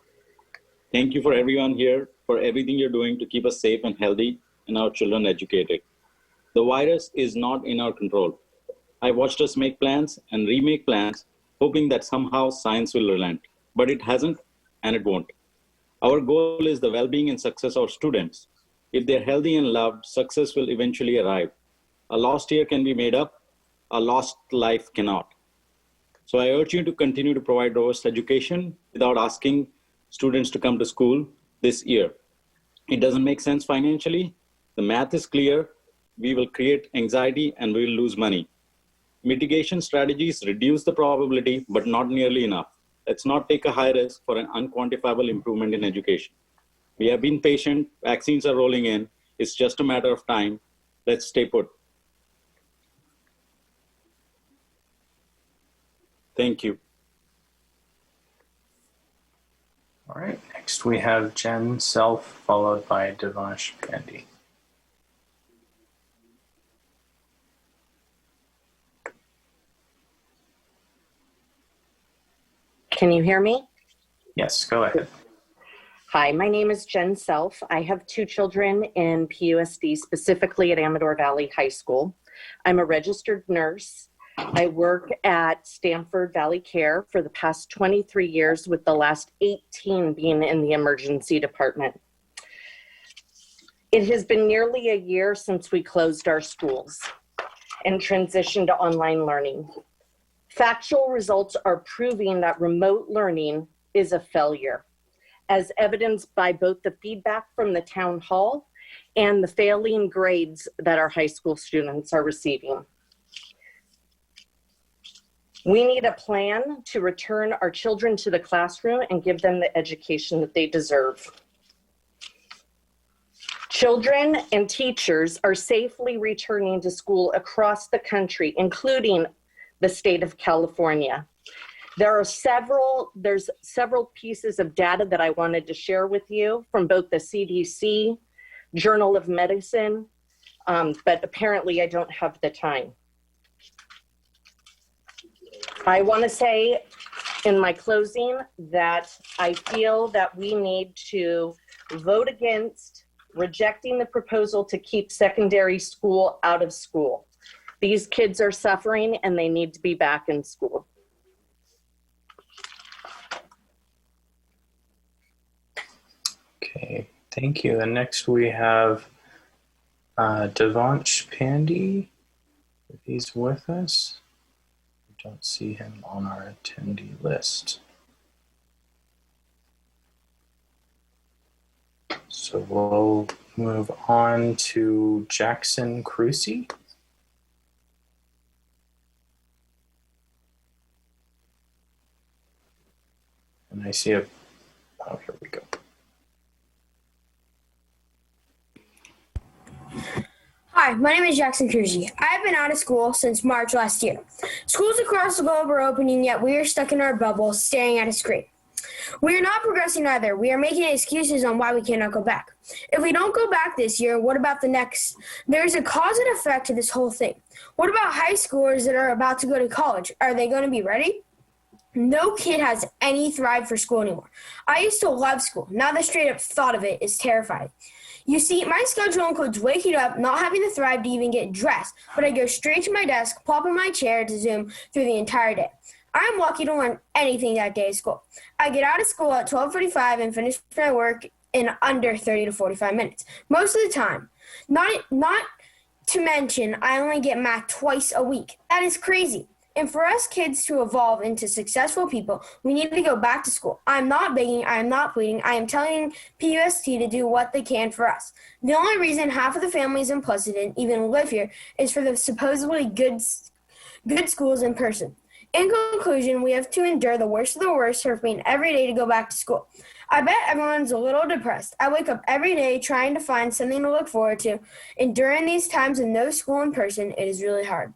Thank you for everyone here, for everything you're doing to keep us safe and healthy and our children educated. The virus is not in our control. I watched us make plans and remake plans, hoping that somehow science will relent, but it hasn't and it won't. Our goal is the well-being and success of our students. If they're healthy and loved, success will eventually arrive. A lost year can be made up, a lost life cannot. So I urge you to continue to provide robust education without asking students to come to school this year. It doesn't make sense financially. The math is clear. We will create anxiety and we will lose money. Mitigation strategies reduce the probability, but not nearly enough. Let's not take a high risk for an unquantifiable improvement in education. We have been patient. Vaccines are rolling in. It's just a matter of time. Let's stay put. Thank you. All right, next we have Jen Self, followed by Devansh Pandy. Can you hear me? Yes, go ahead. Hi, my name is Jen Self. I have 2 children in PUSD, specifically at Amador Valley High School. I'm a registered nurse. I work at Stanford Valley Care for the past 23 years, with the last 18 being in the emergency department. It has been nearly a year since we closed our schools and transitioned to online learning. Factual results are proving that remote learning is a failure, as evidenced by both the feedback from the town hall and the failing grades that our high school students are receiving. We need a plan to return our children to the classroom and give them the education that they deserve. Children and teachers are safely returning to school across the country, including the state of California. There's several pieces of data that I wanted to share with you from both the CDC, Journal of Medicine, but apparently I don't have the time. I want to say in my closing that I feel that we need to vote against rejecting the proposal to keep secondary school out of school. These kids are suffering and they need to be back in school. Okay, thank you. And next we have Devansh Pandy, if he's with us. I don't see him on our attendee list. So we'll move on to Jackson Crucy. And I see oh, here we go. Hi, my name is Jackson Cruzy. I've been out of school since March last year. Schools across the globe are opening, yet we are stuck in our bubble, staring at a screen. We are not progressing either. We are making excuses on why we cannot go back. If we don't go back this year, what about the next? There's a cause and effect to this whole thing. What about high schoolers that are about to go to college? Are they going to be ready? No kid has any thrive for school anymore. I used to love school. Now the straight up thought of it is terrifying. You see, my schedule includes waking up, not having the thrive to even get dressed, but I go straight to my desk, plop in my chair to Zoom through the entire day. I am lucky to learn anything that day at school. I get out of school at 12:45 and finish my work in under 30 to 45 minutes, most of the time. Not to mention, I only get math twice a week. That is crazy. And for us kids to evolve into successful people, we need to go back to school. I'm not begging, I am not pleading, I am telling PUST to do what they can for us. The only reason half of the families in Pleasanton even live here is for the supposedly good schools in person. In conclusion, we have to endure the worst of the worst surfing every day to go back to school. I bet everyone's a little depressed. I wake up every day trying to find something to look forward to, and during these times of no school in person, it is really hard.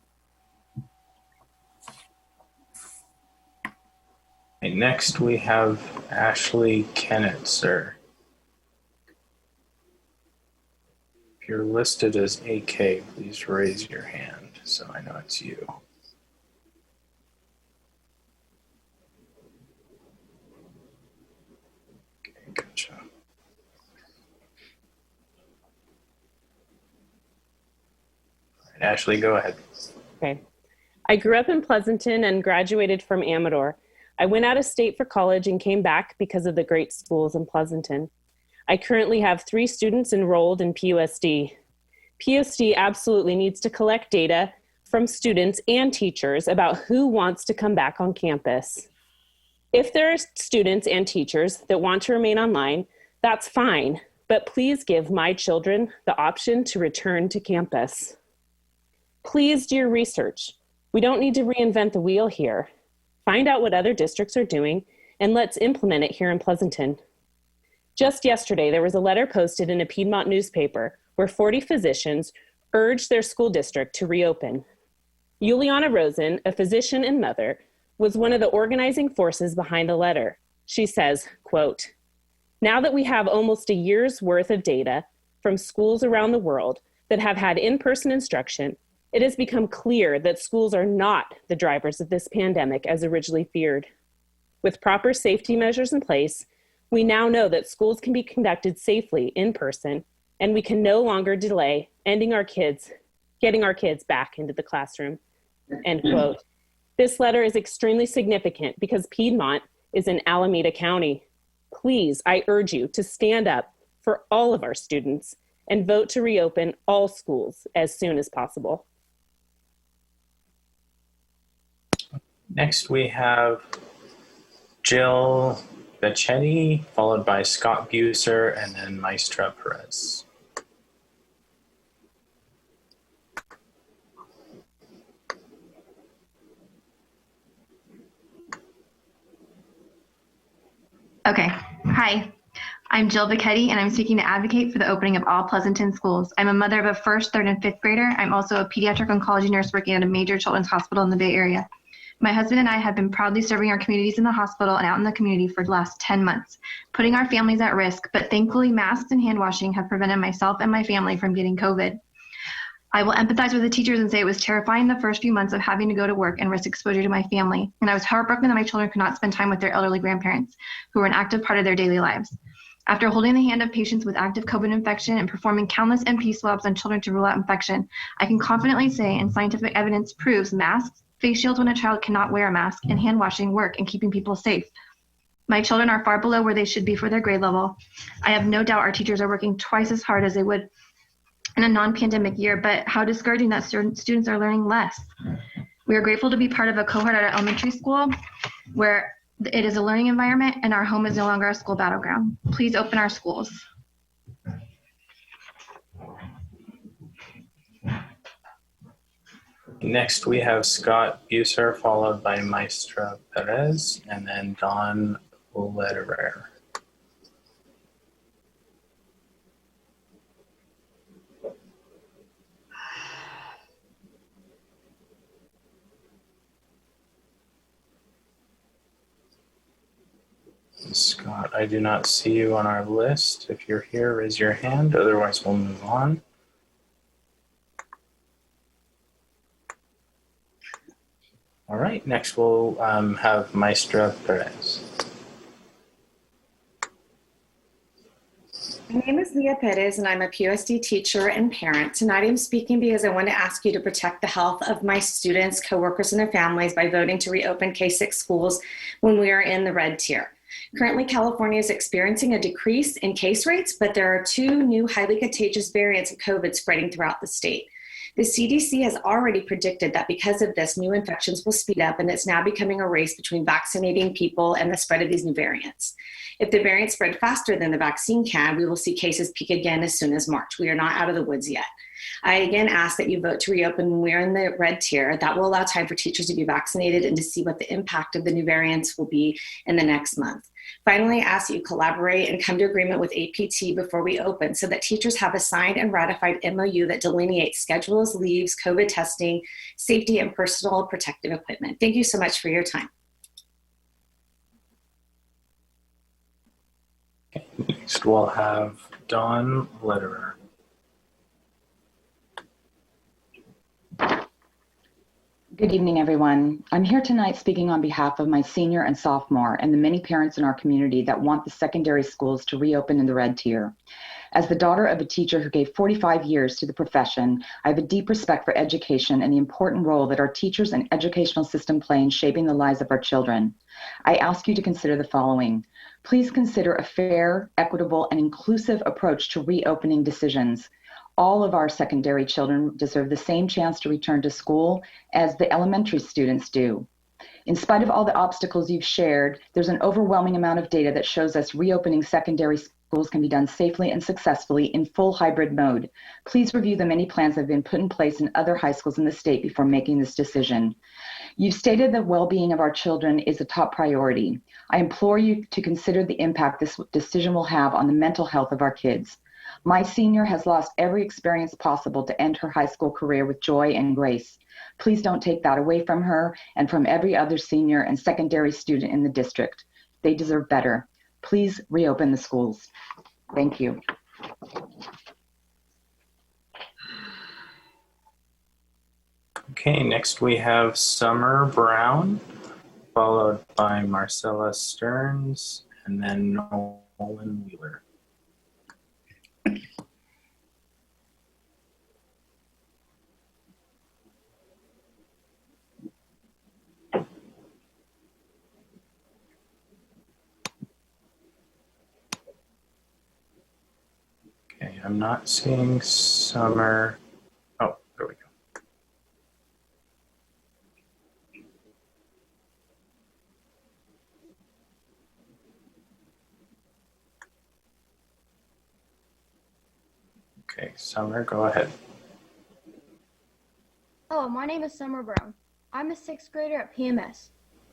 Okay, next we have Ashley Kennitzer. If you're listed as AK, please raise your hand so I know it's you. Gotcha. All right, Ashley, go ahead. Okay. I grew up in Pleasanton and graduated from Amador. I went out of state for college and came back because of the great schools in Pleasanton. I currently have 3 students enrolled in PUSD. PUSD absolutely needs to collect data from students and teachers about who wants to come back on campus. If there are students and teachers that want to remain online, that's fine, but please give my children the option to return to campus. Please do your research. We don't need to reinvent the wheel here. Find out what other districts are doing, and let's implement it here in Pleasanton. Just yesterday, there was a letter posted in a Piedmont newspaper where 40 physicians urged their school district to reopen. Juliana Rosen, a physician and mother, was one of the organizing forces behind the letter. She says, quote, "Now that we have almost a year's worth of data from schools around the world that have had in-person instruction, it has become clear that schools are not the drivers of this pandemic as originally feared. With proper safety measures in place, we now know that schools can be conducted safely in person, and we can no longer delay getting our kids back into the classroom." End quote. This letter is extremely significant because Piedmont is in Alameda County. Please, I urge you to stand up for all of our students and vote to reopen all schools as soon as possible. Next we have Jill Becchetti, followed by Scott Buser, and then Maestra Perez. Okay. Hi, I'm Jill Becchetti, and I'm seeking to advocate for the opening of all Pleasanton schools. I'm a mother of a 1st, 3rd, and 5th grader. I'm also a pediatric oncology nurse working at a major children's hospital in the Bay Area. My husband and I have been proudly serving our communities in the hospital and out in the community for the last 10 months, putting our families at risk, but thankfully masks and hand washing have prevented myself and my family from getting COVID. I will empathize with the teachers and say it was terrifying the first few months of having to go to work and risk exposure to my family, and I was heartbroken that my children could not spend time with their elderly grandparents, who were an active part of their daily lives. After holding the hand of patients with active COVID infection and performing countless MP swabs on children to rule out infection, I can confidently say, and scientific evidence proves, masks, face shields when a child cannot wear a mask, and hand washing work in keeping people safe. My children are far below where they should be for their grade level. I have no doubt our teachers are working twice as hard as they would in a non-pandemic year, but how discouraging that students are learning less. We are grateful to be part of a cohort at our elementary school where it is a learning environment and our home is no longer a school battleground. Please open our schools. Next we have Scott Buser, followed by Maestra Perez, and then Don Lederer. Scott, I do not see you on our list. If you're here, raise your hand. Otherwise, we'll move on. All right, next we'll have Maestra Perez. My name is Leah Perez, and I'm a PUSD teacher and parent. Tonight I'm speaking because I want to ask you to protect the health of my students, coworkers, and their families by voting to reopen K-6 schools when we are in the red tier. Currently, California is experiencing a decrease in case rates, but there are 2 new highly contagious variants of COVID spreading throughout the state. The CDC has already predicted that because of this, new infections will speed up, and it's now becoming a race between vaccinating people and the spread of these new variants. If the variants spread faster than the vaccine can, we will see cases peak again as soon as March. We are not out of the woods yet. I again ask that you vote to reopen when we're in the red tier. That will allow time for teachers to be vaccinated and to see what the impact of the new variants will be in the next month. Finally, I ask that you collaborate and come to agreement with APT before we open so that teachers have a signed and ratified MOU that delineates schedules, leaves, COVID testing, safety, and personal protective equipment. Thank you so much for your time. Next, we'll have Dawn Lederer. Good evening, everyone. I'm here tonight speaking on behalf of my senior and sophomore and the many parents in our community that want the secondary schools to reopen in the red tier. As the daughter of a teacher who gave 45 years to the profession, I have a deep respect for education and the important role that our teachers and educational system play in shaping the lives of our children. I ask you to consider the following. Please consider a fair, equitable, and inclusive approach to reopening decisions. All of our secondary children deserve the same chance to return to school as the elementary students do. In spite of all the obstacles you've shared, there's an overwhelming amount of data that shows us reopening secondary schools can be done safely and successfully in full hybrid mode. Please review the many plans that have been put in place in other high schools in the state before making this decision. You've stated the well-being of our children is a top priority. I implore you to consider the impact this decision will have on the mental health of our kids. My senior has lost every experience possible to end her high school career with joy and grace. Please don't take that away from her and from every other senior and secondary student in the district. They deserve better. Please reopen the schools. Thank you. Okay, next we have Summer Brown, followed by Marcella Stearns, and then Nolan Wheeler. Okay, I'm not seeing Summer. Oh, there we go. Okay, Summer, go ahead. Hello, my name is Summer Brown. I'm a 6th grader at PMS.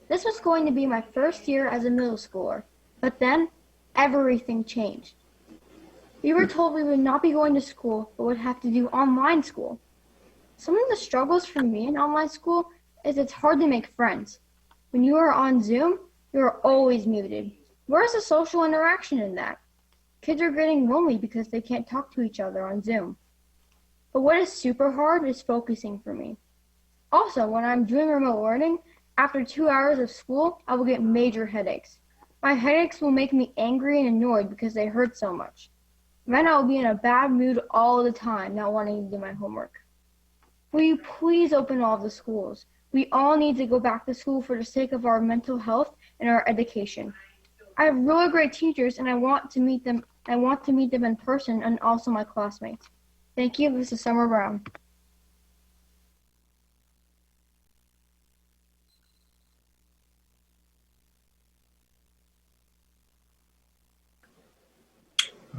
This was going to be my first year as a middle schooler, but then everything changed. We were told we would not be going to school, but would have to do online school. Some of the struggles for me in online school is it's hard to make friends. When you are on Zoom, you are always muted. Where is the social interaction in that? Kids are getting lonely because they can't talk to each other on Zoom. But what is super hard is focusing for me. Also, when I'm doing remote learning, after 2 hours of school, I will get major headaches. My headaches will make me angry and annoyed because they hurt so much. Then I will be in a bad mood all the time, not wanting to do my homework. Will you please open all the schools? We all need to go back to school for the sake of our mental health and our education. I have really great teachers and I want to meet them in person and also my classmates. Thank you. This is Summer Brown.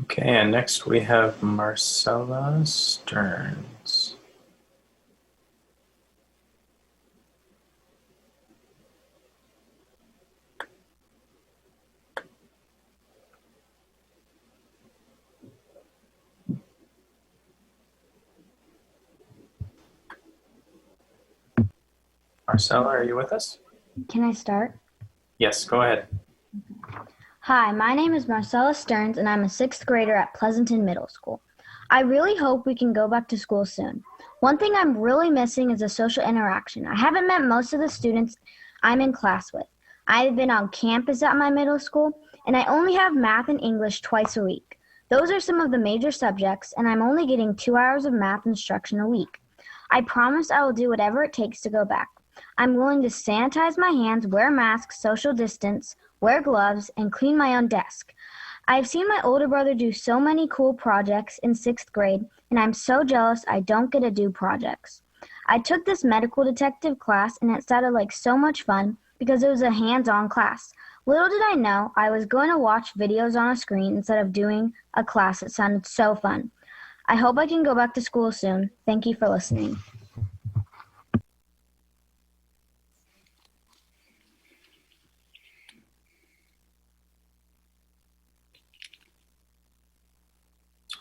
Okay, and next we have Marcella Stearns. Marcella, are you with us? Can I start? Yes, go ahead. Hi, my name is Marcella Stearns, and I'm a 6th grader at Pleasanton Middle School. I really hope we can go back to school soon. One thing I'm really missing is a social interaction. I haven't met most of the students I'm in class with. I've been on campus at my middle school, and I only have math and English twice a week. Those are some of the major subjects, and I'm only getting 2 hours of math instruction a week. I promise I will do whatever it takes to go back. I'm willing to sanitize my hands, wear masks, social distance, wear gloves, and clean my own desk. I've seen my older brother do so many cool projects in 6th grade, and I'm so jealous I don't get to do projects. I took this medical detective class, and it sounded like so much fun because it was a hands-on class. Little did I know I was going to watch videos on a screen instead of doing a class that sounded so fun. I hope I can go back to school soon. Thank you for listening.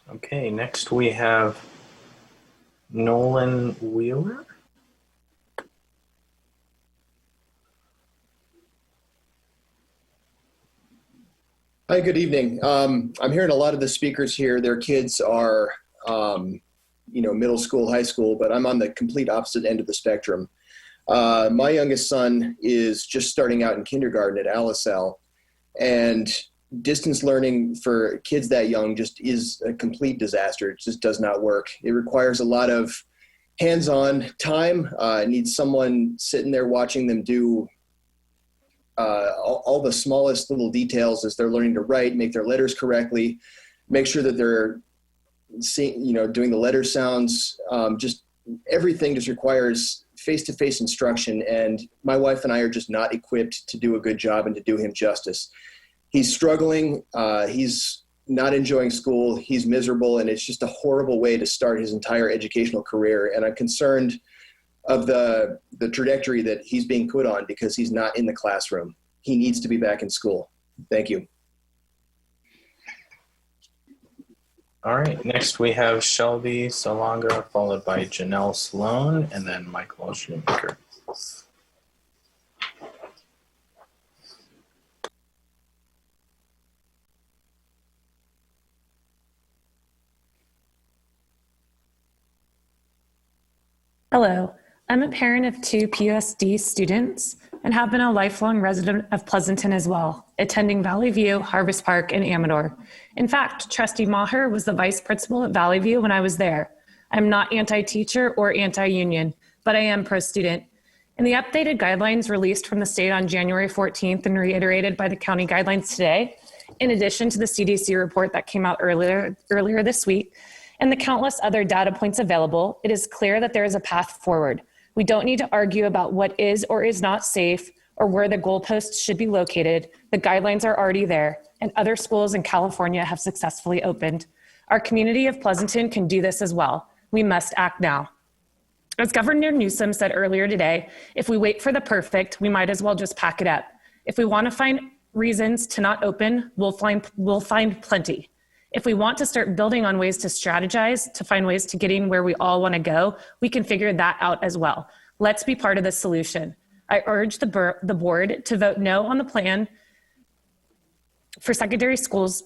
Okay, next we have Nolan Wheeler. Hi, good evening. I'm hearing a lot of the speakers here. Their kids are, middle school, high school, but I'm on the complete opposite end of the spectrum. My youngest son is just starting out in kindergarten at Alisal, and distance learning for kids that young just is a complete disaster. It just does not work. It requires a lot of hands-on time. It needs someone sitting there watching them do all the smallest little details as they're learning to write, make their letters correctly, make sure that they're doing the letter sounds. Just everything just requires face-to-face instruction, and my wife and I are just not equipped to do a good job and to do him justice. He's struggling. He's not enjoying school. He's miserable, and it's just a horrible way to start his entire educational career. And I'm concerned of the trajectory that he's being put on because he's not in the classroom. He needs to be back in school. Thank you. All right, next we have Shelby Salonga, followed by Janelle Sloan, and then Michael Shoemaker. Hello, I'm a parent of 2 PUSD students and have been a lifelong resident of Pleasanton as well, attending Valley View, Harvest Park, and Amador. In fact, Trustee Maher was the vice principal at Valley View when I was there. I'm not anti-teacher or anti-union, but I am pro-student. In the updated guidelines released from the state on January 14th and reiterated by the county guidelines today, in addition to the CDC report that came out earlier this week, and the countless other data points available, it is clear that there is a path forward. We don't need to argue about what is or is not safe or where the goalposts should be located. The guidelines are already there, and other schools in California have successfully opened. Our community of Pleasanton can do this as well. We must act now. As Governor Newsom said earlier today, if we wait for the perfect, we might as well just pack it up. If we want to find reasons to not open, we'll find plenty. If we want to start building on ways to strategize, to find ways to getting where we all want to go, we can figure that out as well. Let's be part of the solution. I urge the board to vote no on the plan for secondary schools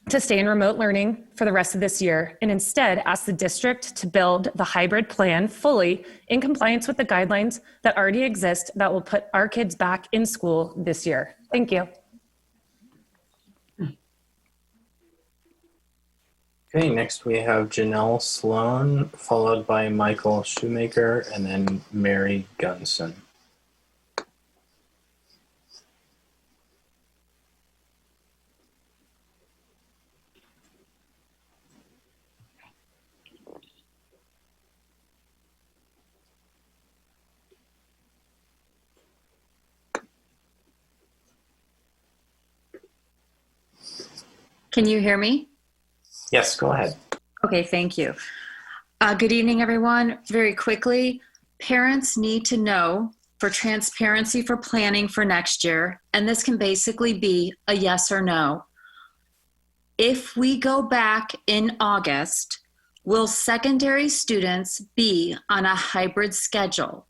to stay in remote learning for the rest of this year, and instead ask the district to build the hybrid plan fully in compliance with the guidelines that already exist that will put our kids back in school this year. Thank you. Okay, next we have Janelle Sloan, followed by Michael Shoemaker, and then Mary Gunson. Can you hear me? Yes, go ahead. Okay, thank you. Good evening, everyone. Very quickly, parents need to know for transparency for planning for next year, and this can basically be a yes or no. If we go back in August, will secondary students be on a hybrid schedule,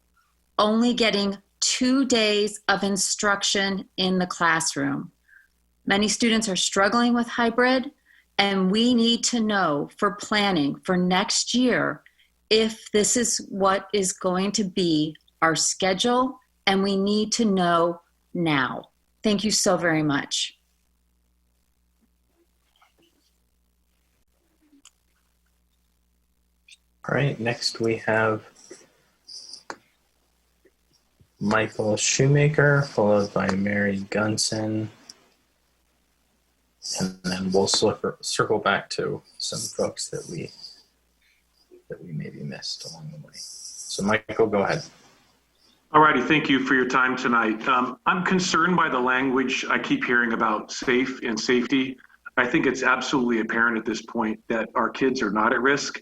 only getting 2 days of instruction in the classroom? Many students are struggling with hybrid, and we need to know for planning for next year if this is what is going to be our schedule, and we need to know now. Thank you so very much. All right, next we have Michael Shoemaker, followed by Mary Gunson. And then we'll circle back to some folks that we maybe missed along the way. So Michael, go ahead. All righty, thank you for your time tonight. I'm concerned by the language I keep hearing about safe and safety. I think it's absolutely apparent at this point that our kids are not at risk.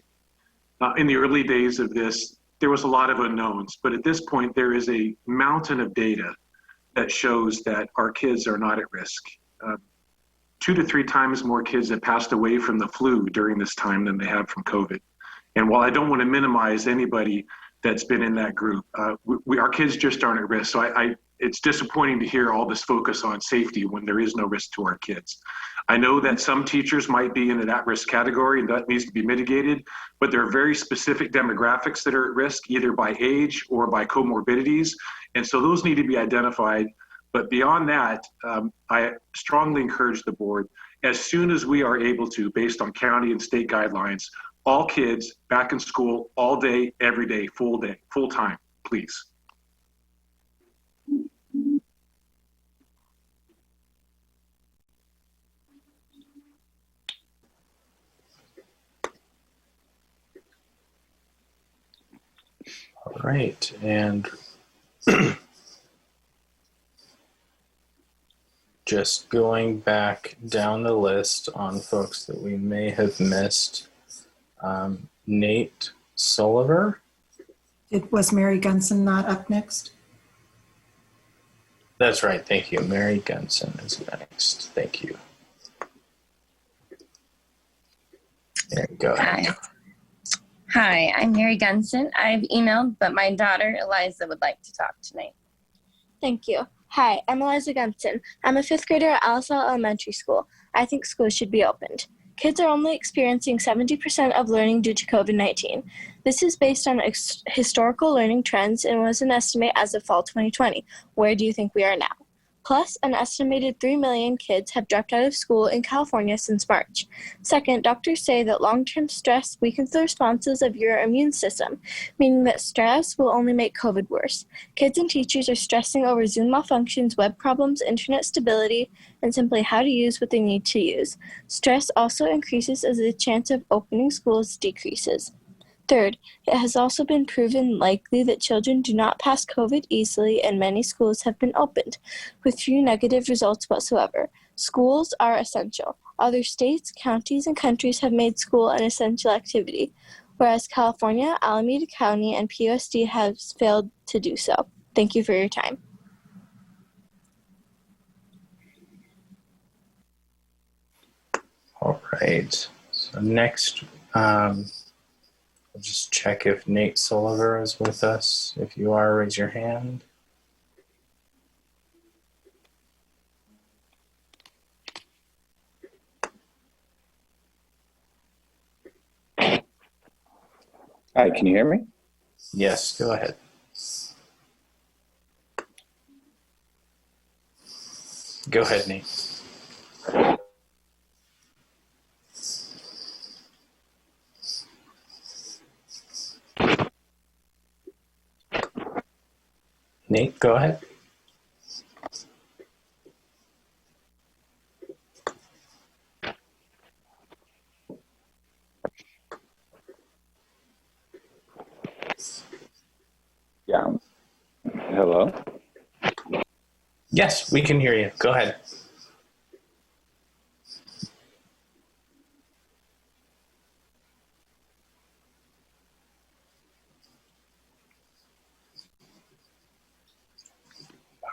In the early days of this, there was a lot of unknowns, but at this point, there is a mountain of data that shows that our kids are not at risk. 2 to 3 times more kids have passed away from the flu during this time than they have from COVID. And while I don't want to minimize anybody that's been in that group, our kids just aren't at risk. So it's disappointing to hear all this focus on safety when there is no risk to our kids. I know that some teachers might be in an at-risk category and that needs to be mitigated, but there are very specific demographics that are at risk, either by age or by comorbidities. And so those need to be identified. But beyond that, I strongly encourage the board, as soon as we are able to, based on county and state guidelines, all kids back in school all day, every day, full time, please. All right, and just going back down the list on folks that we may have missed. Nate Sullivan. It was Mary Gunson not up next? That's right, thank you. Mary Gunson is next. Thank you. There you go. Hi, I'm Mary Gunson. I've emailed, but my daughter Eliza would like to talk tonight. Thank you. Hi, I'm Eliza Gunson. I'm a 5th grader at Alisal Elementary School. I think schools should be opened. Kids are only experiencing 70% of learning due to COVID-19. This is based on historical learning trends and was an estimate as of fall 2020. Where do you think we are now? Plus, an estimated 3 million kids have dropped out of school in California since March. Second, doctors say that long-term stress weakens the responses of your immune system, meaning that stress will only make COVID worse. Kids and teachers are stressing over Zoom malfunctions, web problems, internet stability, and simply how to use what they need to use. Stress also increases as the chance of opening schools decreases. Third, it has also been proven likely that children do not pass COVID easily, and many schools have been opened, with few negative results whatsoever. Schools are essential. Other states, counties, and countries have made school an essential activity, whereas California, Alameda County, and PUSD have failed to do so. Thank you for your time. All right, so next, I'll just check if Nate Sullivan is with us. If you are, raise your hand. Hi, can you hear me? Yes, go ahead. Go ahead, Nate. Nate, go ahead. Yeah. Hello? Yes, we can hear you. Go ahead.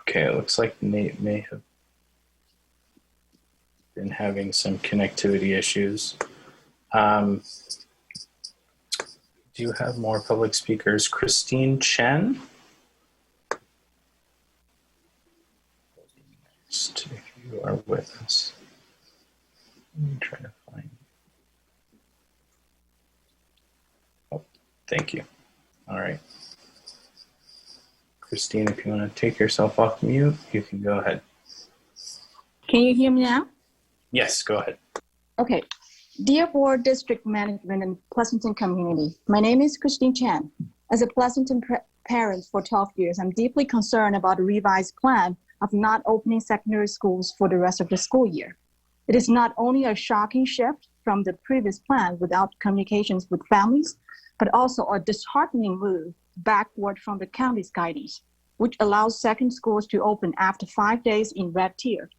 Okay, it looks like Nate may have been having some connectivity issues. Do you have more public speakers? Christine Chen? Next, if you are with us. Let me try to find. Oh, thank you. All right. Christine, if you want to take yourself off mute, you can go ahead. Can you hear me now? Yes, go ahead. Okay. Dear Board, District Management, and Pleasanton community, my name is Christine Chan. As a Pleasanton parent for 12 years, I'm deeply concerned about a revised plan of not opening secondary schools for the rest of the school year. It is not only a shocking shift from the previous plan without communications with families, but also a disheartening move backward from the county's guidance, which allows second schools to open after 5 days in red tier.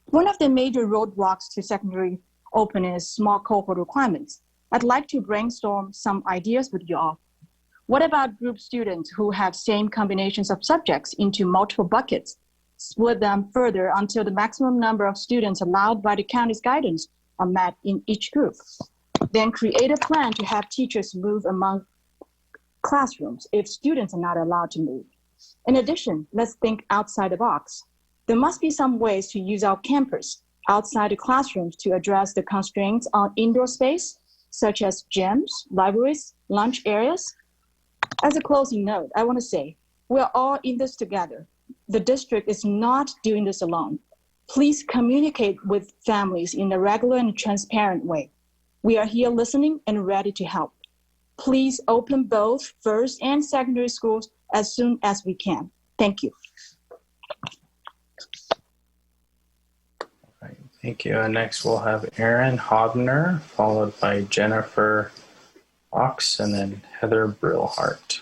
One of the major roadblocks to secondary opening is small cohort requirements. I'd like to brainstorm some ideas with you all. What about group students who have same combinations of subjects into multiple buckets? Split them further until the maximum number of students allowed by the county's guidance are met in each group. Then create a plan to have teachers move among classrooms if students are not allowed to move. In addition, let's think outside the box. There must be some ways to use our campus outside the classrooms to address the constraints on indoor space, such as gyms, libraries, lunch areas. As a closing note, I want to say, we're all in this together. The district is not doing this alone. Please communicate with families in a regular and transparent way. We are here listening and ready to help. Please open both first and secondary schools as soon as we can. Thank you. Thank you. And next we'll have Aaron Hobner, followed by Jennifer Ox, and then Heather Brillhart.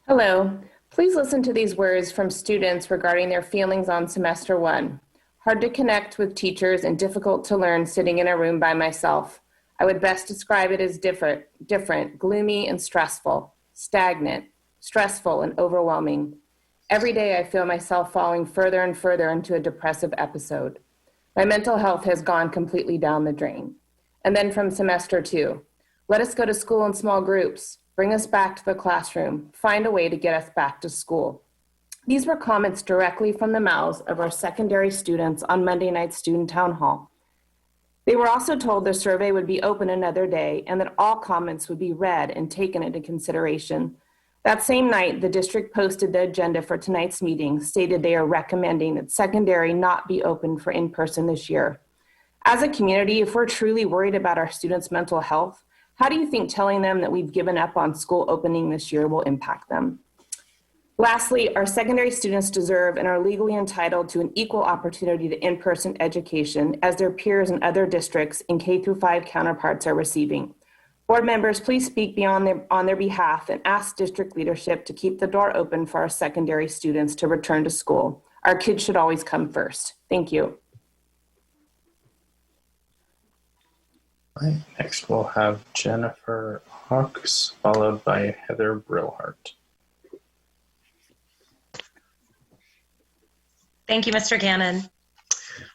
Hello. Please listen to these words from students regarding their feelings on semester 1. Hard to connect with teachers and difficult to learn sitting in a room by myself. I would best describe it as different, gloomy and stressful, stagnant, stressful and overwhelming. Every day I feel myself falling further and further into a depressive episode. My mental health has gone completely down the drain. And then from semester 2, let us go to school in small groups, bring us back to the classroom, find a way to get us back to school. These were comments directly from the mouths of our secondary students on Monday night student town hall. They were also told the survey would be open another day and that all comments would be read and taken into consideration. That same night, the district posted the agenda for tonight's meeting, stated they are recommending that secondary not be open for in-person this year. As a community, if we're truly worried about our students' mental health, how do you think telling them that we've given up on school opening this year will impact them? Lastly, our secondary students deserve and are legally entitled to an equal opportunity to in-person education as their peers in other districts and K-5 counterparts are receiving. Board members, please speak on their behalf and ask district leadership to keep the door open for our secondary students to return to school. Our kids should always come first. Thank you. All right, next we'll have Jennifer Hawks, followed by Heather Brillhart. Thank you, Mr. Gannon.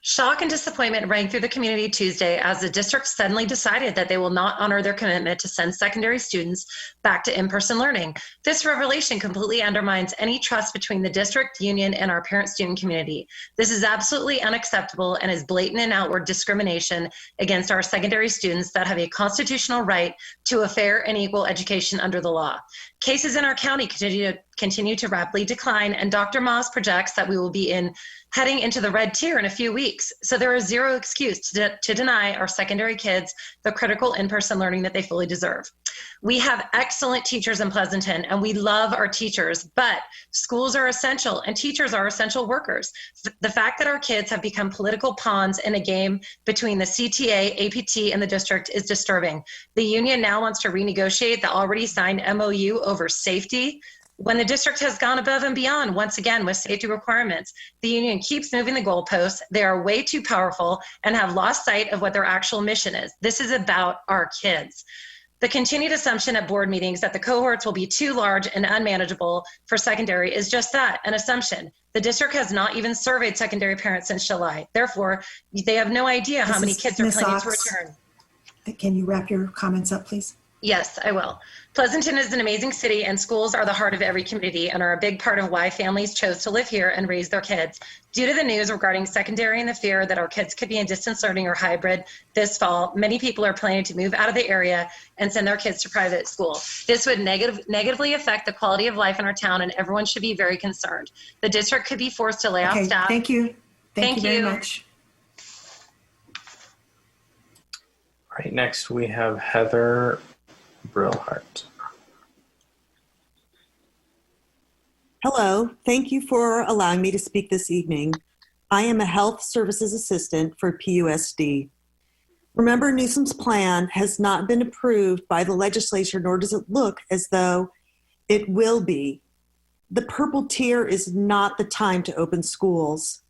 Shock and disappointment rang through the community Tuesday as the district suddenly decided that they will not honor their commitment to send secondary students back to in-person learning. This revelation completely undermines any trust between the district, union, and our parent-student community. This is absolutely unacceptable and is blatant and outward discrimination against our secondary students that have a constitutional right to a fair and equal education under the law. Cases in our county continue to rapidly decline, and Dr. Moss projects that we will be heading into the red tier in a few weeks. So there is zero excuse to deny our secondary kids the critical in-person learning that they fully deserve. We have excellent teachers in Pleasanton, and we love our teachers, but schools are essential and teachers are essential workers. The fact that our kids have become political pawns in a game between the CTA, APT, and the district is disturbing. The union now wants to renegotiate the already signed MOU over safety, when the district has gone above and beyond, once again, with safety requirements. The union keeps moving the goalposts. They are way too powerful and have lost sight of what their actual mission is. This is about our kids. The continued assumption at board meetings that the cohorts will be too large and unmanageable for secondary is just that, an assumption. The district has not even surveyed secondary parents since July. Therefore, they have no idea how many kids are planning to return. Can you wrap your comments up, please? Yes, I will. Pleasanton is an amazing city, and schools are the heart of every community and are a big part of why families chose to live here and raise their kids. Due to the news regarding secondary and the fear that our kids could be in distance learning or hybrid this fall, many people are planning to move out of the area and send their kids to private school. This would negatively affect the quality of life in our town, and everyone should be very concerned. The district could be forced to lay off staff. Thank you. Thank you very much. All right, next we have Heather Brilhart. Hello, thank you for allowing me to speak this evening. I am a health services assistant for PUSD. Remember, Newsom's plan has not been approved by the legislature, nor does it look as though it will be. The purple tier is not the time to open schools.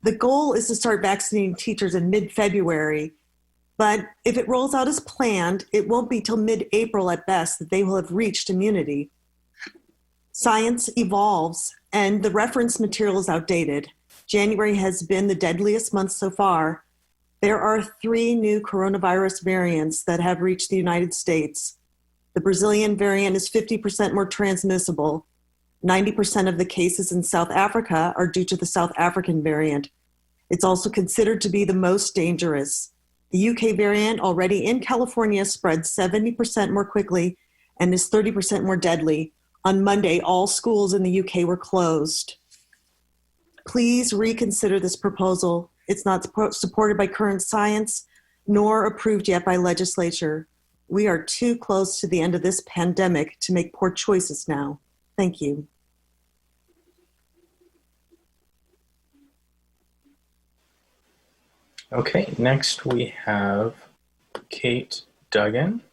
The goal is to start vaccinating teachers in mid-February, but if it rolls out as planned, it won't be till mid-April at best that they will have reached immunity. Science evolves, and the reference material is outdated. January has been the deadliest month so far. There are 3 new coronavirus variants that have reached the United States. The Brazilian variant is 50% more transmissible. 90% of the cases in South Africa are due to the South African variant. It's also considered to be the most dangerous. The UK variant, already in California, spreads 70% more quickly and is 30% more deadly. On Monday, all schools in the UK were closed. Please reconsider this proposal. It's not supported by current science, nor approved yet by legislature. We are too close to the end of this pandemic to make poor choices now. Thank you. Okay, next we have Kate Duggan,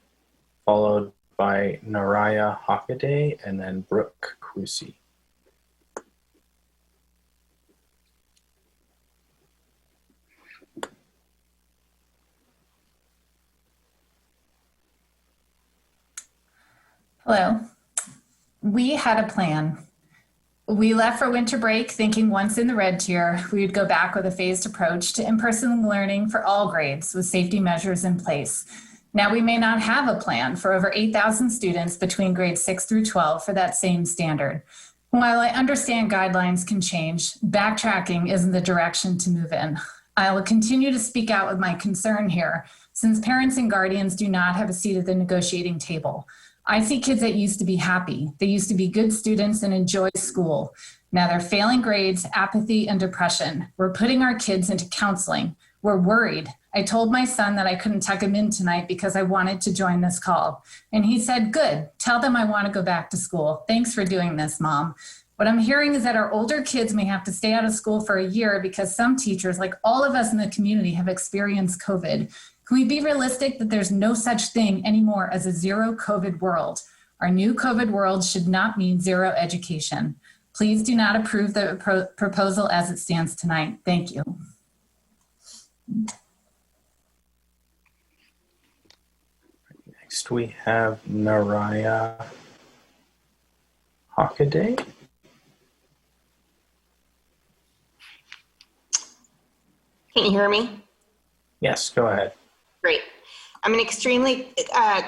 followed by Naraya Hockaday, and then Brooke Crucy. Hello. We had a plan. We left for winter break thinking once in the red tier, we would go back with a phased approach to in-person learning for all grades with safety measures in place. Now we may not have a plan for over 8,000 students between grades 6 through 12 for that same standard. While I understand guidelines can change, backtracking isn't the direction to move in. I will continue to speak out with my concern here, since parents and guardians do not have a seat at the negotiating table. I see kids that used to be happy. They used to be good students and enjoy school. Now they're failing grades, apathy, and depression. We're putting our kids into counseling. We're worried. I told my son that I couldn't tuck him in tonight because I wanted to join this call. And he said, good, tell them I want to go back to school. Thanks for doing this, Mom. What I'm hearing is that our older kids may have to stay out of school for a year because some teachers, like all of us in the community, have experienced COVID. Can we be realistic that there's no such thing anymore as a zero COVID world? Our new COVID world should not mean zero education. Please do not approve the proposal as it stands tonight. Thank you. Next we have Naraya Hockaday. Can you hear me? Yes, go ahead. Great. I'm an extremely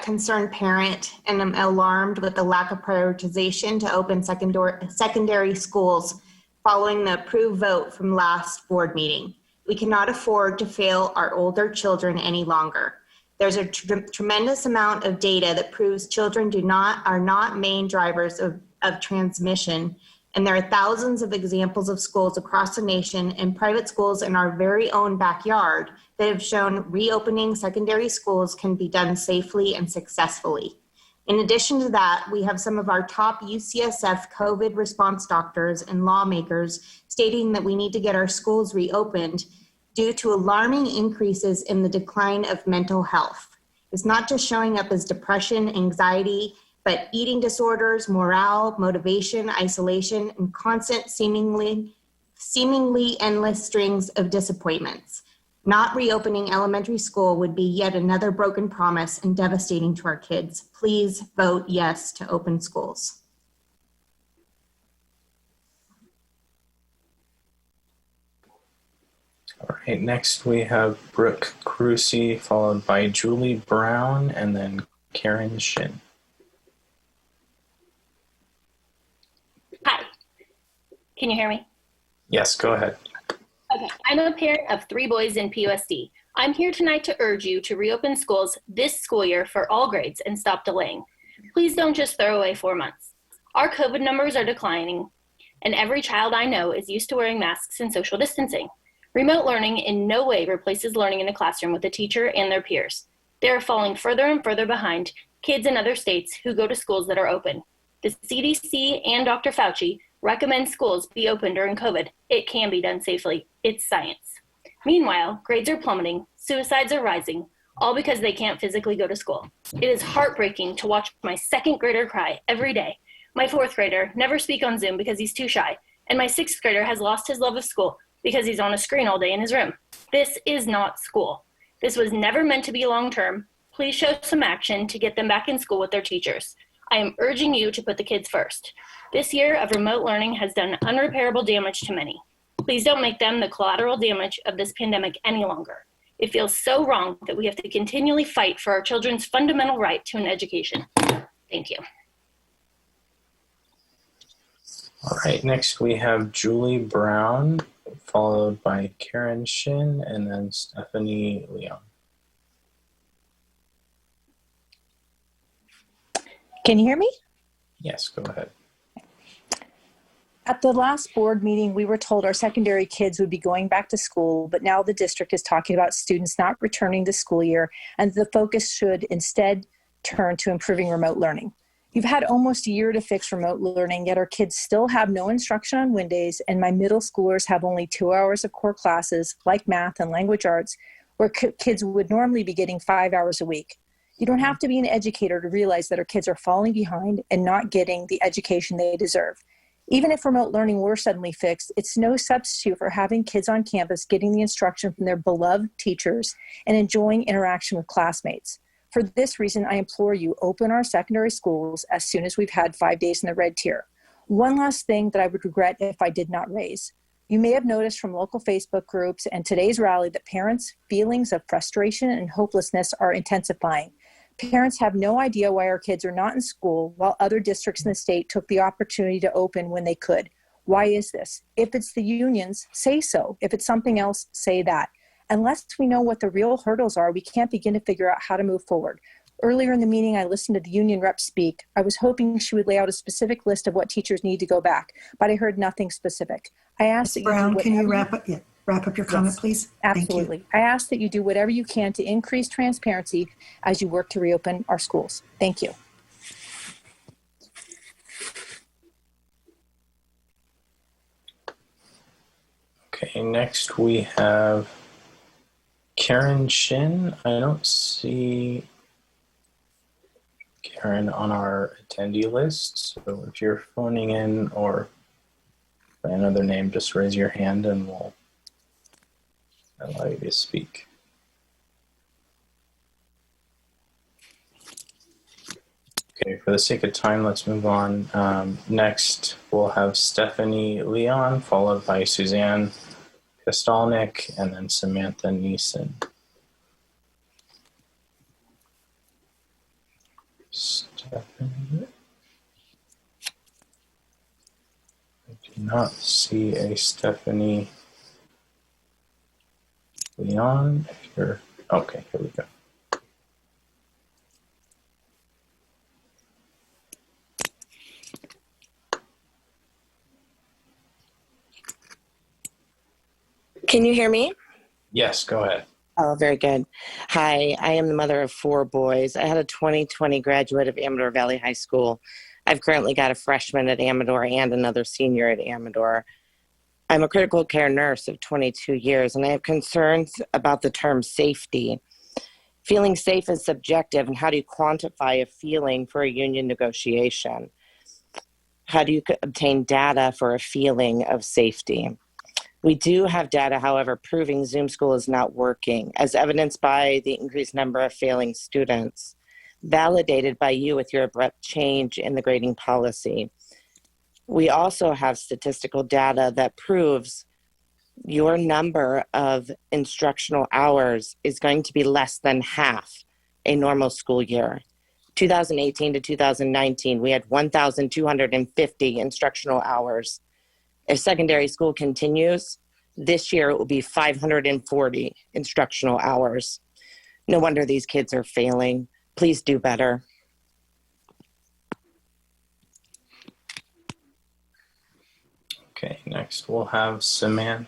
concerned parent, and I'm alarmed with the lack of prioritization to open secondary schools following the approved vote from last board meeting. We cannot afford to fail our older children any longer. There's a tremendous amount of data that proves children are not main drivers of transmission, and there are thousands of examples of schools across the nation and private schools in our very own backyard that have shown reopening secondary schools can be done safely and successfully. In addition to that, we have some of our top UCSF COVID response doctors and lawmakers stating that we need to get our schools reopened due to alarming increases in the decline of mental health. It's not just showing up as depression, anxiety, but eating disorders, morale, motivation, isolation, and constant seemingly endless strings of disappointments. Not reopening elementary school would be yet another broken promise and devastating to our kids. Please vote yes to open schools. All right, next we have Brooke Crucy, followed by Julie Brown, and then Karen Shin. Hi, can you hear me? Yes, go ahead. Okay, I'm a parent of 3 boys in PUSD. I'm here tonight to urge you to reopen schools this school year for all grades and stop delaying. Please don't just throw away 4 months. Our COVID numbers are declining, and every child I know is used to wearing masks and social distancing. Remote learning in no way replaces learning in the classroom with a teacher and their peers. They are falling further and further behind kids in other states who go to schools that are open. The CDC and Dr. Fauci recommend schools be open during COVID. It can be done safely. It's science. Meanwhile, grades are plummeting, suicides are rising, all because they can't physically go to school. It is heartbreaking to watch my 2nd grader cry every day. My 4th grader never speak on Zoom because he's too shy, and my 6th grader has lost his love of school because he's on a screen all day in his room. This is not school. This was never meant to be long-term. Please show some action to get them back in school with their teachers. I am urging you to put the kids first. This year of remote learning has done unrepairable damage to many. Please don't make them the collateral damage of this pandemic any longer. It feels so wrong that we have to continually fight for our children's fundamental right to an education. Thank you. All right, next we have Julie Brown, followed by Karen Shin, and then Stephanie Leon. Can you hear me? Yes, go ahead. At the last board meeting, we were told our secondary kids would be going back to school, but now the district is talking about students not returning this school year, and the focus should instead turn to improving remote learning. You've had almost a year to fix remote learning, yet our kids still have no instruction on Wednesdays, and my middle schoolers have only 2 hours of core classes, like math and language arts, where kids would normally be getting 5 hours a week. You don't have to be an educator to realize that our kids are falling behind and not getting the education they deserve. Even if remote learning were suddenly fixed, it's no substitute for having kids on campus getting the instruction from their beloved teachers and enjoying interaction with classmates. For this reason, I implore you, open our secondary schools as soon as we've had 5 days in the red tier. One last thing that I would regret if I did not raise. You may have noticed from local Facebook groups and today's rally that parents' feelings of frustration and hopelessness are intensifying. Parents have no idea why our kids are not in school while other districts in the state took the opportunity to open when they could. Why is this? If it's the unions, say so. If it's something else, say that. Unless we know what the real hurdles are, we can't begin to figure out how to move forward. Earlier in the meeting, I listened to the union rep speak. I was hoping she would lay out a specific list of what teachers need to go back, but I heard nothing specific. I asked that Brown, can you wrap up your comment, please? Absolutely. Thank you. I ask that you do whatever you can to increase transparency as you work to reopen our schools. Thank you. Okay, next we have Karen Shin. I don't see Karen on our attendee list, so if you're phoning in or by another name, just raise your hand and we'll allow you to speak. Okay, for the sake of time, let's move on. Next, we'll have Stephanie Leon, followed by Suzanne Kostalnik, and then Samantha Neeson. Stephanie. I do not see a Stephanie Leon. If you're okay, here we go. Can you hear me? Yes, go ahead. Oh, very good. Hi, I am the mother of 4 boys. I had a 2020 graduate of Amador Valley High School. I've currently got a freshman at Amador and another senior at Amador. I'm a critical care nurse of 22 years, and I have concerns about the term safety. Feeling safe is subjective, and how do you quantify a feeling for a union negotiation? How do you obtain data for a feeling of safety? We do have data, however, proving Zoom school is not working, as evidenced by the increased number of failing students, validated by you with your abrupt change in the grading policy. We also have statistical data that proves your number of instructional hours is going to be less than half a normal school year. 2018 to 2019, we had 1,250 instructional hours. If secondary school continues, this year it will be 540 instructional hours. No wonder these kids are failing. Please do better. Okay, next we'll have Suzanne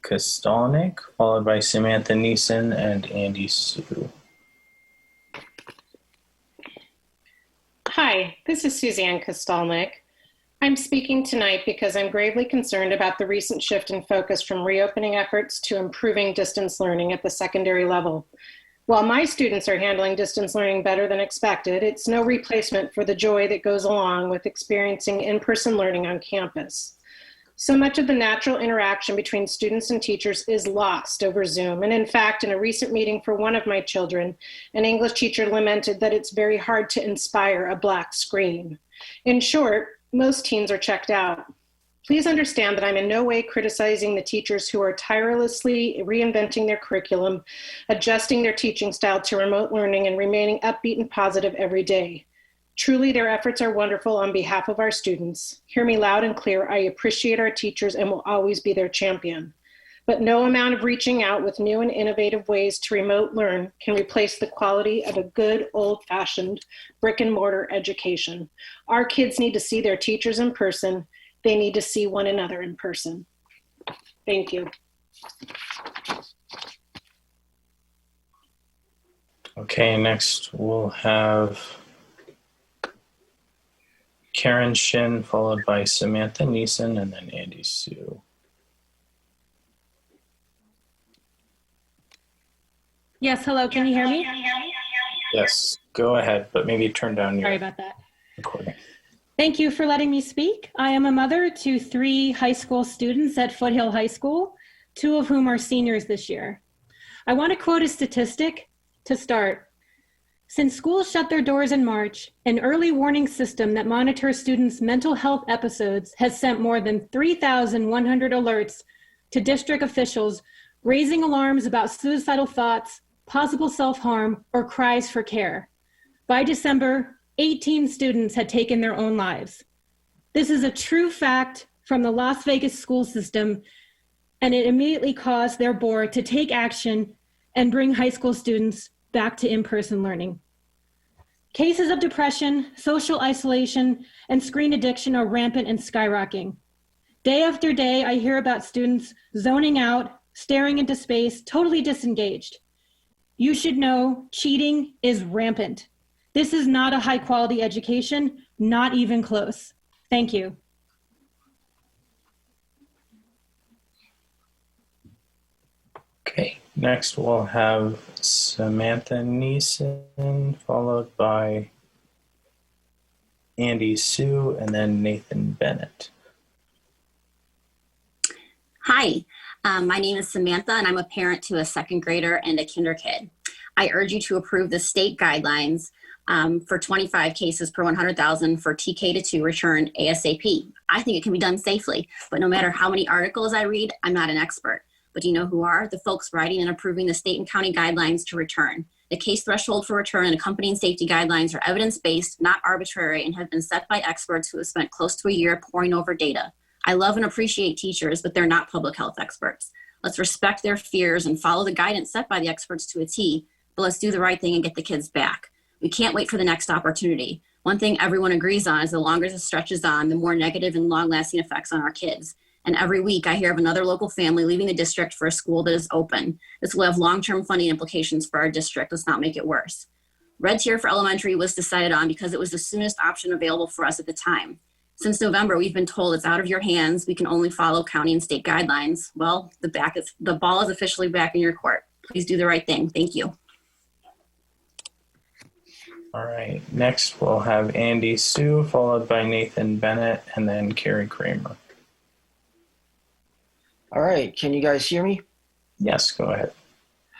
Kostelnik, followed by Samantha Neeson and Andy Sue. Hi, this is Suzanne Kostelnik. I'm speaking tonight because I'm gravely concerned about the recent shift in focus from reopening efforts to improving distance learning at the secondary level. While my students are handling distance learning better than expected, it's no replacement for the joy that goes along with experiencing in-person learning on campus. So much of the natural interaction between students and teachers is lost over Zoom. And in fact, in a recent meeting for one of my children, an English teacher lamented that it's very hard to inspire a black screen. In short, most teens are checked out. Please understand that I'm in no way criticizing the teachers who are tirelessly reinventing their curriculum, adjusting their teaching style to remote learning, and remaining upbeat and positive every day. Truly, their efforts are wonderful on behalf of our students. Hear me loud and clear. I appreciate our teachers and will always be their champion. But no amount of reaching out with new and innovative ways to remote learn can replace the quality of a good old-fashioned brick and mortar education. Our kids need to see their teachers in person. They need to see one another in person. Thank you. Okay, next we'll have Karen Shin, followed by Samantha Neeson, and then Andy Sue. Yes, hello, can you hear me? Yes, go ahead, but maybe turn down your Sorry about that. recording. Thank you for letting me speak. I am a mother to 3 high school students at Foothill High School, 2 of whom are seniors this year. I want to quote a statistic to start. Since schools shut their doors in March, an early warning system that monitors students' mental health episodes has sent more than 3,100 alerts to district officials, raising alarms about suicidal thoughts, possible self-harm, or cries for care. By December, 18 students had taken their own lives. This is a true fact from the Las Vegas school system, and it immediately caused their board to take action and bring high school students back to in-person learning. Cases of depression, social isolation, and screen addiction are rampant and skyrocketing. Day after day, I hear about students zoning out, staring into space, totally disengaged. You should know cheating is rampant. This is not a high quality education, not even close. Thank you. Okay, next we'll have Samantha Neeson, followed by Andy Sue, and then Nathan Bennett. Hi, my name is Samantha, and I'm a parent to a 2nd grader and a kinder kid. I urge you to approve the state guidelines for 25 cases per 100,000 for TK to 2 return ASAP. I think it can be done safely, but no matter how many articles I read, I'm not an expert. But do you know who are? The folks writing and approving the state and county guidelines to return. The case threshold for return and accompanying safety guidelines are evidence-based, not arbitrary, and have been set by experts who have spent close to a year poring over data. I love and appreciate teachers, but they're not public health experts. Let's respect their fears and follow the guidance set by the experts to a T, but let's do the right thing and get the kids back. We can't wait for the next opportunity. One thing everyone agrees on is the longer this stretches on, the more negative and long-lasting effects on our kids. And every week I hear of another local family leaving the district for a school that is open. This will have long-term funding implications for our district. Let's not make it worse. Red tier for elementary was decided on because it was the soonest option available for us at the time. Since November, we've been told it's out of your hands. We can only follow county and state guidelines. Well, the ball is officially back in your court. Please do the right thing. Thank you. All right, next we'll have Andy Sue, followed by Nathan Bennett, and then Carrie Kramer. All right, can you guys hear me? Yes, go ahead.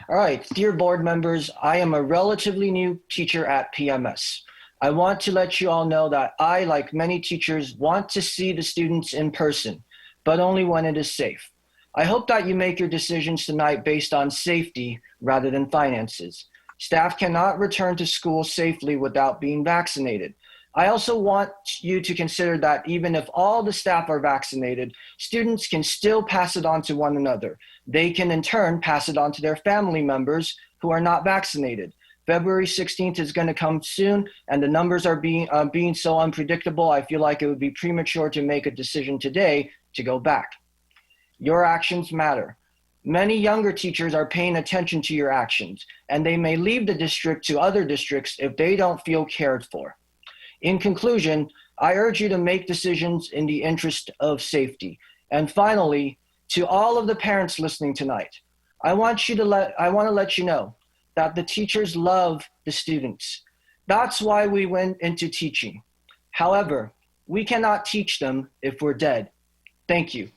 All right, dear board members, I am a relatively new teacher at PMS. I want to let you all know that I, like many teachers, want to see the students in person, but only when it is safe. I hope that you make your decisions tonight based on safety rather than finances. Staff cannot return to school safely without being vaccinated. I also want you to consider that even if all the staff are vaccinated, students can still pass it on to one another. They can in turn pass it on to their family members who are not vaccinated. February 16th is going to come soon, and the numbers are being so unpredictable, I feel like it would be premature to make a decision today to go back. Your actions matter. Many younger teachers are paying attention to your actions, and they may leave the district to other districts if they don't feel cared for. In conclusion, I urge you to make decisions in the interest of safety. And finally, to all of the parents listening tonight, I want to let you know that the teachers love the students. That's why we went into teaching. However, we cannot teach them if we're dead. Thank you.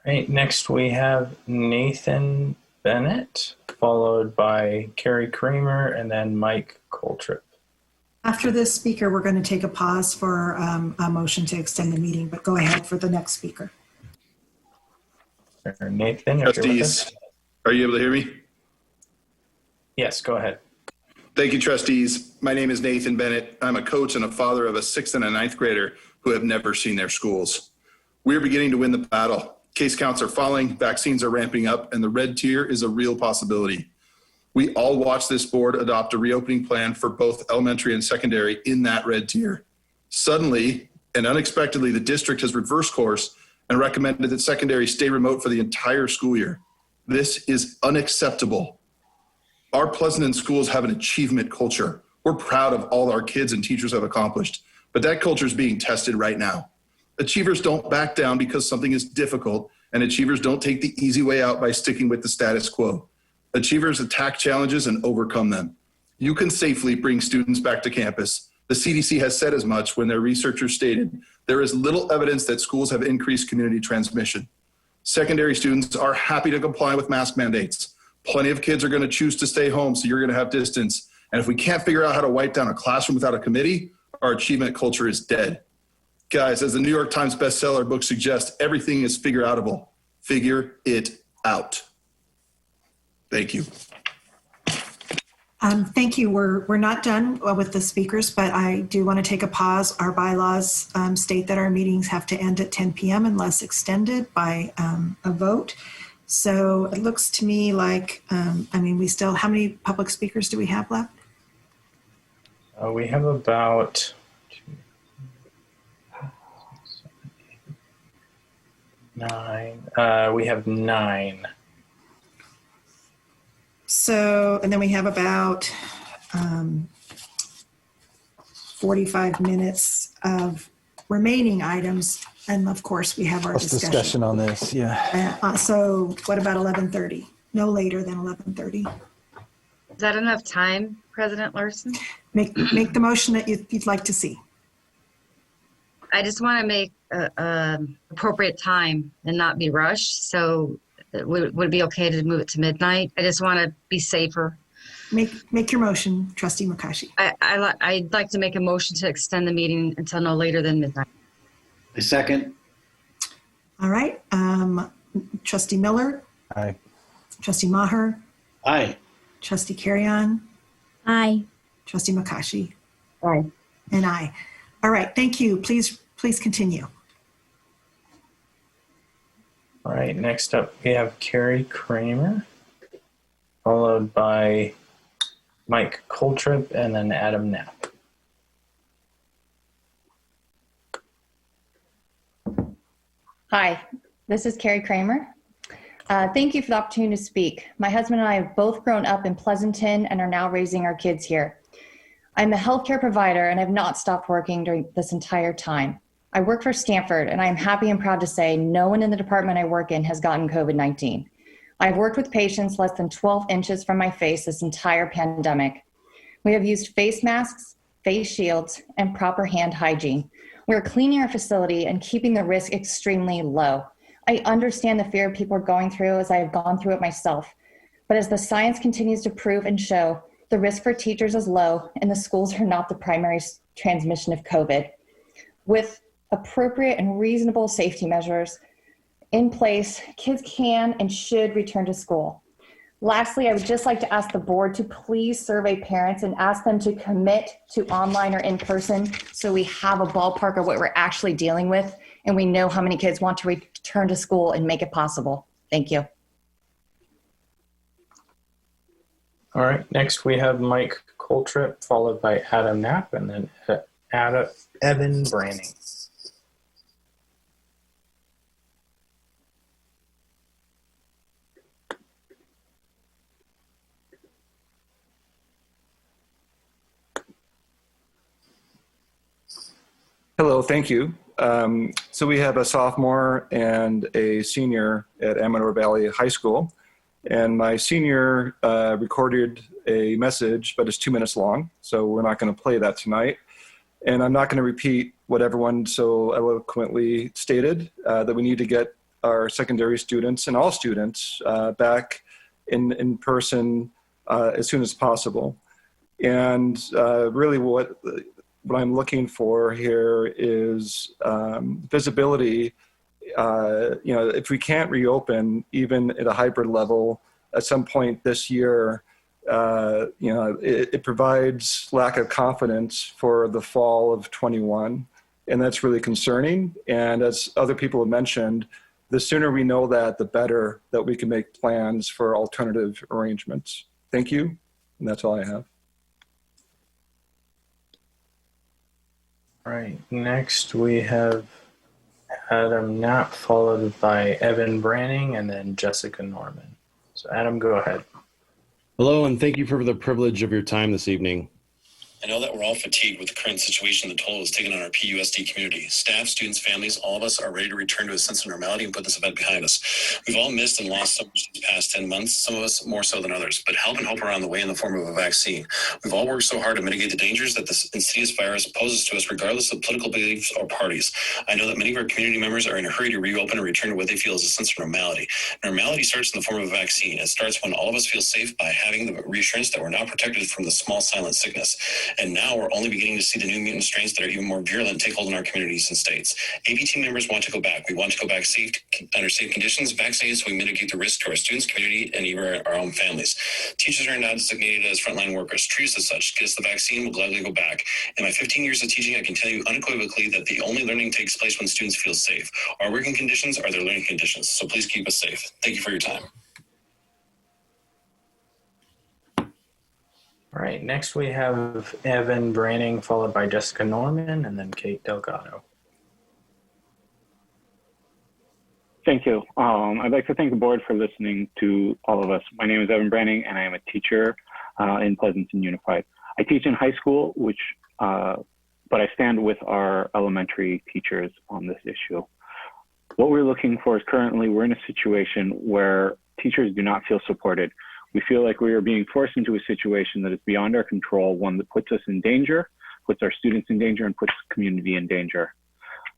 All right, next we have Nathan Bennett, followed by Carrie Kramer, and then Mike Coltrip. After this speaker, we're going to take a pause for a motion to extend the meeting, but go ahead for the next speaker. Nathan, trustees, are you able to hear me? Yes, go ahead. Thank you, trustees. My name is Nathan Bennett. I'm a coach and a father of a 6th and a 9th grader who have never seen their schools. We are beginning to win the battle. Case counts are falling, vaccines are ramping up, and the red tier is a real possibility. We all watched this board adopt a reopening plan for both elementary and secondary in that red tier. Suddenly and unexpectedly, the district has reversed course and recommended that secondary stay remote for the entire school year. This is unacceptable. Our Pleasanton schools have an achievement culture. We're proud of all our kids and teachers have accomplished, but that culture is being tested right now. Achievers don't back down because something is difficult, and achievers don't take the easy way out by sticking with the status quo. Achievers attack challenges and overcome them. You can safely bring students back to campus. The CDC has said as much when their researchers stated there is little evidence that schools have increased community transmission. Secondary students are happy to comply with mask mandates. Plenty of kids are going to choose to stay home, so you're going to have distance. And if we can't figure out how to wipe down a classroom without a committee, our achievement culture is dead. Guys, as the New York Times bestseller book suggests, everything is figure-outable. Figure it out. Thank you. Thank you. We're not done with the speakers, but I do want to take a pause. Our bylaws state that our meetings have to end at 10 p.m. unless extended by a vote. So it looks to me like, we still, how many public speakers do we have left? We have about 9. We have 9. So, and then we have about 45 minutes of remaining items. And of course, we have our discussion on this. Yeah. So what about 11:30? No later than 11:30. Is that enough time, President Larson? Make the motion that you'd like to see. I just want to make appropriate time and not be rushed. So would it be okay to move it to midnight? I just want to be safer. Make your motion, Trustee Makashi. I'd like to make a motion to extend the meeting until no later than midnight. A second. All right. Trustee Miller. Aye. Trustee Maher. Aye. Trustee Carrion. Aye. Trustee Makashi. Aye. And aye. All right. Thank you. Please continue. All right, next up we have Carrie Kramer, followed by Mike Coltrip, and then Adam Knapp. Hi, this is Carrie Kramer. Thank you for the opportunity to speak. My husband and I have both grown up in Pleasanton and are now raising our kids here. I'm a healthcare provider and have not stopped working during this entire time. I work for Stanford, and I am happy and proud to say no one in the department I work in has gotten COVID-19. I've worked with patients less than 12 inches from my face this entire pandemic. We have used face masks, face shields, and proper hand hygiene. We're cleaning our facility and keeping the risk extremely low. I understand the fear people are going through as I have gone through it myself. But as the science continues to prove and show, the risk for teachers is low and the schools are not the primary transmission of COVID. With appropriate and reasonable safety measures, in place, kids can and should return to school. Lastly, I would just like to ask the board to please survey parents and ask them to commit to online or in person so we have a ballpark of what we're actually dealing with and we know how many kids want to return to school and make it possible. Thank you. All right, next we have Mike Coltrip, followed by Adam Knapp, and then Evan Branning. Hello, thank you. So we have a sophomore and a senior at Amador Valley High School. And my senior recorded a message, but it's 2 minutes long, so we're not going to play that tonight. And I'm not going to repeat what everyone so eloquently stated, that we need to get our secondary students and all students back in person as soon as possible. And really what I'm looking for here is visibility. If we can't reopen even at a hybrid level at some point this year, it provides lack of confidence for the fall of 21. And that's really concerning. And as other people have mentioned, the sooner we know that, the better that we can make plans for alternative arrangements. Thank you. And that's all I have. All right, next we have Adam Knapp, followed by Evan Branning, and then Jessica Norman. So Adam, go ahead. Hello, and thank you for the privilege of your time this evening. I know that we're all fatigued with the current situation the toll has taken on our PUSD community. Staff, students, families, all of us are ready to return to a sense of normality and put this event behind us. We've all missed and lost so much these past 10 months, some of us more so than others, but help and hope are on the way in the form of a vaccine. We've all worked so hard to mitigate the dangers that this insidious virus poses to us regardless of political beliefs or parties. I know that many of our community members are in a hurry to reopen and return to what they feel is a sense of normality. Normality starts in the form of a vaccine. It starts when all of us feel safe by having the reassurance that we're now protected from the small silent sickness. And now we're only beginning to see the new mutant strains that are even more virulent take hold in our communities and states. AP team members want to go back. We want to go back safe, under safe conditions, vaccinated, so we mitigate the risk to our students, community, and even our own families. Teachers are now designated as frontline workers. Treat us as such. Get us the vaccine, we'll gladly go back. In my 15 years of teaching, I can tell you unequivocally that the only learning takes place when students feel safe. Our working conditions are their learning conditions, so please keep us safe. Thank you for your time. All right, next we have Evan Branning, followed by Jessica Norman, and then Kate Delgado. Thank you. I'd like to thank the board for listening to all of us. My name is Evan Branning, and I am a teacher in Pleasanton Unified. I teach in high school, but I stand with our elementary teachers on this issue. What we're looking for is currently we're in a situation where teachers do not feel supported. We feel like we are being forced into a situation that is beyond our control, one that puts us in danger, puts our students in danger, and puts the community in danger.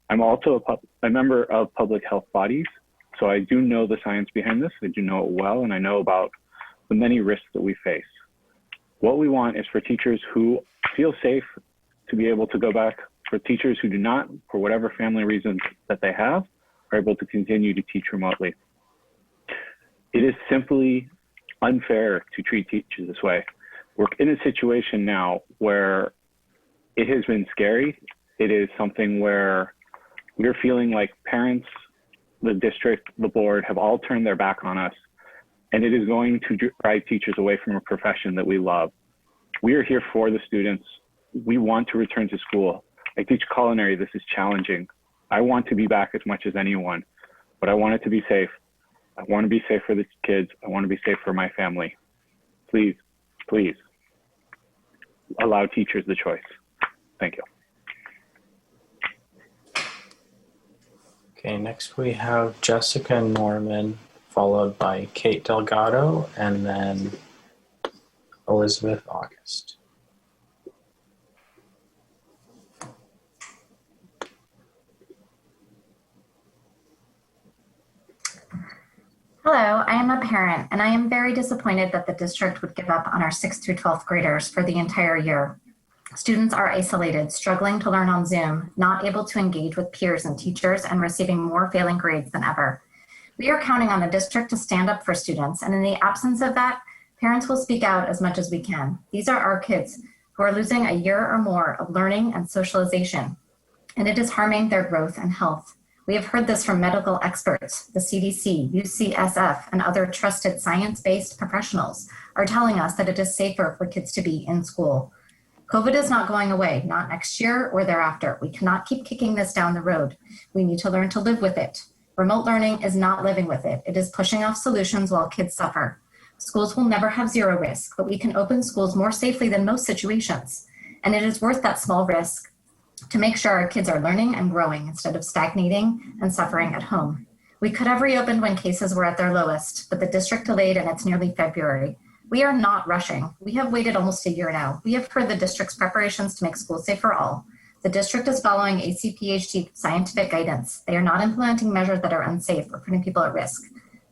I'm also a member of public health bodies, so I do know the science behind this. I do know it well, and I know about the many risks that we face. What we want is for teachers who feel safe to be able to go back, for teachers who do not, for whatever family reasons that they have, are able to continue to teach remotely. It is simply unfair to treat teachers this way. We're in a situation now where it has been scary. It is something where we're feeling like parents, the district, the board have all turned their back on us, and it is going to drive teachers away from a profession that we love. We are here for the students. We want to return to school. I teach culinary. This is challenging. I want to be back as much as anyone, but I want it to be safe. I want to be safe for the kids. I want to be safe for my family. Please, please allow teachers the choice. Thank you. Okay, next we have Jessica Norman, followed by Kate Delgado, and then Elizabeth August. Hello, I am a parent, and I am very disappointed that the district would give up on our 6th through 12th graders for the entire year. Students are isolated, struggling to learn on Zoom, not able to engage with peers and teachers, and receiving more failing grades than ever. We are counting on the district to stand up for students, and in the absence of that, parents will speak out as much as we can. These are our kids who are losing a year or more of learning and socialization, and it is harming their growth and health. We have heard this from medical experts. The CDC, UCSF, and other trusted science-based professionals are telling us that it is safer for kids to be in school. COVID is not going away, not next year or thereafter. We cannot keep kicking this down the road. We need to learn to live with it. Remote learning is not living with it. It is pushing off solutions while kids suffer. Schools will never have zero risk, but we can open schools more safely than most situations. And it is worth that small risk to make sure our kids are learning and growing instead of stagnating and suffering at home. We could have reopened when cases were at their lowest, but the district delayed and it's nearly February. We are not rushing. We have waited almost a year now. We have heard the district's preparations to make schools safe for all. The district is following ACPHT scientific guidance. They are not implementing measures that are unsafe or putting people at risk.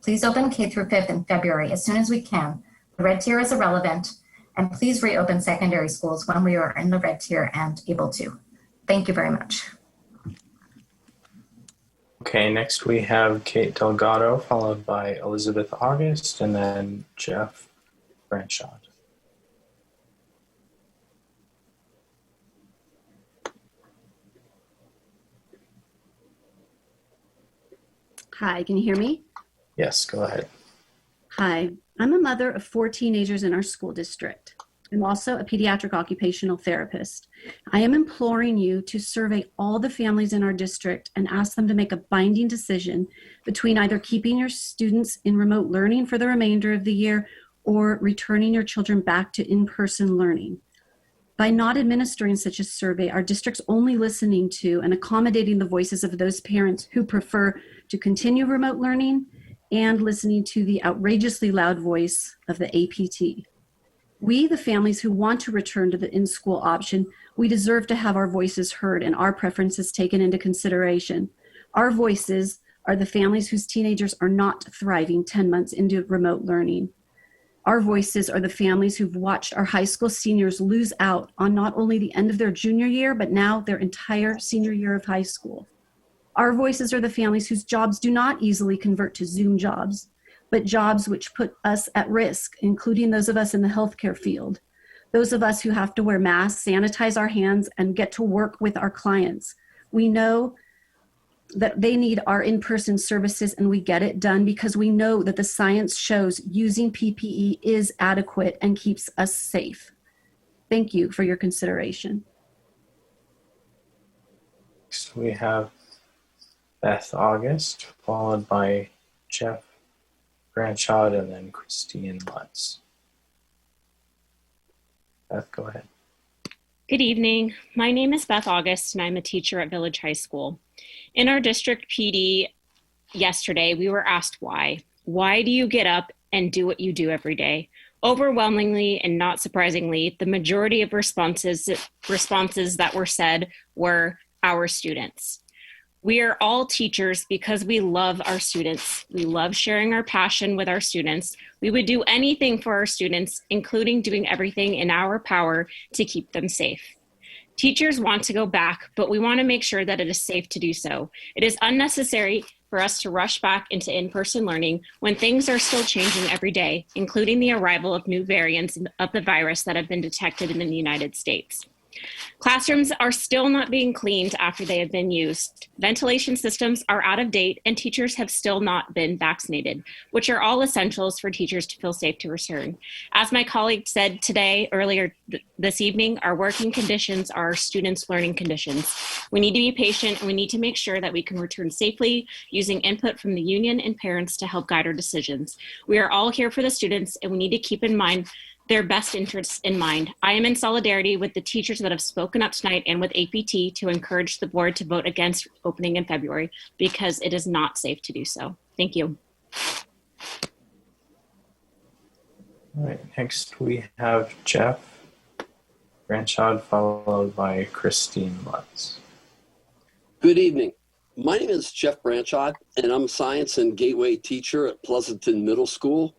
Please open K through 5th in February as soon as we can. The red tier is irrelevant, and please reopen secondary schools when we are in the red tier and able to. Thank you very much. Okay, next we have Kate Delgado, followed by Elizabeth August, and then Jeff Branchard. Hi, can you hear me? Yes, go ahead. Hi, I'm a mother of 4 teenagers in our school district. I'm also a pediatric occupational therapist. I am imploring you to survey all the families in our district and ask them to make a binding decision between either keeping your students in remote learning for the remainder of the year or returning your children back to in-person learning. By not administering such a survey, our district's only listening to and accommodating the voices of those parents who prefer to continue remote learning and listening to the outrageously loud voice of the APT. We, the families who want to return to the in-school option, we deserve to have our voices heard and our preferences taken into consideration. Our voices are the families whose teenagers are not thriving 10 months into remote learning. Our voices are the families who've watched our high school seniors lose out on not only the end of their junior year, but now their entire senior year of high school. Our voices are the families whose jobs do not easily convert to Zoom jobs, but jobs which put us at risk, including those of us in the healthcare field, those of us who have to wear masks, sanitize our hands, and get to work with our clients. We know that they need our in-person services, and we get it done because we know that the science shows using PPE is adequate and keeps us safe. Thank you for your consideration. Next we have Beth August, followed by Jeff Branchard, and then Christine Lutz. Beth, go ahead. Good evening. My name is Beth August, and I'm a teacher at Village High School. In our district PD yesterday, we were asked why. Why do you get up and do what you do every day? Overwhelmingly and not surprisingly, the majority of responses that were said were our students. We are all teachers because we love our students. We love sharing our passion with our students. We would do anything for our students, including doing everything in our power to keep them safe. Teachers want to go back, but we want to make sure that it is safe to do so. It is unnecessary for us to rush back into in-person learning when things are still changing every day, including the arrival of new variants of the virus that have been detected in the United States. Classrooms are still not being cleaned after they have been used. Ventilation systems are out of date and teachers have still not been vaccinated, which are all essentials for teachers to feel safe to return. As my colleague said earlier this evening, our working conditions are our students' learning conditions. We need to be patient and we need to make sure that we can return safely using input from the union and parents to help guide our decisions. We are all here for the students and we need to keep in mind their best interests in mind. I am in solidarity with the teachers that have spoken up tonight and with APT to encourage the board to vote against opening in February because it is not safe to do so. Thank you. All right, next we have Jeff Branchard, followed by Christine Lutz. Good evening. My name is Jeff Branchard, and I'm a science and gateway teacher at Pleasanton Middle School.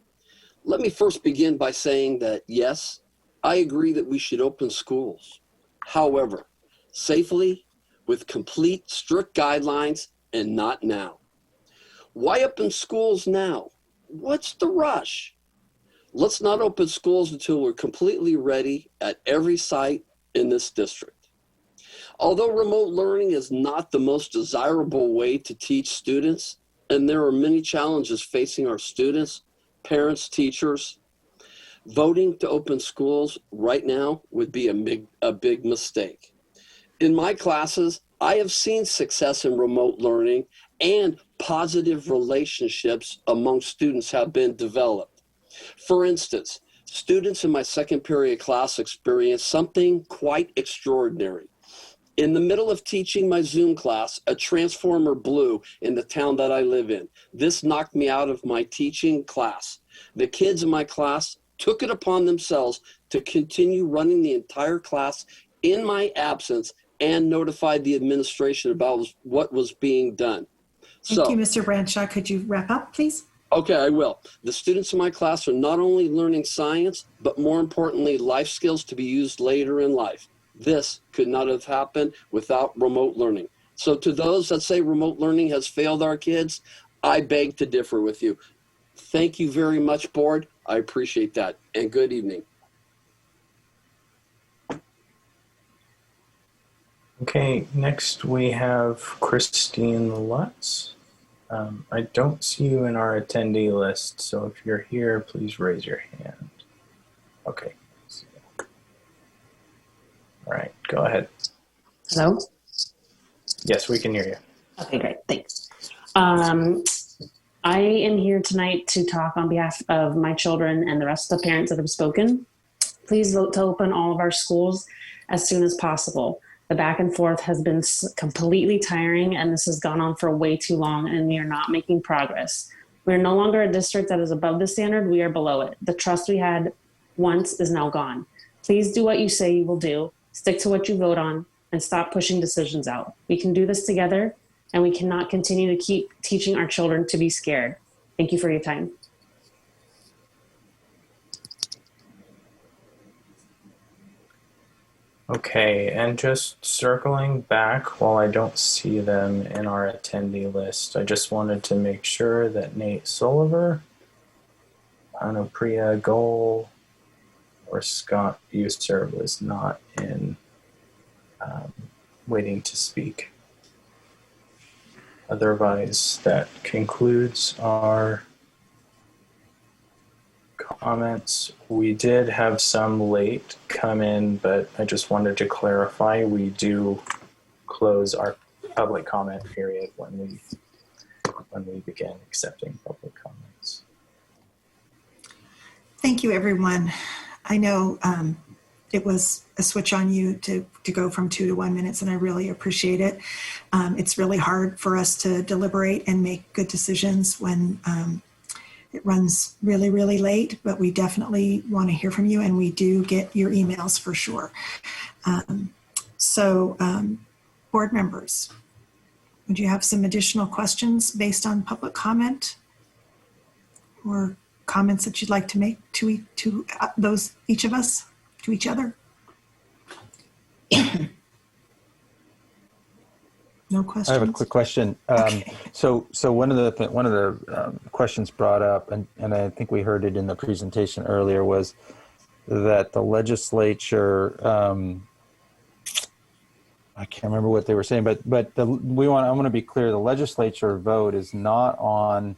Let me first begin by saying that, yes, I agree that we should open schools. However, safely, with complete strict guidelines, and not now. Why open schools now? What's the rush? Let's not open schools until we're completely ready at every site in this district. Although remote learning is not the most desirable way to teach students, and there are many challenges facing our students, parents, teachers, voting to open schools right now would be a big mistake. In my classes, I have seen success in remote learning and positive relationships among students have been developed. For instance, students in my second period class experienced something quite extraordinary. In the middle of teaching my Zoom class, a transformer blew in the town that I live in. This knocked me out of my teaching class. The kids in my class took it upon themselves to continue running the entire class in my absence and notified the administration about what was being done. Thank you, Mr. Branshaw. Could you wrap up, please? Okay, I will. The students in my class are not only learning science, but more importantly, life skills to be used later in life. This could not have happened without remote learning. So to those that say remote learning has failed our kids, I beg to differ with you. Thank you very much, board. I appreciate that. And good evening. Okay, next we have Christine Lutz. I don't see you in our attendee list, so if you're here, please raise your hand. Okay. All right, go ahead. Hello? Yes, we can hear you. Okay, great, thanks. I am here tonight to talk on behalf of my children and the rest of the parents that have spoken. Please vote to open all of our schools as soon as possible. The back and forth has been completely tiring, and this has gone on for way too long, and we are not making progress. We are no longer a district that is above the standard. We are below it. The trust we had once is now gone. Please do what you say you will do. Stick to what you vote on and stop pushing decisions out. We can do this together, and we cannot continue to keep teaching our children to be scared. Thank you for your time. Okay, and just circling back, while I don't see them in our attendee list, I just wanted to make sure that Nate Sullivan, Anupriya Goel, or Scott Buser was not in waiting to speak. Otherwise, that concludes our comments. We did have some late come in, but I just wanted to clarify, we do close our public comment period when we begin accepting public comments. Thank you, everyone. I know it was a switch on you to go from 2 to 1 minutes, and I really appreciate it. It's really hard for us to deliberate and make good decisions when it runs really, really late, but we definitely want to hear from you, and we do get your emails for sure. Board members, would you have some additional questions based on public comment or comments that you'd like to make to each of us, to each other? No questions. I have a quick question. Okay. So one of the questions brought up, and I think we heard it in the presentation earlier, was that the legislature. I can't remember what they were saying, but I want to be clear. The legislature vote is not on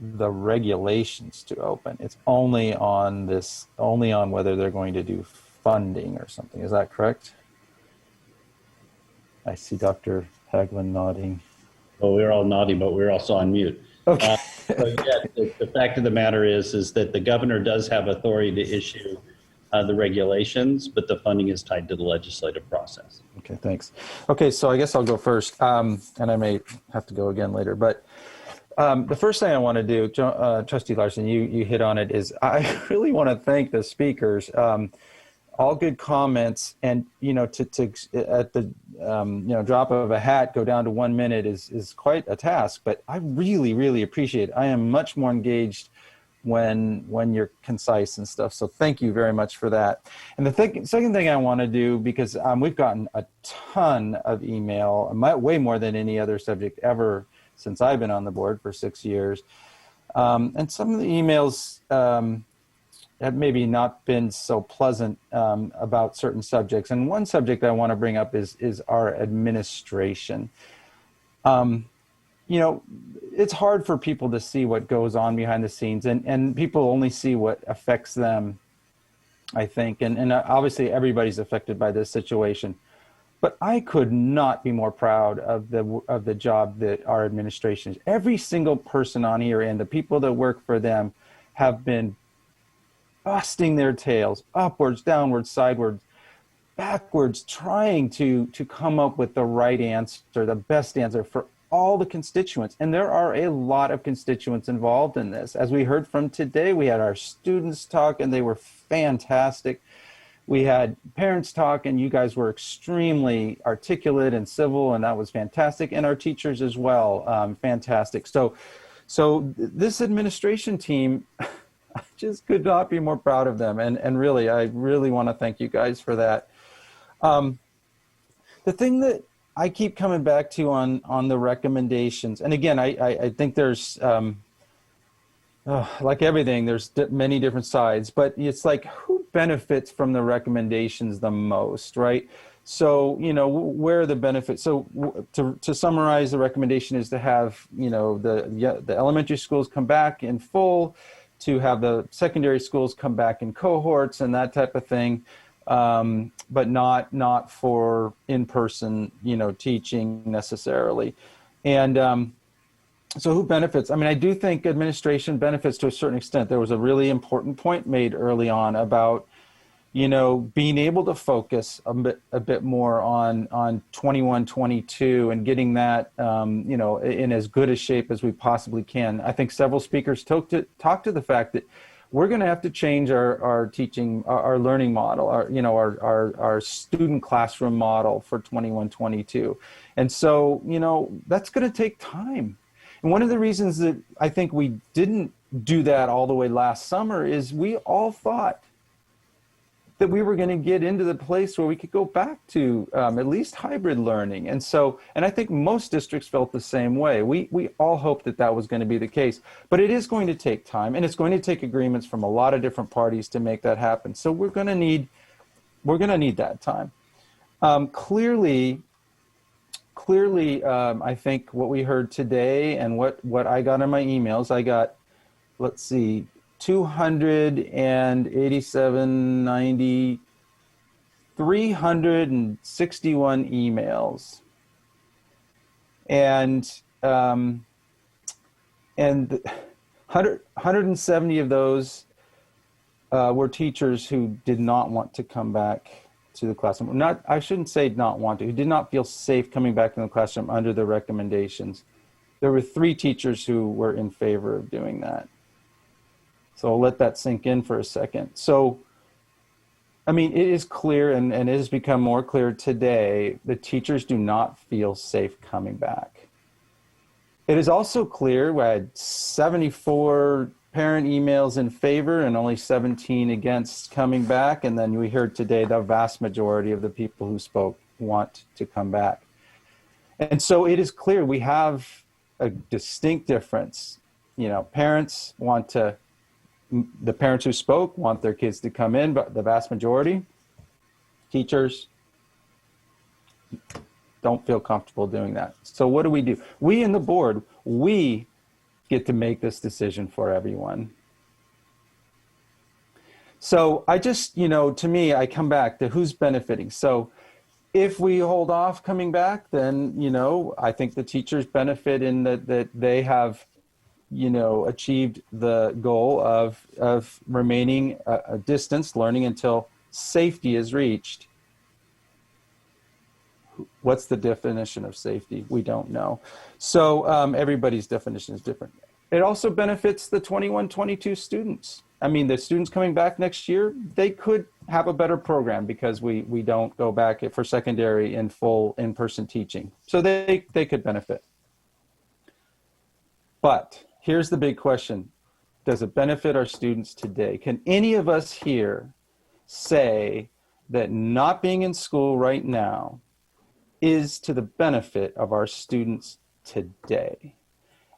the regulations to open. It's only on whether they're going to do funding or something. Is that correct? I see Dr. Haglund nodding. Well, we're all nodding, but we're also on mute. Okay. The fact of the matter is that the governor does have authority to issue the regulations, but the funding is tied to the legislative process. Okay, thanks. Okay, so I guess I'll go first, and I may have to go again later. But the first thing I want to do, Trustee Larson, you hit on it, is I really want to thank the speakers. All good comments, and to at the drop of a hat go down to 1 minute is quite a task. But I really, really appreciate it. I am much more engaged when you're concise and stuff. So thank you very much for that. And the second thing I want to do, because we've gotten a ton of email, way more than any other subject ever since I've been on the board for 6 years. And some of the emails have maybe not been so pleasant about certain subjects. And one subject I want to bring up is our administration. You know, it's hard for people to see what goes on behind the scenes, and people only see what affects them, I think. And obviously everybody's affected by this situation. But I could not be more proud of the job that our administration is. Every single person on here and the people that work for them have been busting their tails, upwards, downwards, sideways, backwards, trying to come up with the right answer, the best answer for all the constituents. And there are a lot of constituents involved in this. As we heard from today, we had our students talk and they were fantastic. We had parents talk and you guys were extremely articulate and civil, and that was fantastic. And our teachers as well, fantastic. So this administration team, I just could not be more proud of them. And really, I really want to thank you guys for that. The thing that I keep coming back to on the recommendations, and again, I think there's, like everything, there's many different sides, but it's like, who benefits from the recommendations the most, right? So, you know, where are the benefits? So to summarize, the recommendation is to have, you know, the elementary schools come back in full, to have the secondary schools come back in cohorts and that type of thing. But not for in-person, you know, teaching necessarily. And so who benefits? I mean, I do think administration benefits to a certain extent. There was a really important point made early on about, you know, being able to focus a bit more on 21, 22 and getting that, you know, in as good a shape as we possibly can. I think several speakers talked to the fact that we're going to have to change our teaching, our learning model, our student classroom model for 21, 22. And so, you know, that's going to take time. And one of the reasons that I think we didn't do that all the way last summer is we all thought that we were going to get into the place where we could go back to at least hybrid learning. And so, and I think most districts felt the same way. We all hoped that that was going to be the case, but it is going to take time, and it's going to take agreements from a lot of different parties to make that happen. So we're going to need that time. Clearly, I think what we heard today and what I got in my emails, I got, let's see, 287, 361 emails. And 170 of those were teachers who did not want to come back to the classroom. I shouldn't say not want to, who did not feel safe coming back to the classroom under the recommendations. There were 3 teachers who were in favor of doing that. So I'll let that sink in for a second. So, I mean, it is clear, and it has become more clear today, that teachers do not feel safe coming back. It is also clear we had 74 parent emails in favor and only 17 against coming back. And then we heard today the vast majority of the people who spoke want to come back. And so it is clear we have a distinct difference. You know, the parents who spoke want their kids to come in, but the vast majority, teachers, don't feel comfortable doing that. So what do? We in the board, we get to make this decision for everyone. So I just, you know, to me, I come back to who's benefiting. So if we hold off coming back, then, you know, I think the teachers benefit in that they have, you know, achieved the goal of remaining a distance learning until safety is reached. What's the definition of safety? We don't know. So everybody's definition is different. It also benefits the 21, 22 students. I mean, the students coming back next year, they could have a better program because we don't go back for secondary in full in-person teaching. So they could benefit. But here's the big question. Does it benefit our students today? Can any of us here say that not being in school right now is to the benefit of our students today?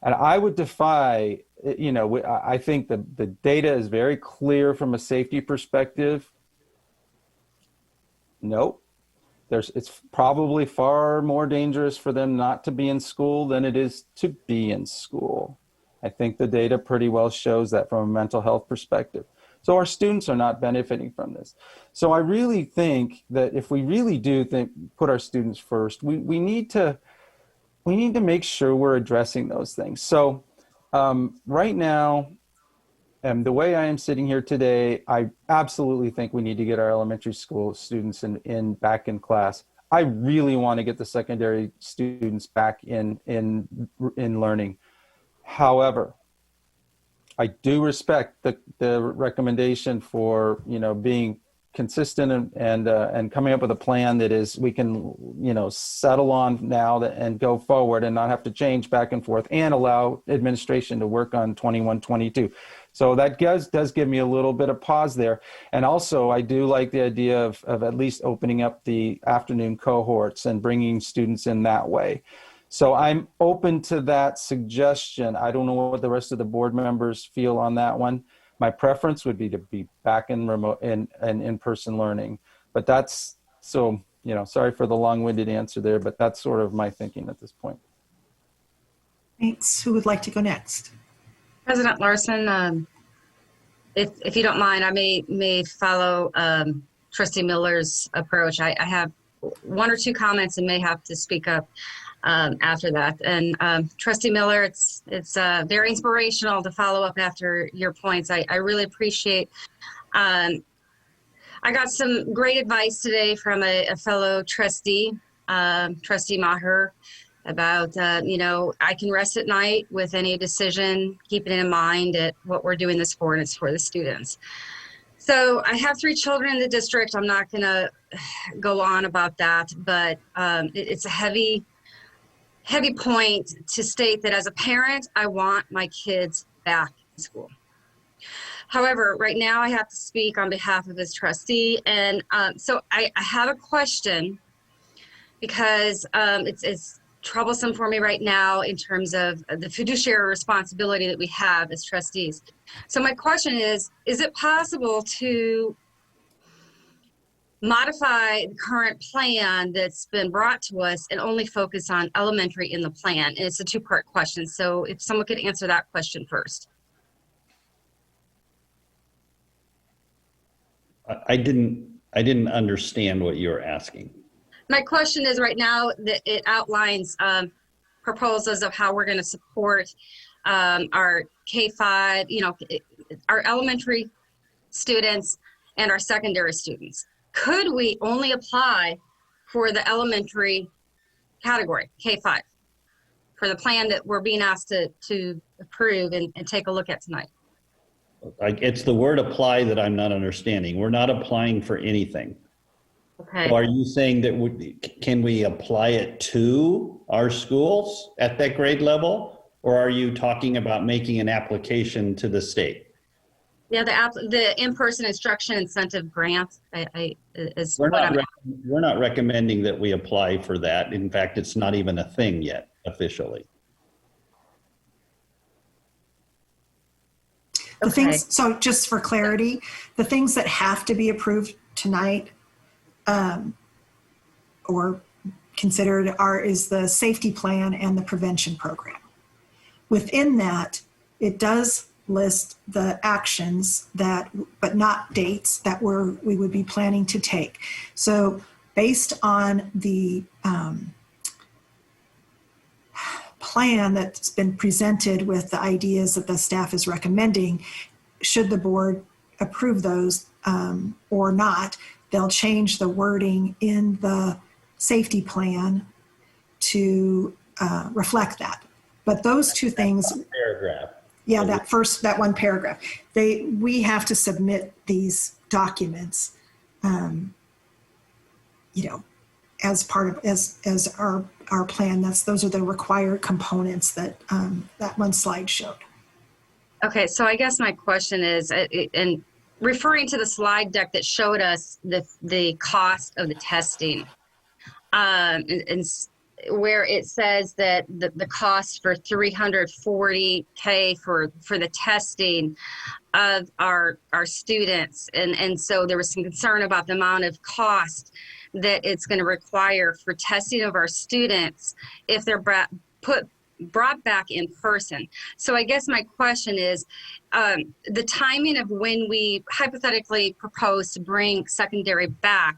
And I would defy, I think the data is very clear from a safety perspective. Nope. It's probably far more dangerous for them not to be in school than it is to be in school. I think the data pretty well shows that from a mental health perspective. So our students are not benefiting from this. So I really think that if we really do put our students first, we need to make sure we're addressing those things. So right now, the way I am sitting here today, I absolutely think we need to get our elementary school students back in class. I really want to get the secondary students back in learning. However, I do respect the recommendation for being consistent and coming up with a plan that is we can settle on now and go forward and not have to change back and forth and allow administration to work on 21, 22. So that does give me a little bit of pause there. And also I do like the idea of at least opening up the afternoon cohorts and bringing students in that way. So I'm open to that suggestion. I don't know what the rest of the board members feel on that one. My preference would be to be back in remote and in-person learning, but that's so, sorry for the long-winded answer there, but that's sort of my thinking at this point. Thanks. Who would like to go next? President Larson, if you don't mind, I may follow Trustee Miller's approach. I have one or two comments and may have to speak up after that. And Trustee Miller, it's very inspirational to follow up after your points. I really appreciate. I got some great advice today from a fellow trustee, Trustee Maher, about I can rest at night with any decision, keeping in mind that what we're doing this for, and it's for the students. So I have 3 children in the district. I'm not going to go on about that, but it's a heavy point to state that as a parent, I want my kids back in school. However, right now I have to speak on behalf of this trustee. And so I have a question because it's troublesome for me right now in terms of the fiduciary responsibility that we have as trustees. So my question is it possible to modify the current plan that's been brought to us and only focus on elementary in the plan? And it's a 2-part question. So if someone could answer that question first. I didn't understand what you were asking. My question is right now that it outlines proposals of how we're going to support our K-5, our elementary students and our secondary students. Could we only apply for the elementary category, K-5, for the plan that we're being asked to approve and take a look at tonight? It's the word apply that I'm not understanding. We're not applying for anything. Okay. So are you saying that can we apply it to our schools at that grade level? Or are you talking about making an application to the state? Yeah, the in-person instruction incentive grant is We're what we're not recommending that we apply for that. In fact, it's not even a thing yet officially. The things, so just for clarity, the things that have to be approved tonight or considered is the safety plan and the prevention program. Within that, it does list the actions but not dates that we would be planning to take. So based on the plan that's been presented with the ideas that the staff is recommending, should the board approve those or not, they'll change the wording in the safety plan to reflect that. But those two things, paragraph. Yeah, that one paragraph, we have to submit these documents, as part of as our plan. Those are the required components that that one slide showed. Okay, so I guess my question is, and referring to the slide deck that showed us the cost of the testing, and where it says that the cost for $340K for the testing of our students. And so there was some concern about the amount of cost that it's going to require for testing of our students if they're brought back in person. So I guess my question is, the timing of when we hypothetically propose to bring secondary back,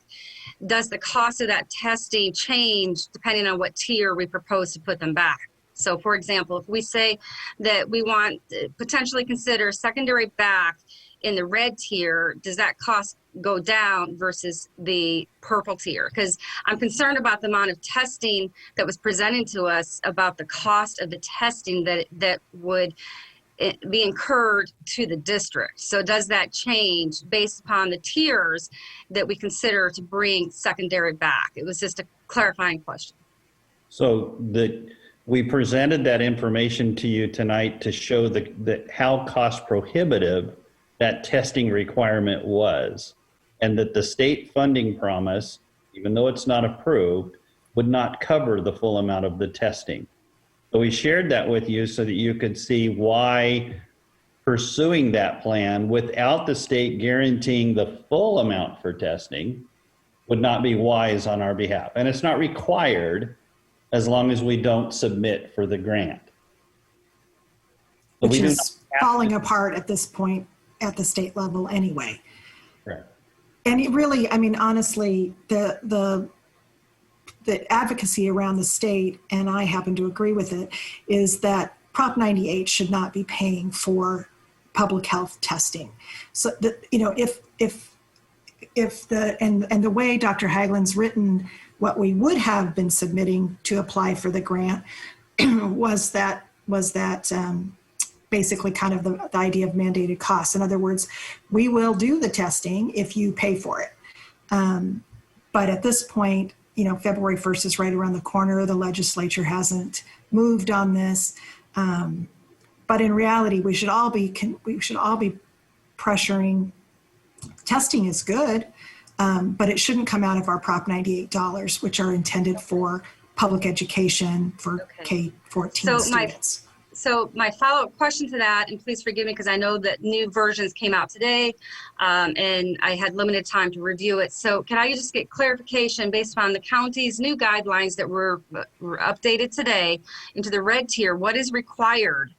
does the cost of that testing change depending on what tier we propose to put them back? So for example, if we say that we want to potentially consider secondary back in the red tier, does that cost go down versus the purple tier? Because I'm concerned about the amount of testing that was presented to us, about the cost of the testing that would be incurred to the district. So does that change based upon the tiers that we consider to bring secondary back? It was just a clarifying question. So we presented that information to you tonight to show how cost prohibitive that testing requirement was, and that the state funding promise, even though it's not approved, would not cover the full amount of the testing. So we shared that with you so that you could see why pursuing that plan without the state guaranteeing the full amount for testing would not be wise on our behalf. And it's not required as long as we don't submit for the grant. Which is falling apart at this point at the state level anyway. Right. And it really, I mean, honestly, the advocacy around the state, and I happen to agree with it, is that Prop 98 should not be paying for public health testing. So that, you know, if the way Dr. Hagland's written what we would have been submitting to apply for the grant was that basically kind of the idea of mandated costs. In other words, we will do the testing if you pay for it. But at this point, you know, February 1st is right around the corner. The legislature hasn't moved on this. But in reality, we should all be pressuring. Testing is good, but it shouldn't come out of our Prop 98 dollars, which are intended for public education for K-14 students. So my follow-up question to that, and please forgive me because I know that new versions came out today and I had limited time to review it. So can I just get clarification based on the county's new guidelines that were updated today into the red tier? What is required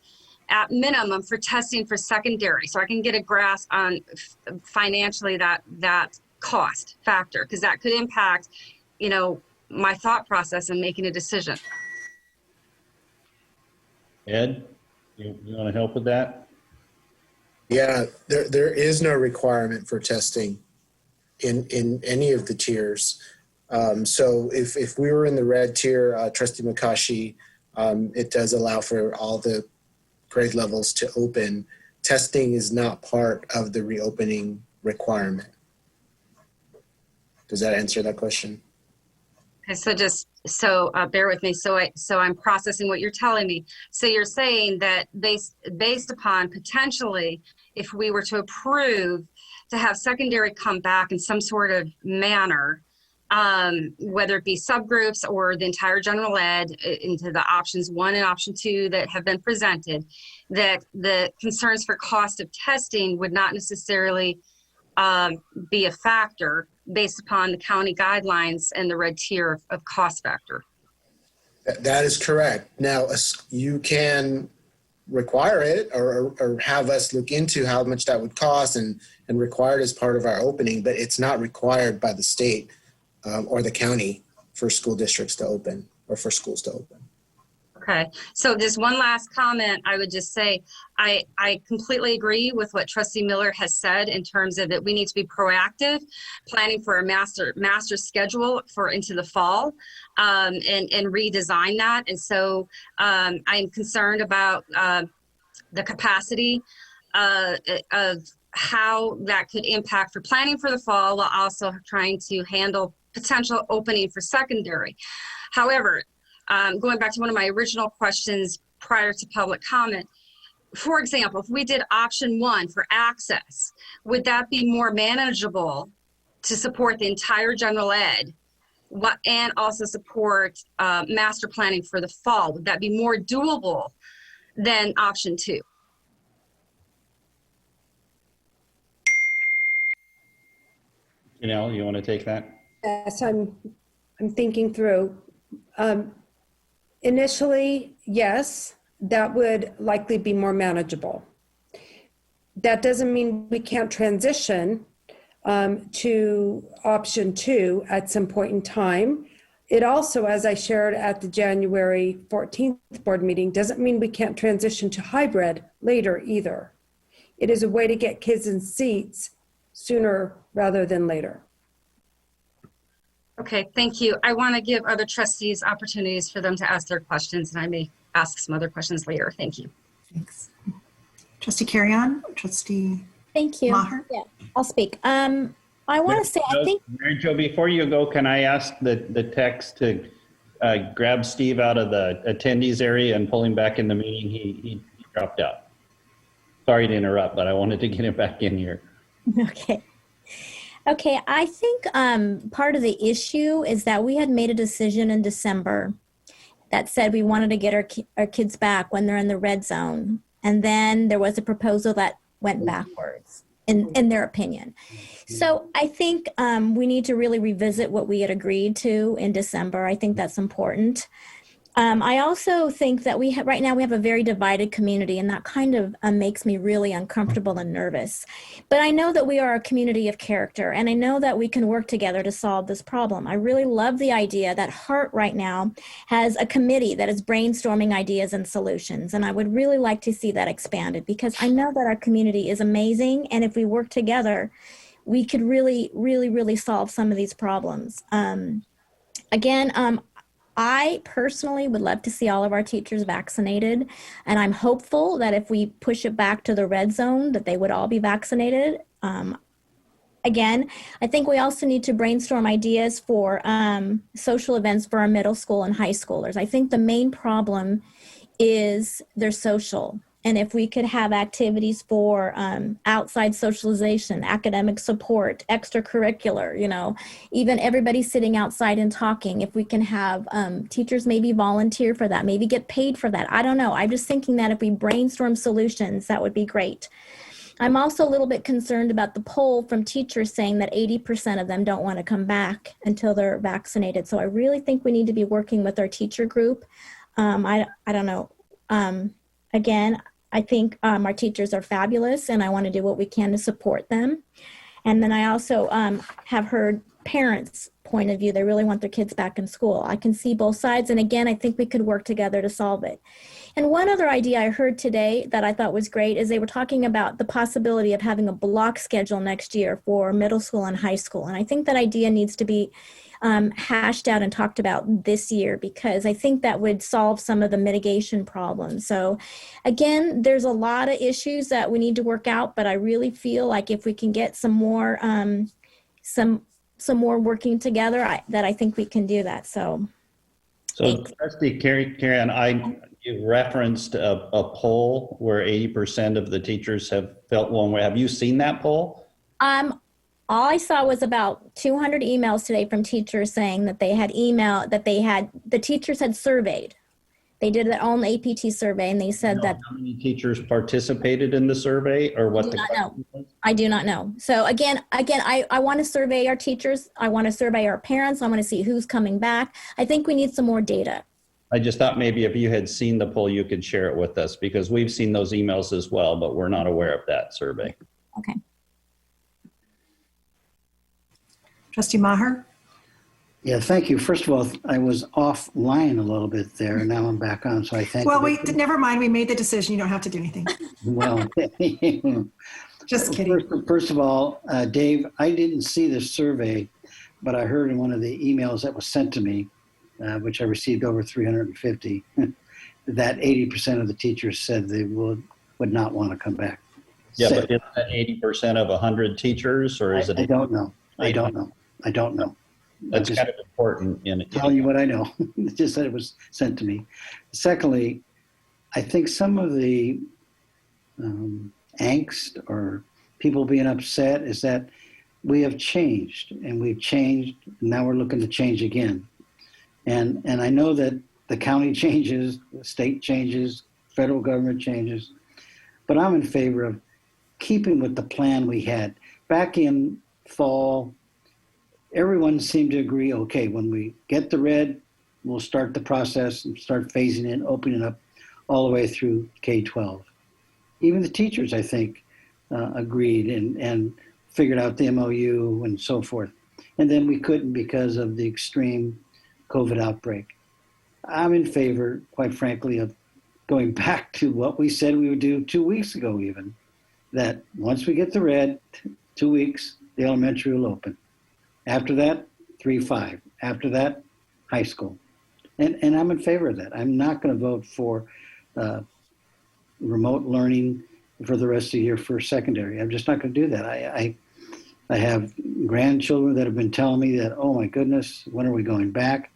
at minimum for testing for secondary, so I can get a grasp on financially that cost factor, because that could impact, you know, my thought process in making a decision. Ed, you want to help with that? Yeah, there is no requirement for testing in any of the tiers. So if we were in the red tier, Trustee Makashi, it does allow for all the grade levels to open. Testing is not part of the reopening requirement. Does that answer that question? Okay, so bear with me. So I'm processing what you're telling me. So you're saying that based upon potentially, if we were to approve to have secondary come back in some sort of manner, whether it be subgroups or the entire general ed into the options 1 and option 2 that have been presented, that the concerns for cost of testing would not necessarily be a factor based upon the county guidelines and the red tier of cost factor. That is correct. Now, you can require it or have us look into how much that would cost and require it as part of our opening, but it's not required by the state or the county for school districts to open or for schools to open. Okay, so just one last comment. I would just say I completely agree with what Trustee Miller has said in terms of that we need to be proactive, planning for a master schedule for into the fall and redesign that. And so I'm concerned about the capacity of how that could impact for planning for the fall while also trying to handle potential opening for secondary. However, going back to one of my original questions prior to public comment, for example, if we did option 1 for access, would that be more manageable to support the entire general ed and also support master planning for the fall? Would that be more doable than option 2? Janelle, you want to take that? Yes, I'm thinking through. Initially, yes, that would likely be more manageable. That doesn't mean we can't transition to option 2 at some point in time. It also, as I shared at the January 14th board meeting, doesn't mean we can't transition to hybrid later either. It is a way to get kids in seats sooner rather than later. Okay, thank you. I want to give other trustees opportunities for them to ask their questions, and I may ask some other questions later. Thank you. Thanks. Trustee Carrion, Trustee Thank you. Maher? Yeah, I'll speak. I want to say, I think. Mary Jo, before you go, can I ask the text to grab Steve out of the attendees area and pull him back in the meeting? He dropped out. Sorry to interrupt, but I wanted to get him back in here. Okay. Okay, I think part of the issue is that we had made a decision in December that said we wanted to get our kids back when they're in the red zone. And then there was a proposal that went backwards, in their opinion. So I think we need to really revisit what we had agreed to in December. I think that's important. I also think that right now we have a very divided community, and that kind of makes me really uncomfortable and nervous. But I know that we are a community of character, and I know that we can work together to solve this problem. I really love the idea that HEART right now has a committee that is brainstorming ideas and solutions, and I would really like to see that expanded, because I know that our community is amazing, and if we work together, we could really, really, really solve some of these problems. I personally would love to see all of our teachers vaccinated, and I'm hopeful that if we push it back to the red zone, that they would all be vaccinated. Again, I think we also need to brainstorm ideas for social events for our middle school and high schoolers. I think the main problem is they're social. And if we could have activities for outside socialization, academic support, extracurricular, even everybody sitting outside and talking, if we can have teachers maybe volunteer for that, maybe get paid for that. I don't know. I'm just thinking that if we brainstorm solutions, that would be great. I'm also a little bit concerned about the poll from teachers saying that 80% of them don't want to come back until they're vaccinated. So I really think we need to be working with our teacher group. I don't know. Again, I think our teachers are fabulous, and I want to do what we can to support them. And then I also have heard parents' point of view. They really want their kids back in school. I can see both sides. And again, I think we could work together to solve it. And one other idea I heard today that I thought was great is they were talking about the possibility of having a block schedule next year for middle school and high school. And I think that idea needs to be hashed out and talked about this year, because I think that would solve some of the mitigation problems. So again, there's a lot of issues that we need to work out, but I really feel like if we can get some more working together, that I think we can do that. So Trustee Karen, you referenced a poll where 80% of the teachers have felt one way. Have you seen that poll? All I saw was about 200 emails today from teachers saying that the teachers had surveyed. They did their own APT survey, and they said that. How many teachers participated in the survey, or what? I do not know. So again, I want to survey our teachers. I want to survey our parents. I want to see who's coming back. I think we need some more data. I just thought maybe if you had seen the poll, you could share it with us, because we've seen those emails as well, but we're not aware of that survey. Okay. Trustee Maher? Yeah, thank you. First of all, I was offline a little bit there, and now I'm back on, so I thank you. Never mind. We made the decision. You don't have to do anything. Well, just kidding. First of all, Dave, I didn't see this survey, but I heard in one of the emails that was sent to me, which I received over 350, that 80% of the teachers said they would not want to come back. Yeah, but is that 80% of 100 teachers, or is it? I don't know. I don't know. That's kind of important. Telling you what I know. It's just that it was sent to me. Secondly, I think some of the angst or people being upset is that we have changed, and we've changed. Now we're looking to change again. And I know that the county changes, the state changes, federal government changes, but I'm in favor of keeping with the plan we had. Back in fall, everyone seemed to agree, okay, when we get the red, we'll start the process and start phasing in, opening up all the way through K-12. Even the teachers, I think, agreed and figured out the MOU and so forth. And then we couldn't because of the extreme COVID outbreak. I'm in favor, quite frankly, of going back to what we said we would do 2 weeks ago even, that once we get the red, 2 weeks, the elementary will open. After that, 3-5. After that, high school. And I'm in favor of that. I'm not going to vote for remote learning for the rest of the year for secondary. I'm just not going to do that. I have grandchildren that have been telling me that, oh my goodness, when are we going back?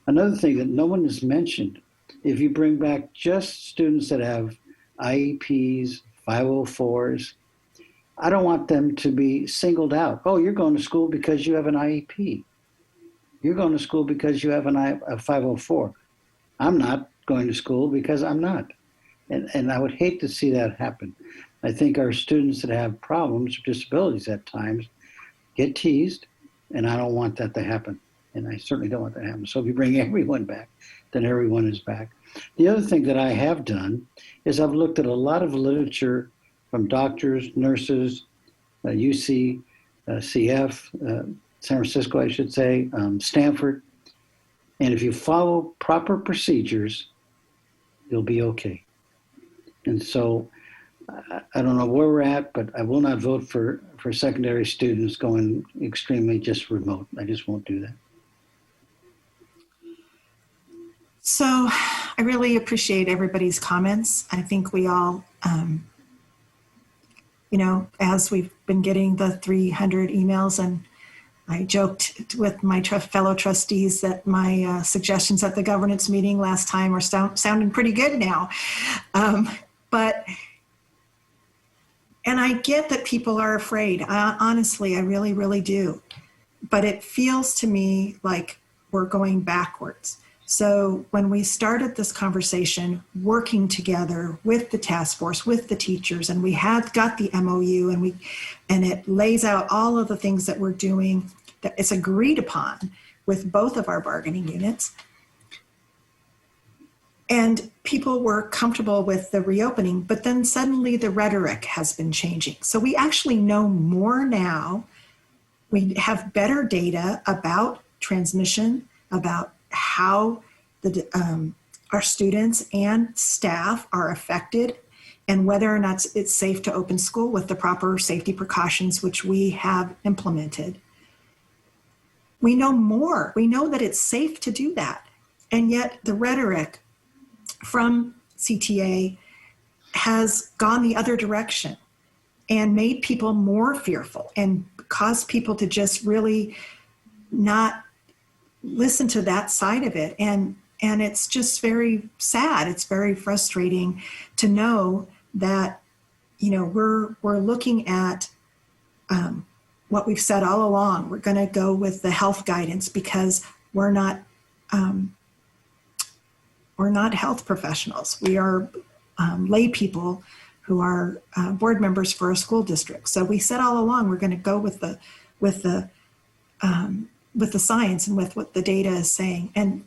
Another thing that no one has mentioned, if you bring back just students that have IEPs, 504s, I don't want them to be singled out. Oh, you're going to school because you have an IEP. You're going to school because you have a 504. I'm not going to school because I'm not. And I would hate to see that happen. I think our students that have problems or disabilities at times get teased, and I don't want that to happen. And I certainly don't want that to happen. So if you bring everyone back, then everyone is back. The other thing that I have done is I've looked at a lot of literature from doctors, nurses, UC, CF, San Francisco, I should say, Stanford. And if you follow proper procedures, you'll be okay. And so I don't know where we're at, but I will not vote for secondary students going extremely just remote. I just won't do that. So I really appreciate everybody's comments. I think we all, as we've been getting the 300 emails, and I joked with my fellow trustees that my suggestions at the governance meeting last time are sounding pretty good now. And I get that people are afraid. Honestly, I really, really do. But it feels to me like we're going backwards. So when we started this conversation, working together with the task force, with the teachers, and we had got the MOU, and it lays out all of the things that we're doing that it's agreed upon with both of our bargaining units. And people were comfortable with the reopening, but then suddenly the rhetoric has been changing. So we actually know more now. We have better data about transmission, about how our students and staff are affected, and whether or not it's safe to open school with the proper safety precautions, which we have implemented. We know more. We know that it's safe to do that. And yet the rhetoric from CTA has gone the other direction and made people more fearful and caused people to just really not listen to that side of it. And it's just very sad. It's very frustrating to know that, we're looking at what we've said all along. We're going to go with the health guidance because we're not health professionals. We are lay people who are board members for a school district. So we said all along we're going to go with the science and with what the data is saying. And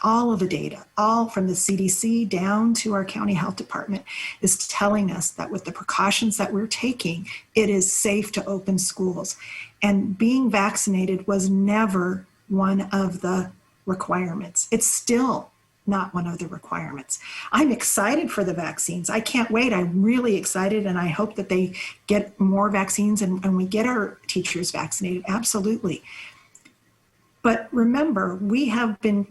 all of the data, all from the CDC down to our county health department, is telling us that with the precautions that we're taking, it is safe to open schools. And being vaccinated was never one of the requirements. It's still not one of the requirements. I'm excited for the vaccines. I can't wait. I'm really excited, and I hope that they get more vaccines and we get our teachers vaccinated. Absolutely. But remember, we have been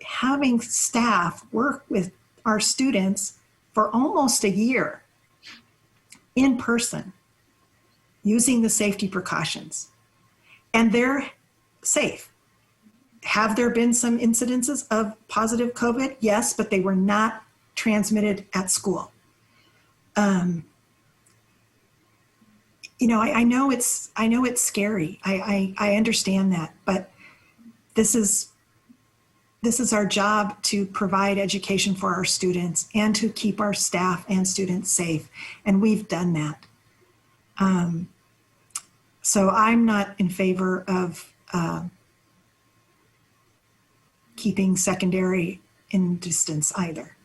having staff work with our students for almost a year in person, using the safety precautions, and they're safe. Have there been some incidences of positive COVID? Yes, but they were not transmitted at school. I know it's scary. I understand that, but this is our job to provide education for our students and to keep our staff and students safe. And we've done that. So I'm not in favor of keeping secondary in distance either.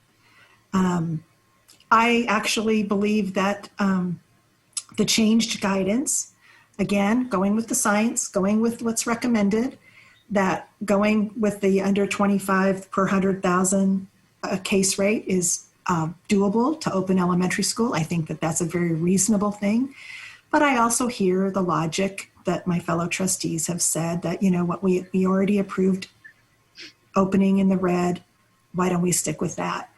I actually believe that the changed guidance, again, going with the science, going with what's recommended, that going with the under 25 per 100,000 case rate is doable to open elementary school. I think that that's a very reasonable thing. But I also hear the logic that my fellow trustees have said that, what we already approved opening in the red, why don't we stick with that?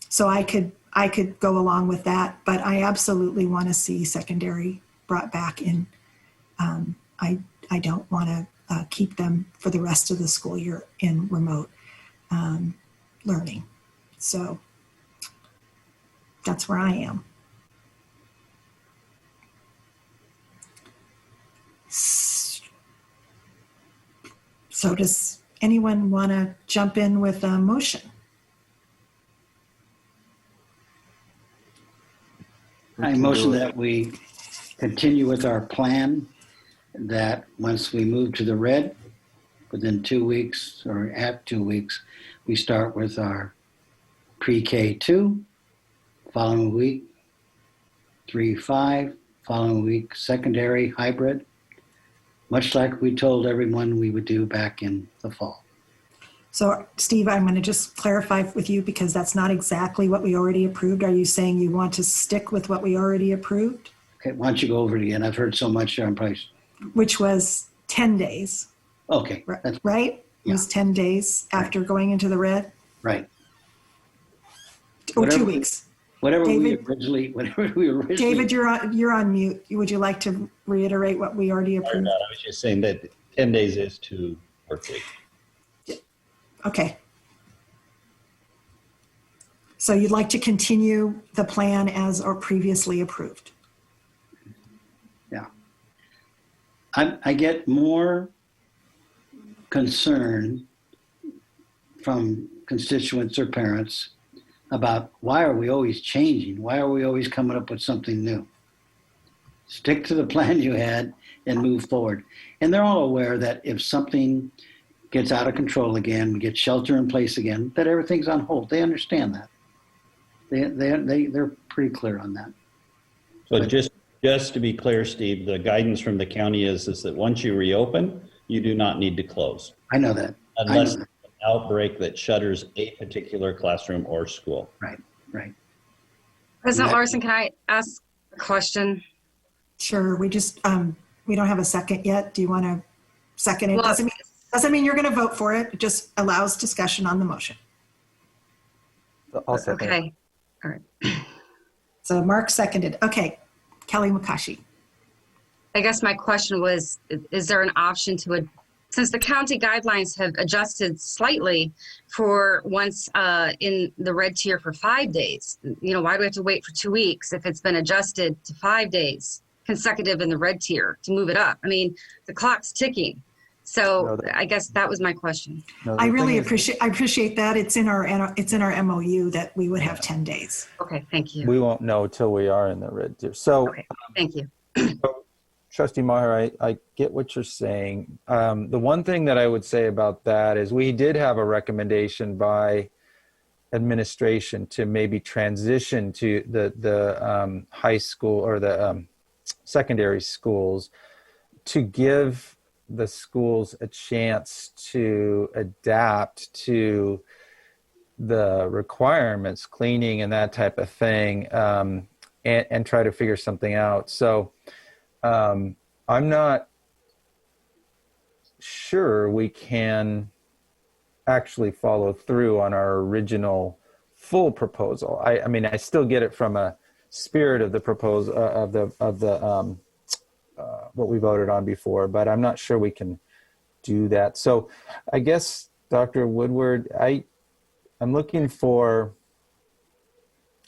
So I could go along with that, but I absolutely want to see secondary brought back in. I don't want to keep them for the rest of the school year in remote learning. So that's where I am. So does anyone want to jump in with a motion? I motion that we continue with our plan, that once we move to the red, within 2 weeks or at 2 weeks, we start with our pre-K 2, following week 3-5, following week secondary hybrid, much like we told everyone we would do back in the fall. So Steve, I'm going to just clarify with you because that's not exactly what we already approved. Are you saying you want to stick with what we already approved? Okay, why don't you go over it again? I've heard so much on price. Which was 10 days. Okay. Right? It was 10 days after going into the red? Right. Or 2 weeks. Whatever David, we originally. David, you're on mute. Would you like to reiterate what we already approved? I was just saying that 10 days is 2 work weeks. Okay. So you'd like to continue the plan as or previously approved? Yeah. I get more concern from constituents or parents about why are we always changing? Why are we always coming up with something new? Stick to the plan you had and move forward. And they're all aware that if something gets out of control again, we get shelter in place again, that everything's on hold. They understand that. They're pretty clear on that. So just to be clear, Steve, the guidance from the county is that once you reopen, you do not need to close. I know that. Unless there's an outbreak that shutters a particular classroom or school. Right. President Larson, can I ask a question? Sure. We just, we don't have a second yet. Do you want to second it? Well, doesn't mean you're going to vote for it. It just allows discussion on the motion. I'll second it. Okay. All right. So Mark seconded. Okay. Kelly McCaughey. I guess my question was, is there an option to, since the county guidelines have adjusted slightly for once in the red tier for 5 days, why do we have to wait for 2 weeks if it's been adjusted to 5 days consecutive in the red tier to move it up? I mean, the clock's ticking. So I guess that was my question. I really appreciate that. It's in our MOU that we would have 10 days. Okay, thank you. We won't know till we are in the red tier. So, okay, thank you. Trustee Maher, I get what you're saying. The one thing that I would say about that is we did have a recommendation by administration to maybe transition to the high school or the secondary schools to give the schools a chance to adapt to the requirements, cleaning and that type of thing, and try to figure something out. So I'm not sure we can actually follow through on our original full proposal. I mean, I still get it from a spirit of the proposal of the what we voted on before, but I'm not sure we can do that. So I guess, Dr. Woodward, I'm looking for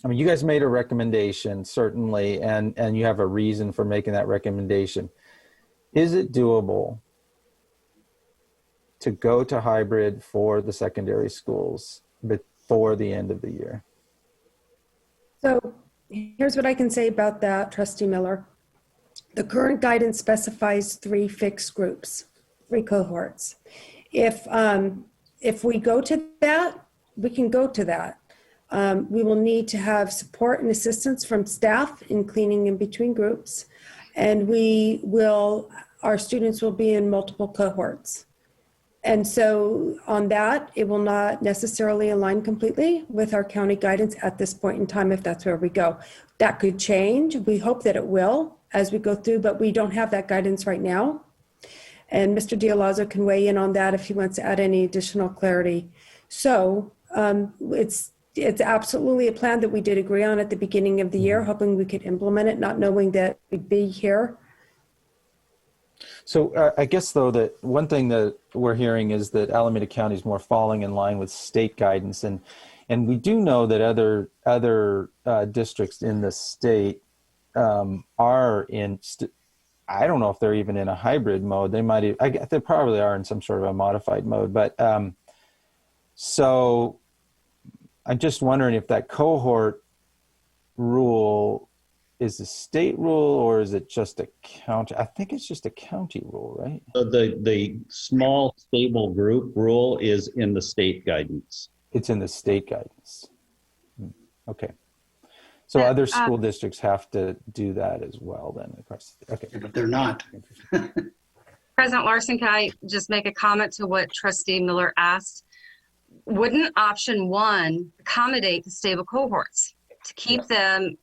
I mean, you guys made a recommendation, certainly, and you have a reason for making that recommendation. Is it doable to go to hybrid for the secondary schools before the end of the year? So here's what I can say about that, Trustee Miller. The current guidance specifies 3 fixed groups, 3 cohorts. If we go to that, we can go to that. We will need to have support and assistance from staff in cleaning in between groups, and our students will be in multiple cohorts. And so on that, it will not necessarily align completely with our county guidance at this point in time, if that's where we go. That could change. We hope that it will as we go through, but we don't have that guidance right now. And Mr. Dialazzo can weigh in on that if he wants to add any additional clarity. So it's absolutely a plan that we did agree on at the beginning of the year, hoping we could implement it, not knowing that we'd be here. So I guess, though, that one thing that we're hearing is that Alameda County is more falling in line with state guidance. And we do know that other districts in the state are in, I don't know if they're even in a hybrid mode. They probably are in some sort of a modified mode. But so I'm just wondering if that cohort rule is a state rule or is it just a county? I think it's just a county rule, right? So the small stable group rule is in the state guidance. It's in the state guidance. Okay. So other school districts have to do that as well then. Okay. But they're not. President Larson, can I just make a comment to what Trustee Miller asked? Wouldn't option 1 accommodate the stable cohorts to keep them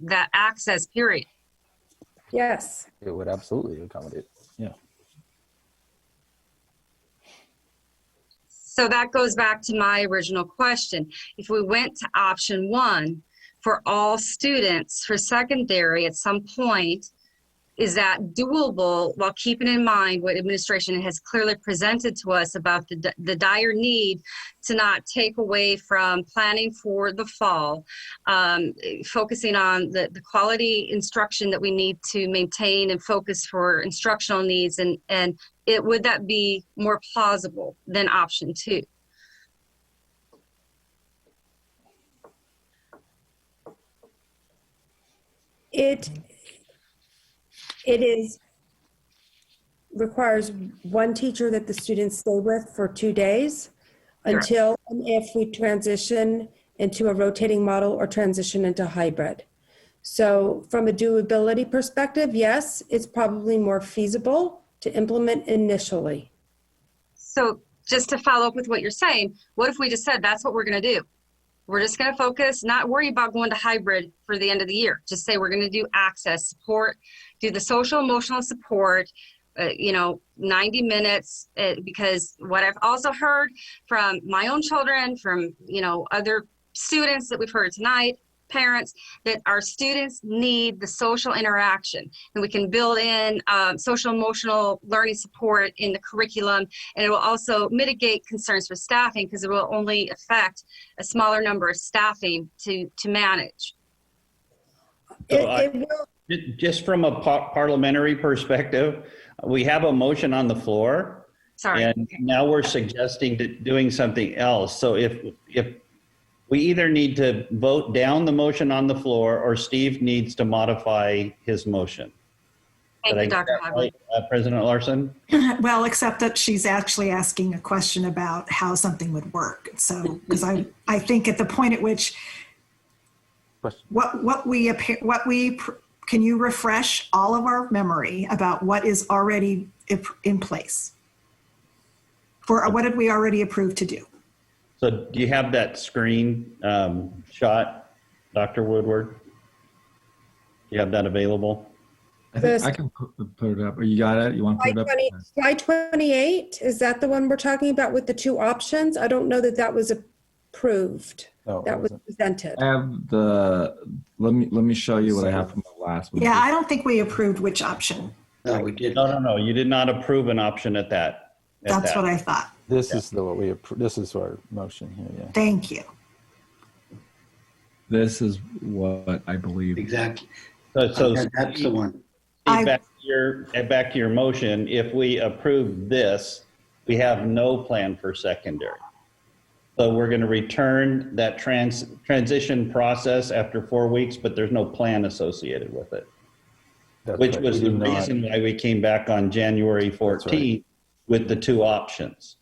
that access period? Yes. It would absolutely accommodate. Yeah. So that goes back to my original question. If we went to option 1 for all students for secondary at some point, is that doable while keeping in mind what administration has clearly presented to us about the dire need to not take away from planning for the fall, focusing on the quality instruction that we need to maintain and focus for instructional needs, and would that be more plausible than option 2? It requires 1 teacher that the students stay with for 2 days until and if we transition into a rotating model or transition into hybrid. So from a doability perspective, yes, it's probably more feasible to implement initially. So just to follow up with what you're saying, what if we just said that's what we're going to do? We're just going to focus, not worry about going to hybrid for the end of the year. Just say we're going to do access support, do the social emotional support, 90 minutes, because what I've also heard from my own children, from, other students that we've heard tonight, parents, that our students need the social interaction, and we can build in social emotional learning support in the curriculum, and it will also mitigate concerns for staffing because it will only affect a smaller number of staffing to manage. Just from a parliamentary perspective, we have a motion on the floor. Sorry. And now we're suggesting doing something else. So if we either need to vote down the motion on the floor or Steve needs to modify his motion. Thank you, Dr. Hadley. President Larson? Well, except that she's actually asking a question about how something would work. So, because I think at the point at which can you refresh all of our memory about what is already in place? For what did we already approve to do? So do you have that screen shot, Dr. Woodward? Do you have that available? I think I can put it up. You got it? You want to put it up? Slide 28, is that the one we're talking about with the 2 options? I don't know that was approved. That was presented. I have let me show you what I have from the last one. Yeah, I don't think we approved which option. No, we did. No. You did not approve an option at that. That's what I thought. This is what we approved. This is our motion here. Yeah. Thank you. This is what I believe. Exactly. So that's the one. Back to your motion, if we approve this, we have no plan for secondary. So we're going to return that transition process after 4 weeks, but there's no plan associated with it. Which was the reason why we came back on January 14th with the two options.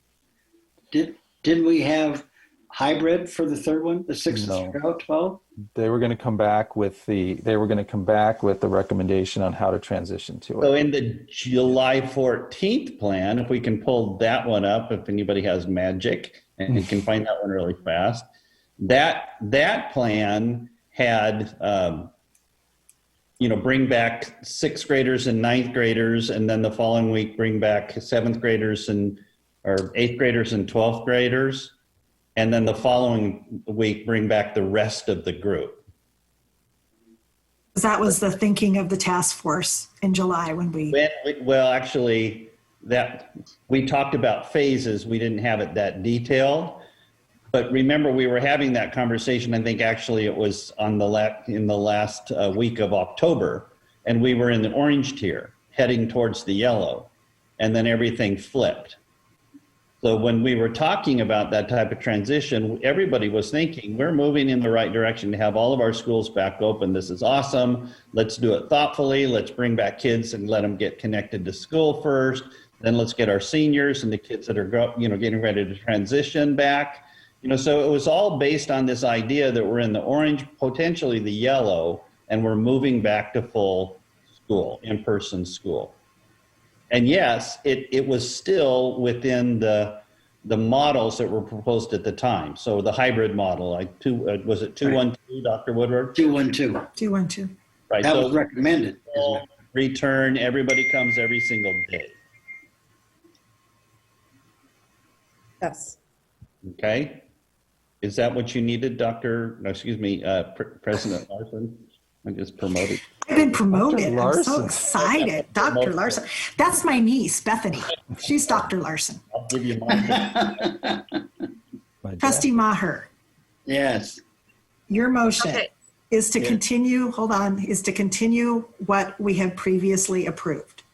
Didn't we have hybrid for the third one, the 6 to 12? They were going to come back with the recommendation on how to transition to it. So in the July 14th plan, if we can pull that one up, if anybody has magic and you can find that one really fast, that plan had, bring back 6th graders and 9th graders, and then the following week bring back 7th graders or 8th graders and 12th graders. And then the following week, bring back the rest of the group. That was the thinking of the task force in July when we... Well, actually, that we talked about phases. We didn't have it that detailed. But remember, we were having that conversation, I think actually it was in the last week of October. And we were in the orange tier, heading towards the yellow. And then everything flipped. So when we were talking about that type of transition, everybody was thinking, we're moving in the right direction to have all of our schools back open. This is awesome. Let's do it thoughtfully. Let's bring back kids and let them get connected to school first. Then let's get our seniors and the kids that are getting ready to transition back. So it was all based on this idea that we're in the orange, potentially the yellow, and we're moving back to full school, in-person school. And yes, it was still within the models that were proposed at the time. So the hybrid model, was it 212, Dr. Woodward? 212. 212. Right. That was recommended. Return, everybody comes every single day. Yes. Okay. Is that what you needed, President Larson? I just promoted. I've been promoted. I'm so excited. Dr. Larson. That's my niece, Bethany. She's Dr. Larson. I'll give you mine. Trustee Maher. Yes. Your motion is to continue what we have previously approved,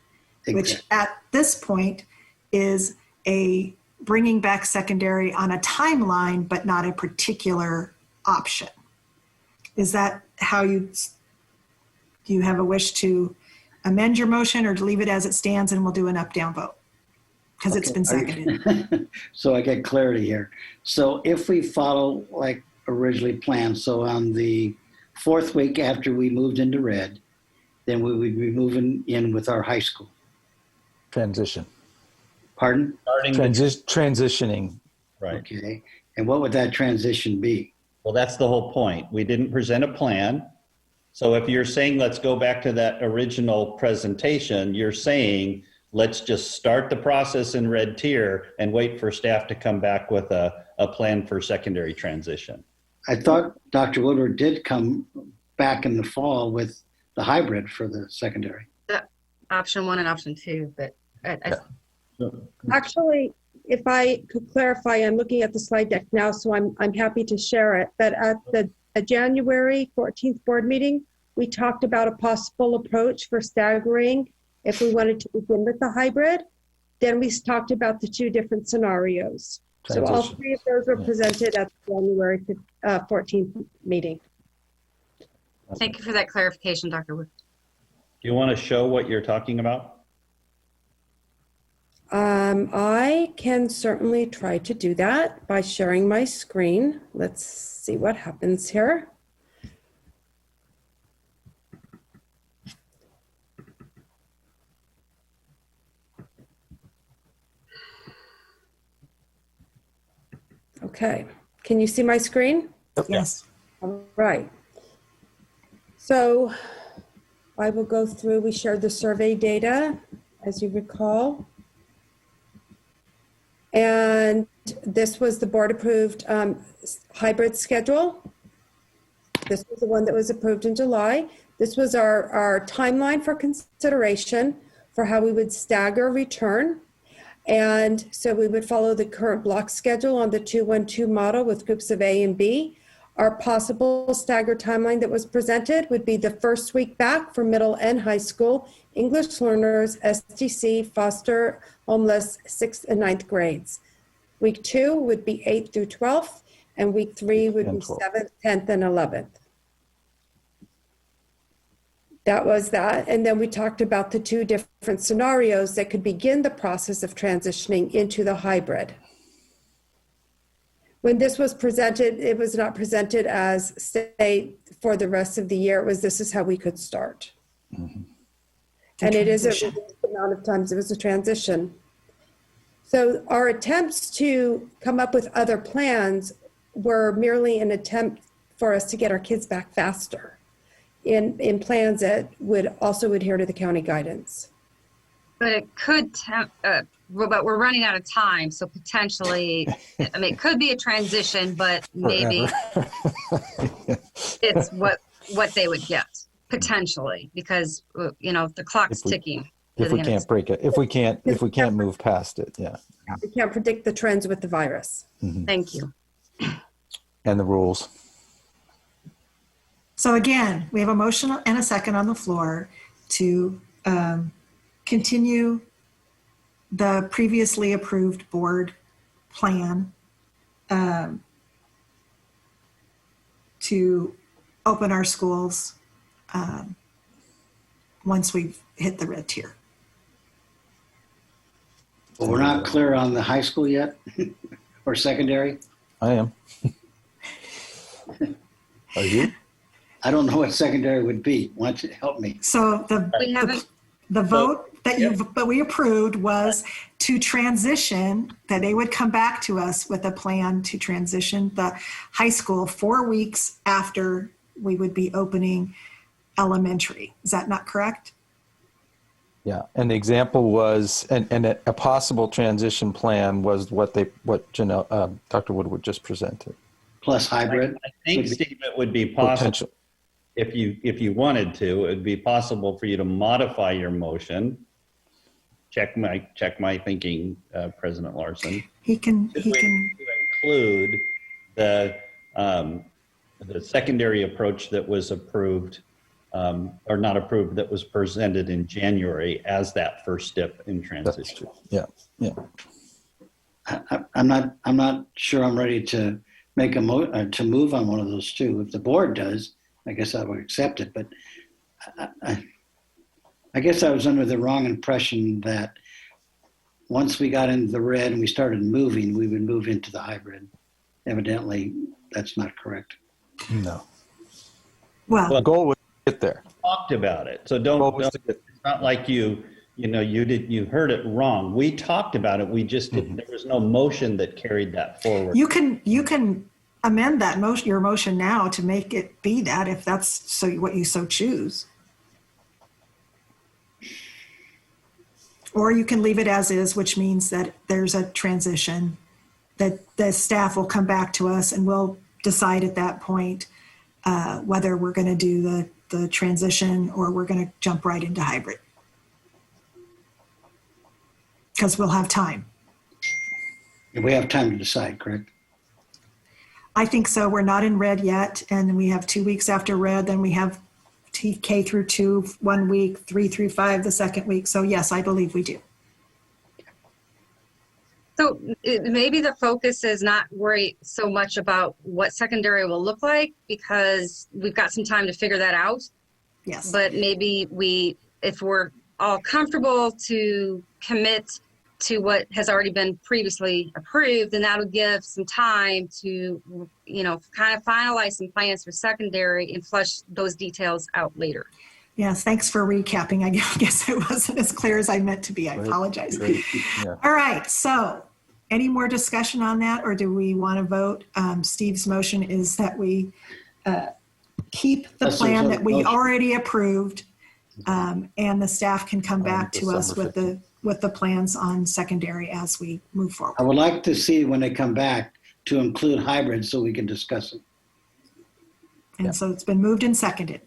which at this point is a bringing back secondary on a timeline, but not a particular option. Is that how do you have a wish to amend your motion or to leave it as it stands and we'll do an up-down vote? Because it's been seconded. So I get clarity here. So if we follow like originally planned, so on the 4th week after we moved into red, then we would be moving in with our high school. Transition. Pardon? Transitioning. Right. Okay. And what would that transition be? Well, that's the whole point. We didn't present a plan. So if you're saying, let's go back to that original presentation, you're saying, let's just start the process in red tier and wait for staff to come back with a plan for secondary transition. I thought Dr. Woodward did come back in the fall with the hybrid for the secondary. Option 1 and option 2, but Actually, if I could clarify, I'm looking at the slide deck now, so I'm happy to share it. But at the January 14th board meeting, we talked about a possible approach for staggering if we wanted to begin with the hybrid. Then we talked about the 2 different scenarios. So all 3 of those were presented at the January 14th meeting. thank you for that clarification, Dr. Wood. Do you want to show what you're talking about? I can certainly try to do that by sharing my screen. Let's see what happens here. Okay, can you see my screen? Yes. All right. So I will go through, we shared the survey data, as you recall. And this was the board approved hybrid schedule. This was the one that was approved in July. This was our timeline for consideration for how we would stagger return. And so we would follow the current block schedule on the 2-1-2 model with groups of A and B. Our possible staggered timeline that was presented would be the first week back for middle and high school, English learners, STC, foster, homeless, 6th and 9th grades. Week 2 would be 8th through 12th, and week 3 would be 7th, 10th, and 11th. That was that. And then we talked about the 2 different scenarios that could begin the process of transitioning into the hybrid. When this was presented, it was not presented as, say, for the rest of the year. It was, this is how we could start. Mm-hmm. And it is a reduced amount of times. It was a transition. So our attempts to come up with other plans were merely an attempt for us to get our kids back faster in plans that would also adhere to the county guidance. But it could, but we're running out of time, so potentially, I mean, it could be a transition, but maybe it's what they would get potentially, because you know the clock's ticking. If we can't break it, if we can't move past it, yeah. We can't predict the trends with the virus. Mm-hmm. Thank you. And the rules. So again, we have a motion and a second on the floor to continue the previously approved board plan to open our schools once we've hit the red tier. Well, we're not clear on the high school yet or secondary. I am. Are you? I don't know what secondary would be. Why don't you help me? So the vote that we approved was to transition, that they would come back to us with a plan to transition the high school 4 weeks after we would be opening elementary. Is that not correct? Yeah, and the example was, and a possible transition plan was what Dr. Woodward just presented. Plus hybrid. I think, Steve, it would be possible if you wanted to. It would be possible for you to modify your motion. Check my thinking, President Larson. He can include the secondary approach that was approved. Or not approved, that was presented in January as that first step in transition. Yeah. I'm not sure I'm ready to make to move on one of those two. If the board does, I guess I would accept it. But I guess I was under the wrong impression that once we got into the red and we started moving, we would move into the hybrid. Evidently, that's not correct. No. Well, the goal was to get there. Talked about it, so don't it's not like you heard it wrong. We talked about it. We just didn't. There was no motion that carried that forward. You can amend that motion, your motion now, to make it be that, if that's what you so choose. Or you can leave it as is, which means that there's a transition, that the staff will come back to us and we'll decide at that point whether we're going to do the transition or we're going to jump right into hybrid. Because we'll have time. We have time to decide, correct? I think so. We're not in red yet. And we have 2 weeks after red. Then we have K through 2, 1 week, 3 through 5, the second week. So yes, I believe we do. So maybe the focus is not worry so much about what secondary will look like, because we've got some time to figure that out. Yes. But maybe if we're all comfortable to commit to what has already been previously approved, then that'll give some time to, kind of finalize some plans for secondary and flush those details out later. Yes, thanks for recapping. I guess it wasn't as clear as I meant to be. I apologize. Yeah. All right, so any more discussion on that, or do we want to vote? Steve's motion is that we keep the plan that we already approved, and the staff can come back to us with the plans on secondary as we move forward. I would like to see when they come back to include hybrid so we can discuss it. And so it's been moved and seconded.